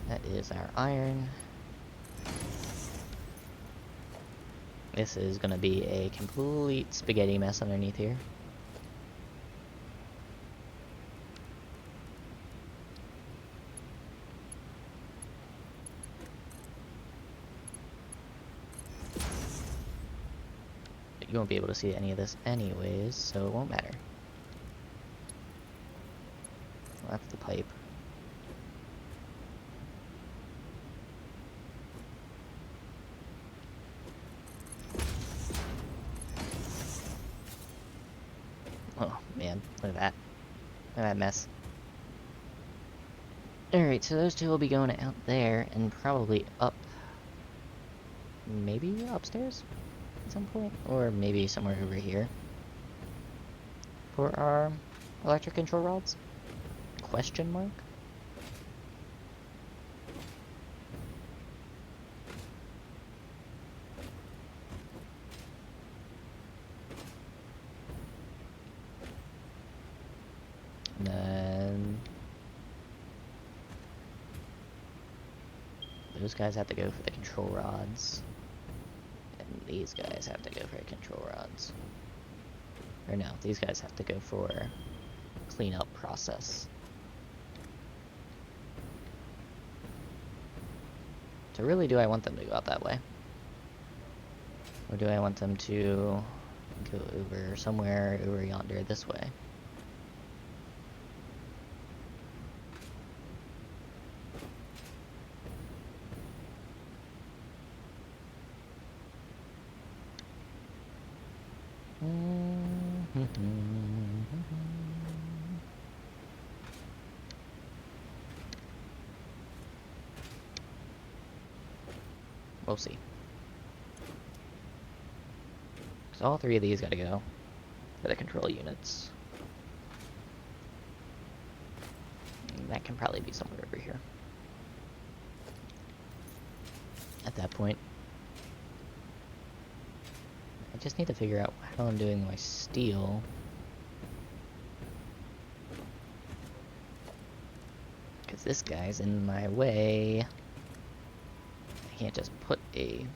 That is our iron. This is gonna be a complete spaghetti mess underneath here. But you won't be able to see any of this anyways, so it won't matter. Well, that's the pipe. Oh man, look at that. Look at that mess. Alright, so those two will be going out there and probably up. Maybe upstairs at some point? Or maybe somewhere over here. For our electric control rods? Question mark? And then those guys have to go for the control rods. And these guys have to go for control rods. Or no, these guys have to go for cleanup process. So really, do I want them to go out that way? Or do I want them to go over somewhere over yonder this way? We'll see. Because all 3 of these gotta go for the control units. And that can probably be somewhere over here. At that point. I just need to figure out how I'm doing my steel. Because this guy's in my way. I can't just put a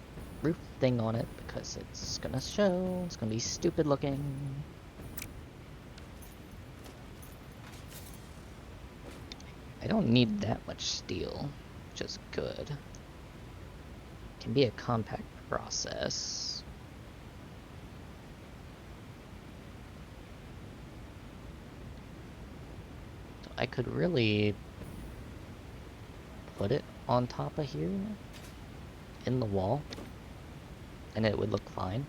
roof thing on it because it's gonna show. It's gonna be stupid looking. I don't need that much steel, which is good. It can be a compact process. So I could really put it on top of here in the wall and it would look fine.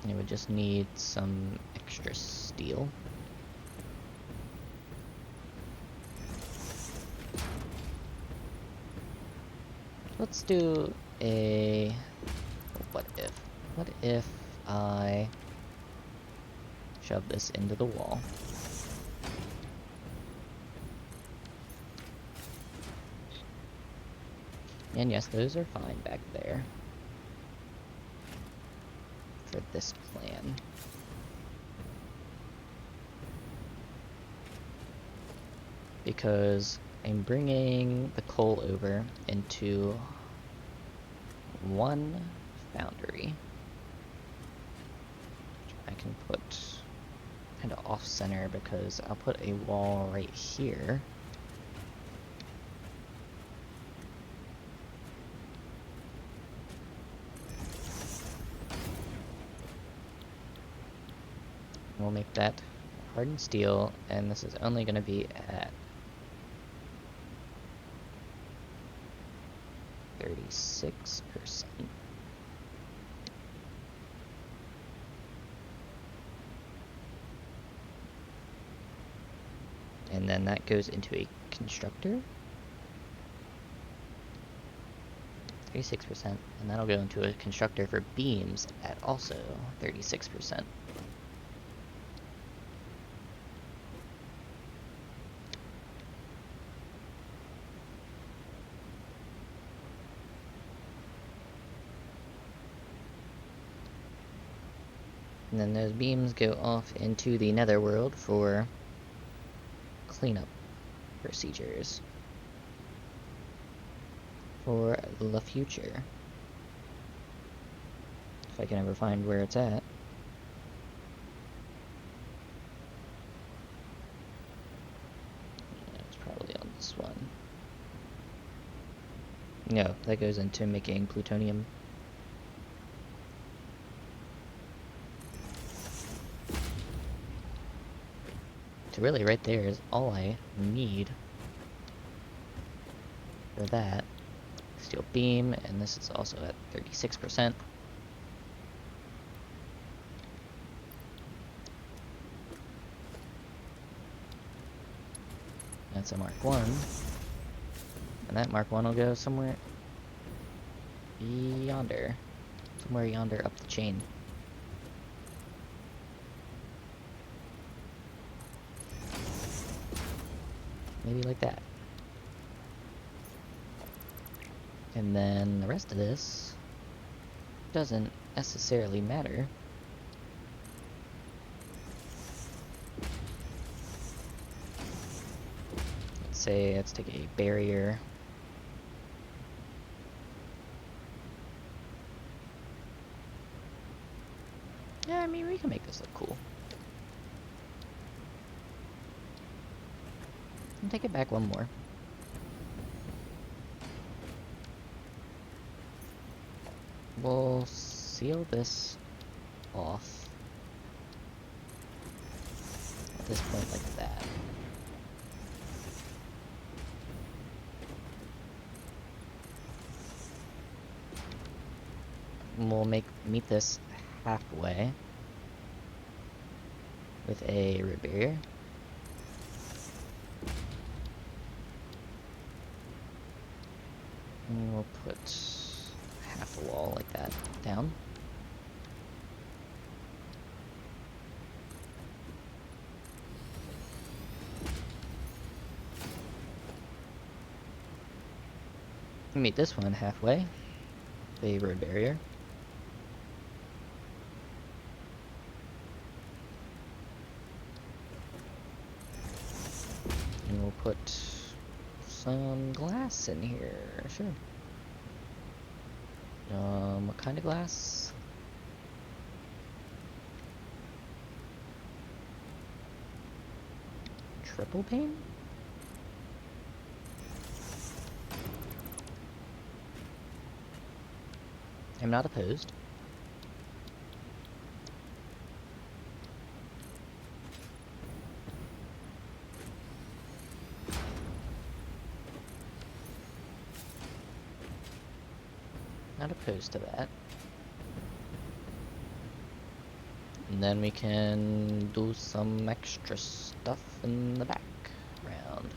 It would just need some extra steel. Let's do a what if? What if I shove this into the wall? And yes, those are fine back there for this plan. Because I'm bringing the coal over into one foundry. I can put kind of off center because I'll put a wall right here. We'll make that hardened steel, and this is only going to be at 36%. And then that goes into a constructor. 36%, and that'll go into a constructor for beams at also 36%. And then those beams go off into the netherworld for cleanup procedures for the future. If I can ever find where it's at. It's probably on this one. No, that goes into making plutonium. So really right there is all I need for that. Steel beam, and this is also at 36%. That's a Mark 1. And that Mark 1 will go somewhere yonder. Somewhere yonder up the chain. Maybe like that. And then the rest of this doesn't necessarily matter. Let's take a barrier. Yeah, I mean, we can make this look cool. And take it back one more. We'll seal this off at this point like that. And we'll meet this halfway with a root barrier. And we'll put half a wall like that down. Meet this one halfway, the road barrier. And we'll put some glass in here, sure. What kind of glass? Triple pane? I'm not opposed. Not opposed to that. And then we can do some extra stuff in the background.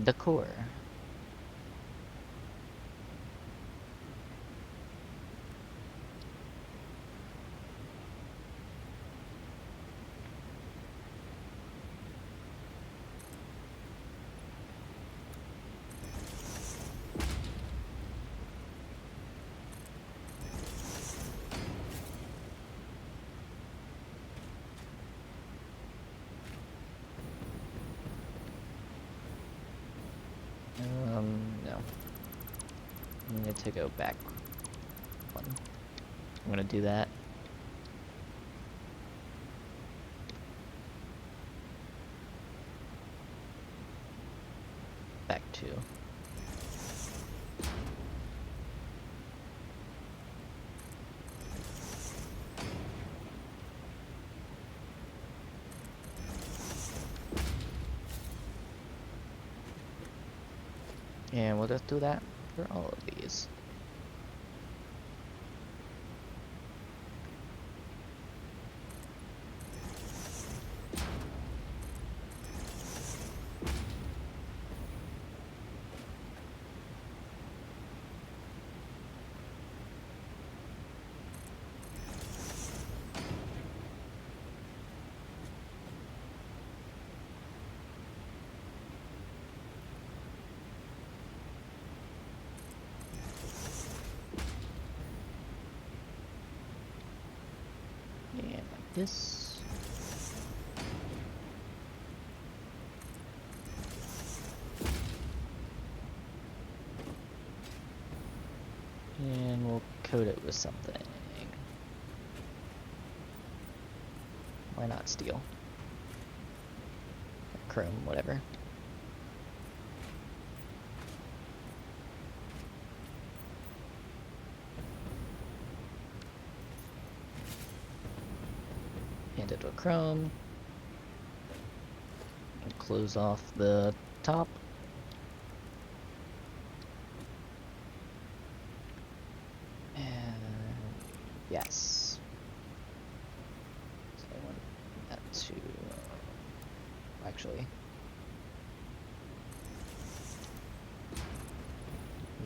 Decor. No. I need to go back one. I'm gonna do that. Back two. And we'll just do that for all of these. this. And we'll coat it with something. Why not steel? Or chrome, whatever. Paint it with chrome. And close off the top. Yes. So I want that to actually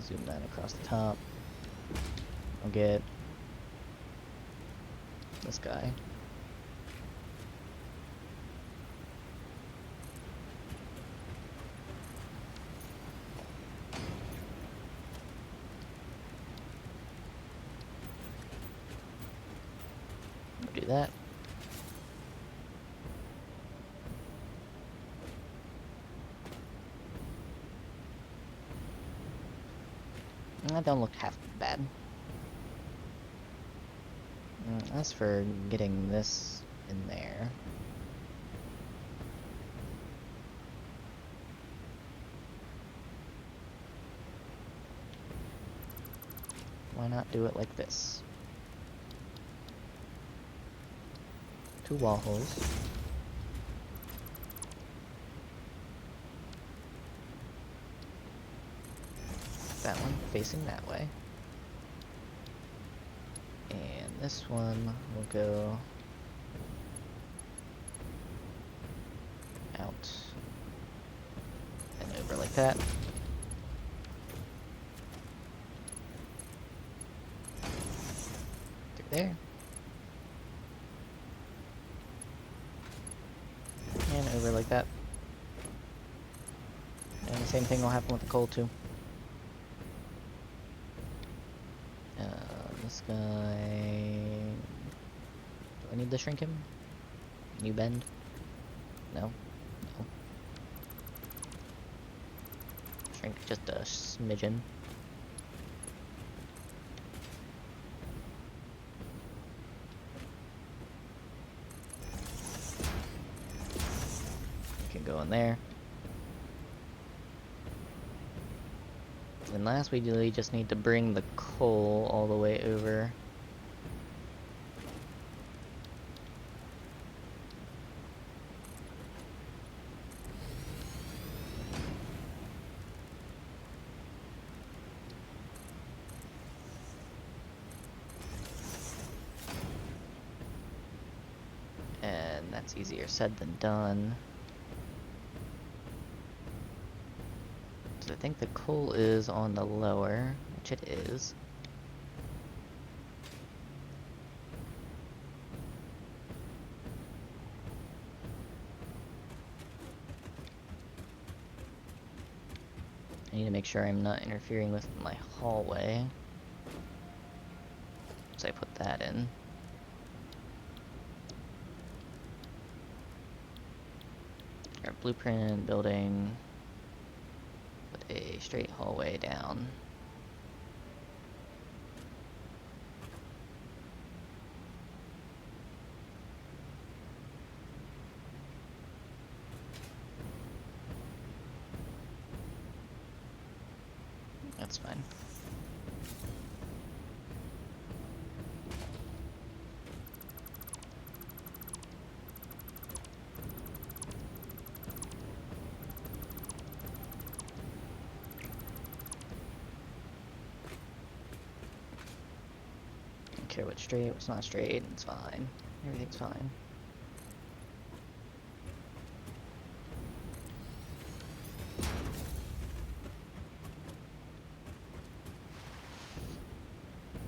zoom that across the top. I'll get this guy. Do that. That don't look half bad. As for getting this in there, why not do it like this? 2 wall holes. That one facing that way. And this one will go out and over like that. Through there. And over like that. And the same thing will happen with the coal too. This guy... Do I need to shrink him? Can you bend? No? No. Shrink just a smidgen. Can go in there. And last we really just need to bring the coal all the way over. And that's easier said than done. I think the coal is on the lower, which it is. I need to make sure I'm not interfering with my hallway. So I put that in. Our blueprint building. A straight hallway down. That's fine. Don't care what's straight, what's not straight, it's fine. Everything's fine.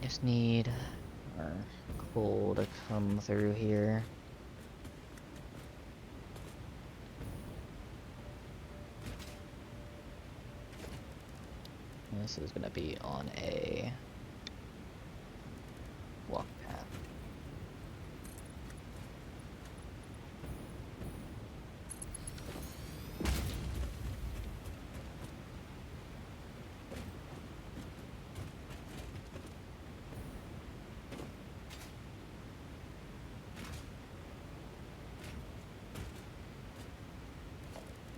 Just need our coal to come through here. This is gonna be on a walk path.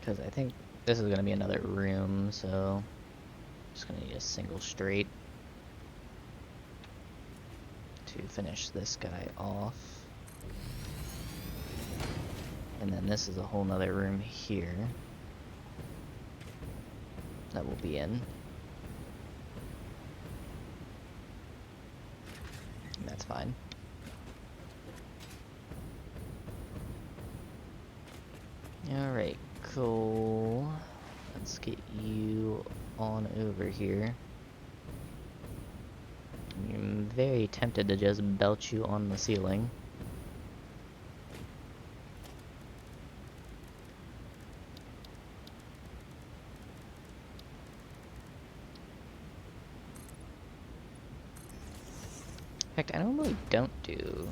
Because I think this is going to be another room, so just going to need a single straight to finish this guy off. And then this is a whole nother room here that we'll be in. And that's fine. Alright, cool. Let's get you on over here. I'm very tempted to just belt you on the ceiling. In fact, I normally don't do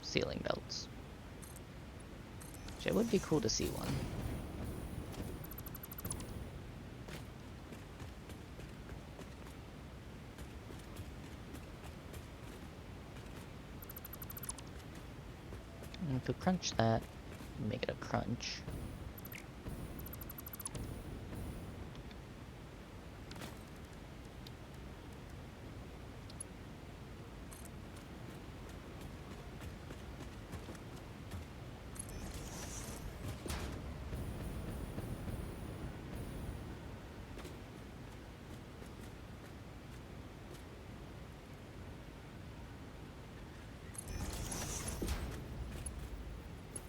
ceiling belts. Which it would be cool to see one. And if we crunch that, make it a crunch.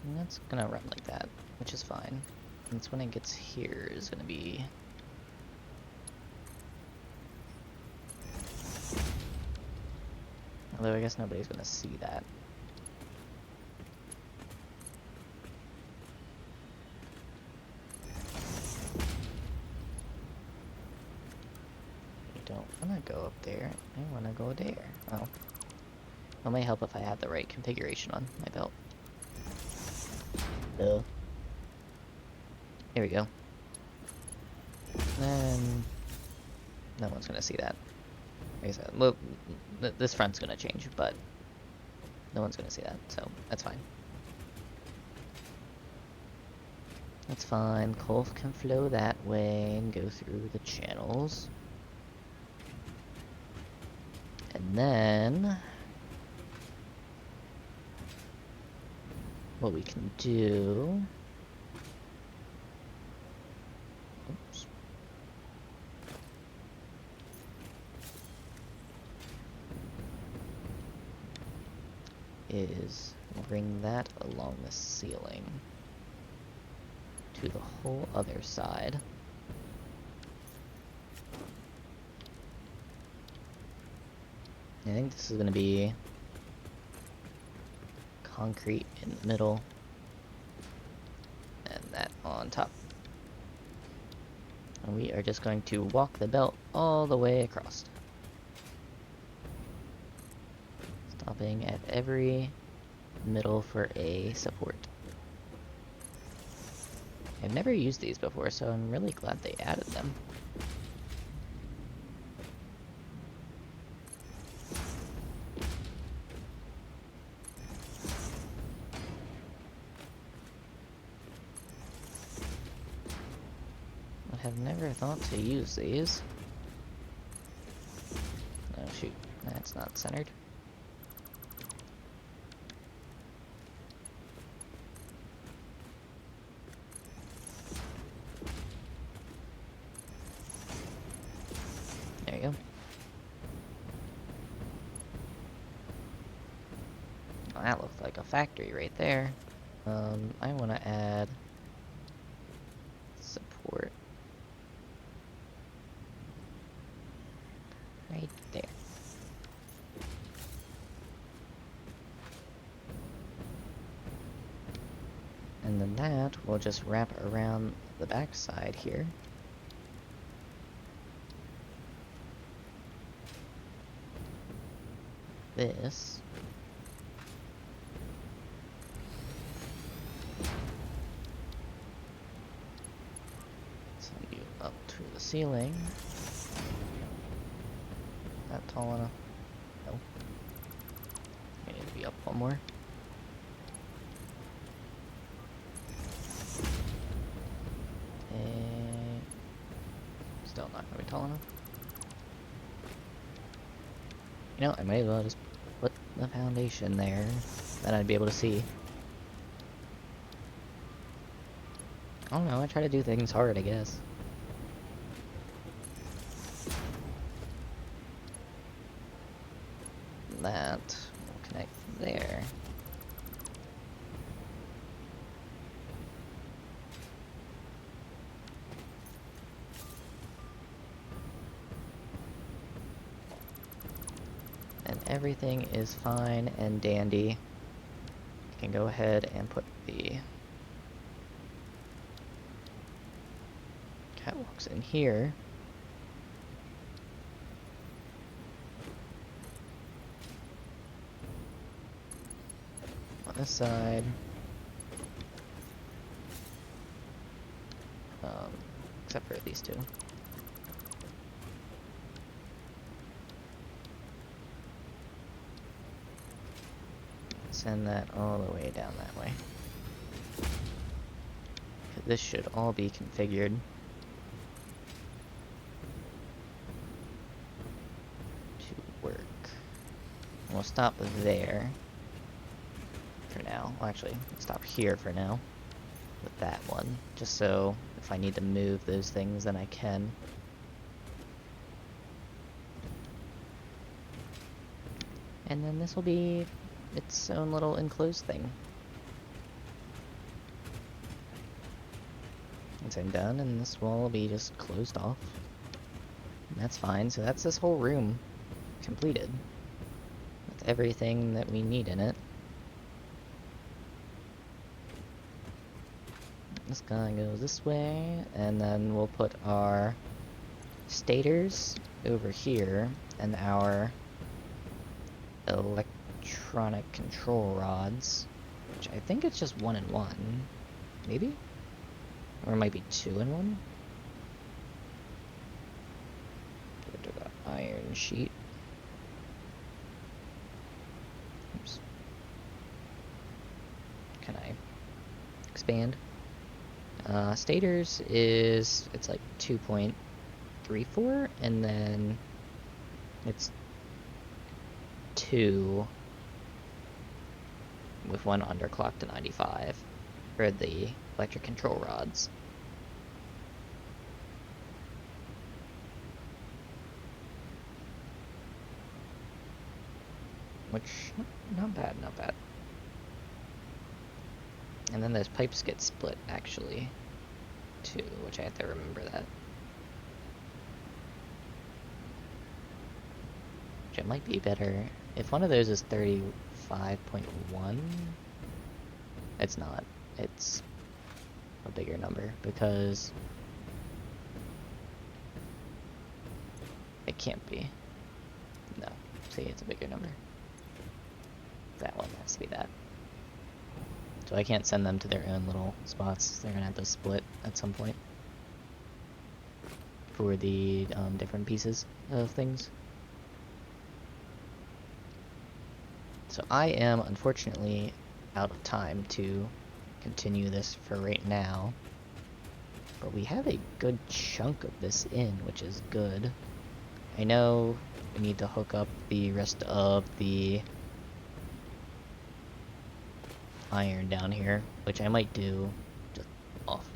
And that's gonna run like that, which is fine. And it's when it gets here is gonna be... Although I guess nobody's gonna see that. I don't wanna go up there, I wanna go there. Oh. It may help if I have the right configuration on my belt. There we go. And no one's gonna see that. Like I said, well, this front's gonna change, but no one's gonna see that, so that's fine. That's fine. Coal can flow that way and go through the channels. And then what we can do... Oops. Is bring that along the ceiling to the whole other side. I think this is going to be concrete in the middle and that on top. And we are just going to walk the belt all the way across. Stopping at every middle for a support. I've never used these before, so I'm really glad they added them. I have never thought to use these. Oh shoot, that's not centered. There you go. Well, that looks like a factory right there. I want to add support right there. And then that will just wrap around the back side here. This. Send you up to the ceiling. Not tall enough. No. I need to be up one more. Still not gonna be tall enough. You know, I might as well just put the foundation there. Then I'd be able to see. I don't know, I try to do things hard, I guess. That will connect there. And everything is fine and dandy. I can go ahead and put the catwalks in here. On this side. Except for these two. Send that all the way down that way. This should all be configured. To work. We'll stop there. For now. Well, actually, stop here for now. With that one. Just so if I need to move those things, then I can. And then this will be its own little enclosed thing. Once I'm done, and this wall will be just closed off. And that's fine, so that's this whole room completed. With everything that we need in it. This guy goes this way, and then we'll put our stators over here, and our electronic control rods, which I think it's just 1 and 1, maybe? Or it might be 2 and 1? Go to the iron sheet. Oops. Can I expand? Stators is, it's like 2.34, and then it's 2 with 1 underclock to 95 for the electric control rods. Which, not bad, not bad. And then those pipes get split, actually, too, which I have to remember that. Which it might be better. If one of those is 35.1, it's not. It's a bigger number, because it can't be. No. See, it's a bigger number. That one has to be that. So I can't send them to their own little spots. They're gonna have to split at some point for the different pieces of things. So I am unfortunately out of time to continue this for right now, but we have a good chunk of this in, which is good. I know we need to hook up the rest of the iron down here, which I might do just off.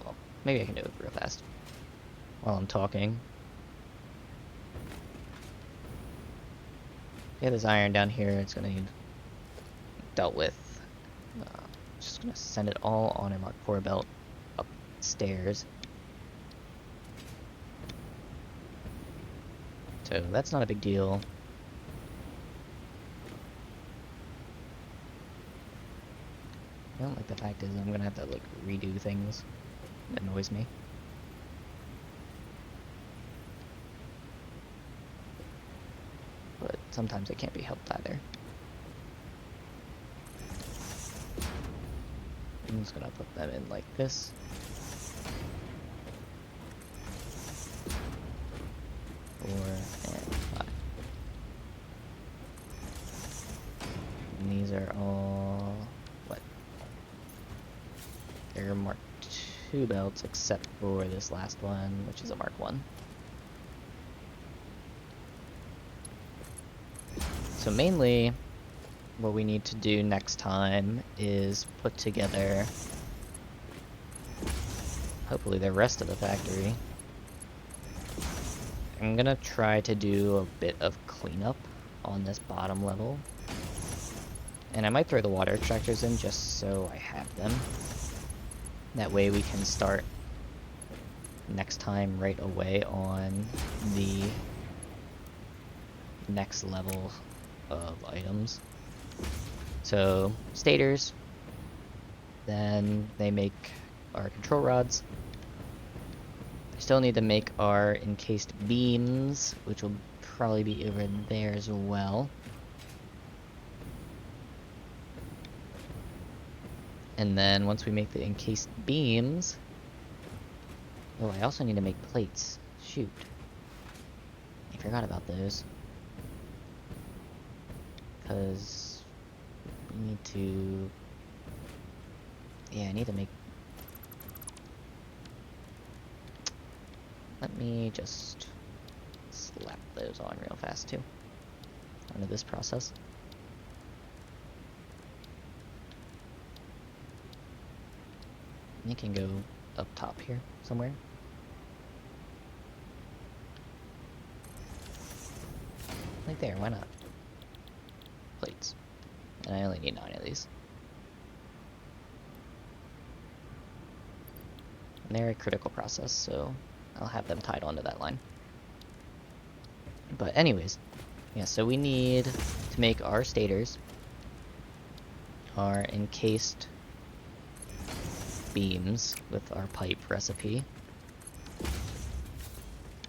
Well, maybe I can do it real fast while I'm talking. Yeah, this iron down here, it's gonna need dealt with. Just gonna send it all on a Mark IV belt upstairs. So that's not a big deal. I don't like the fact is I'm gonna have to like redo things. It annoys me. But sometimes it can't be helped either. I'm just gonna put them in like this. 4 and 5. And these are all what? They're Mark 2 belts except for this last one, which is a Mark 1. So mainly, what we need to do next time is put together, hopefully, the rest of the factory. I'm gonna try to do a bit of cleanup on this bottom level. And I might throw the water extractors in just so I have them. That way we can start next time right away on the next level of items. So, stators, then they make our control rods. We still need to make our encased beams, which will probably be over there as well. And then once we make the encased beams... Oh, I also need to make plates. Shoot. I forgot about those. Because we need to... Yeah, I need to make... Let me just slap those on real fast too. Onto this process. It can go up top here somewhere. Like there, why not? Plates. And I only need 9 of these. And they're a critical process, so I'll have them tied onto that line. But anyways, yeah, so we need to make our stators, our encased beams with our pipe recipe.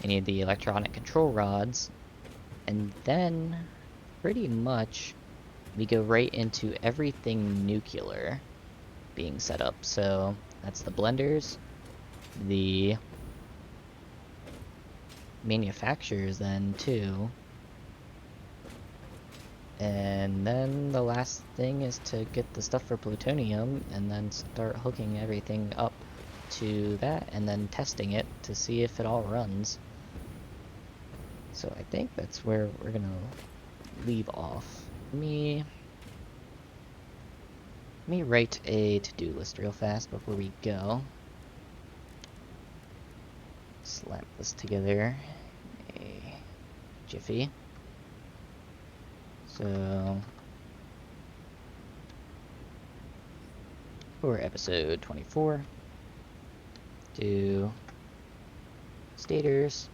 I need the electronic control rods, and then pretty much we go right into everything nuclear being set up. So that's the blenders, the manufacturers then too, and then the last thing is to get the stuff for plutonium and then start hooking everything up to that and then testing it to see if it all runs. So I think that's where we're gonna leave off. Let me write a to-do list real fast before we go. Slap this together a jiffy. So for episode 24, do stators,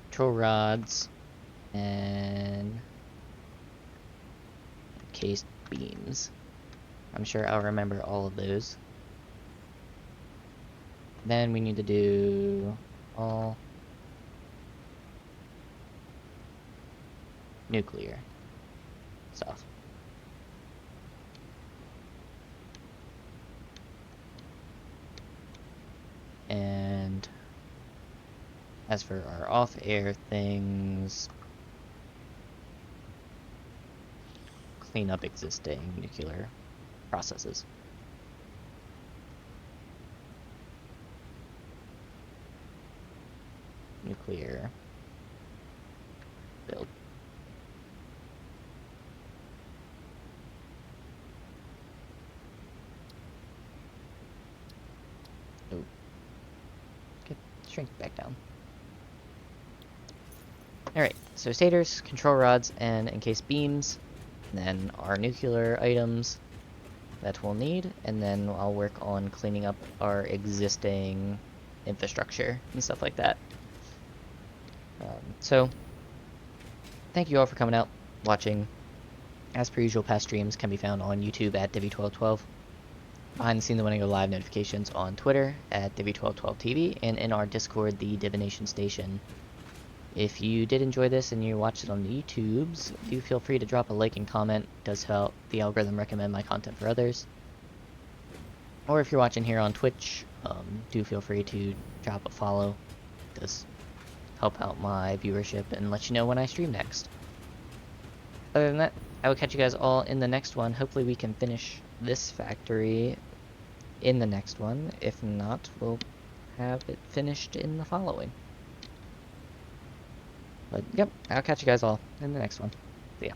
control rods, and encased beams. I'm sure I'll remember all of those. Then we need to do all nuclear stuff. And as for our off-air things, clean up existing nuclear processes. Nuclear build. Oh. Shrink back down. Alright, so stators, control rods, and encased beams. And then our nuclear items that we'll need. And then I'll work on cleaning up our existing infrastructure and stuff like that. So, thank you all for coming out, watching. As per usual, past streams can be found on YouTube at Divi1212. Behind the scenes, the Winning Go Live notifications on Twitter at Divi1212TV, and in our Discord, the Divination Station. If you did enjoy this and you watched it on the YouTubes, do feel free to drop a like and comment. It does help the algorithm recommend my content for others. Or if you're watching here on Twitch, do feel free to drop a follow. It does help out my viewership and let you know when I stream next. Other than that, I will catch you guys all in the next one. Hopefully we can finish this factory in the next one. If not, we'll have it finished in the following. But yep, I'll catch you guys all in the next one. See ya.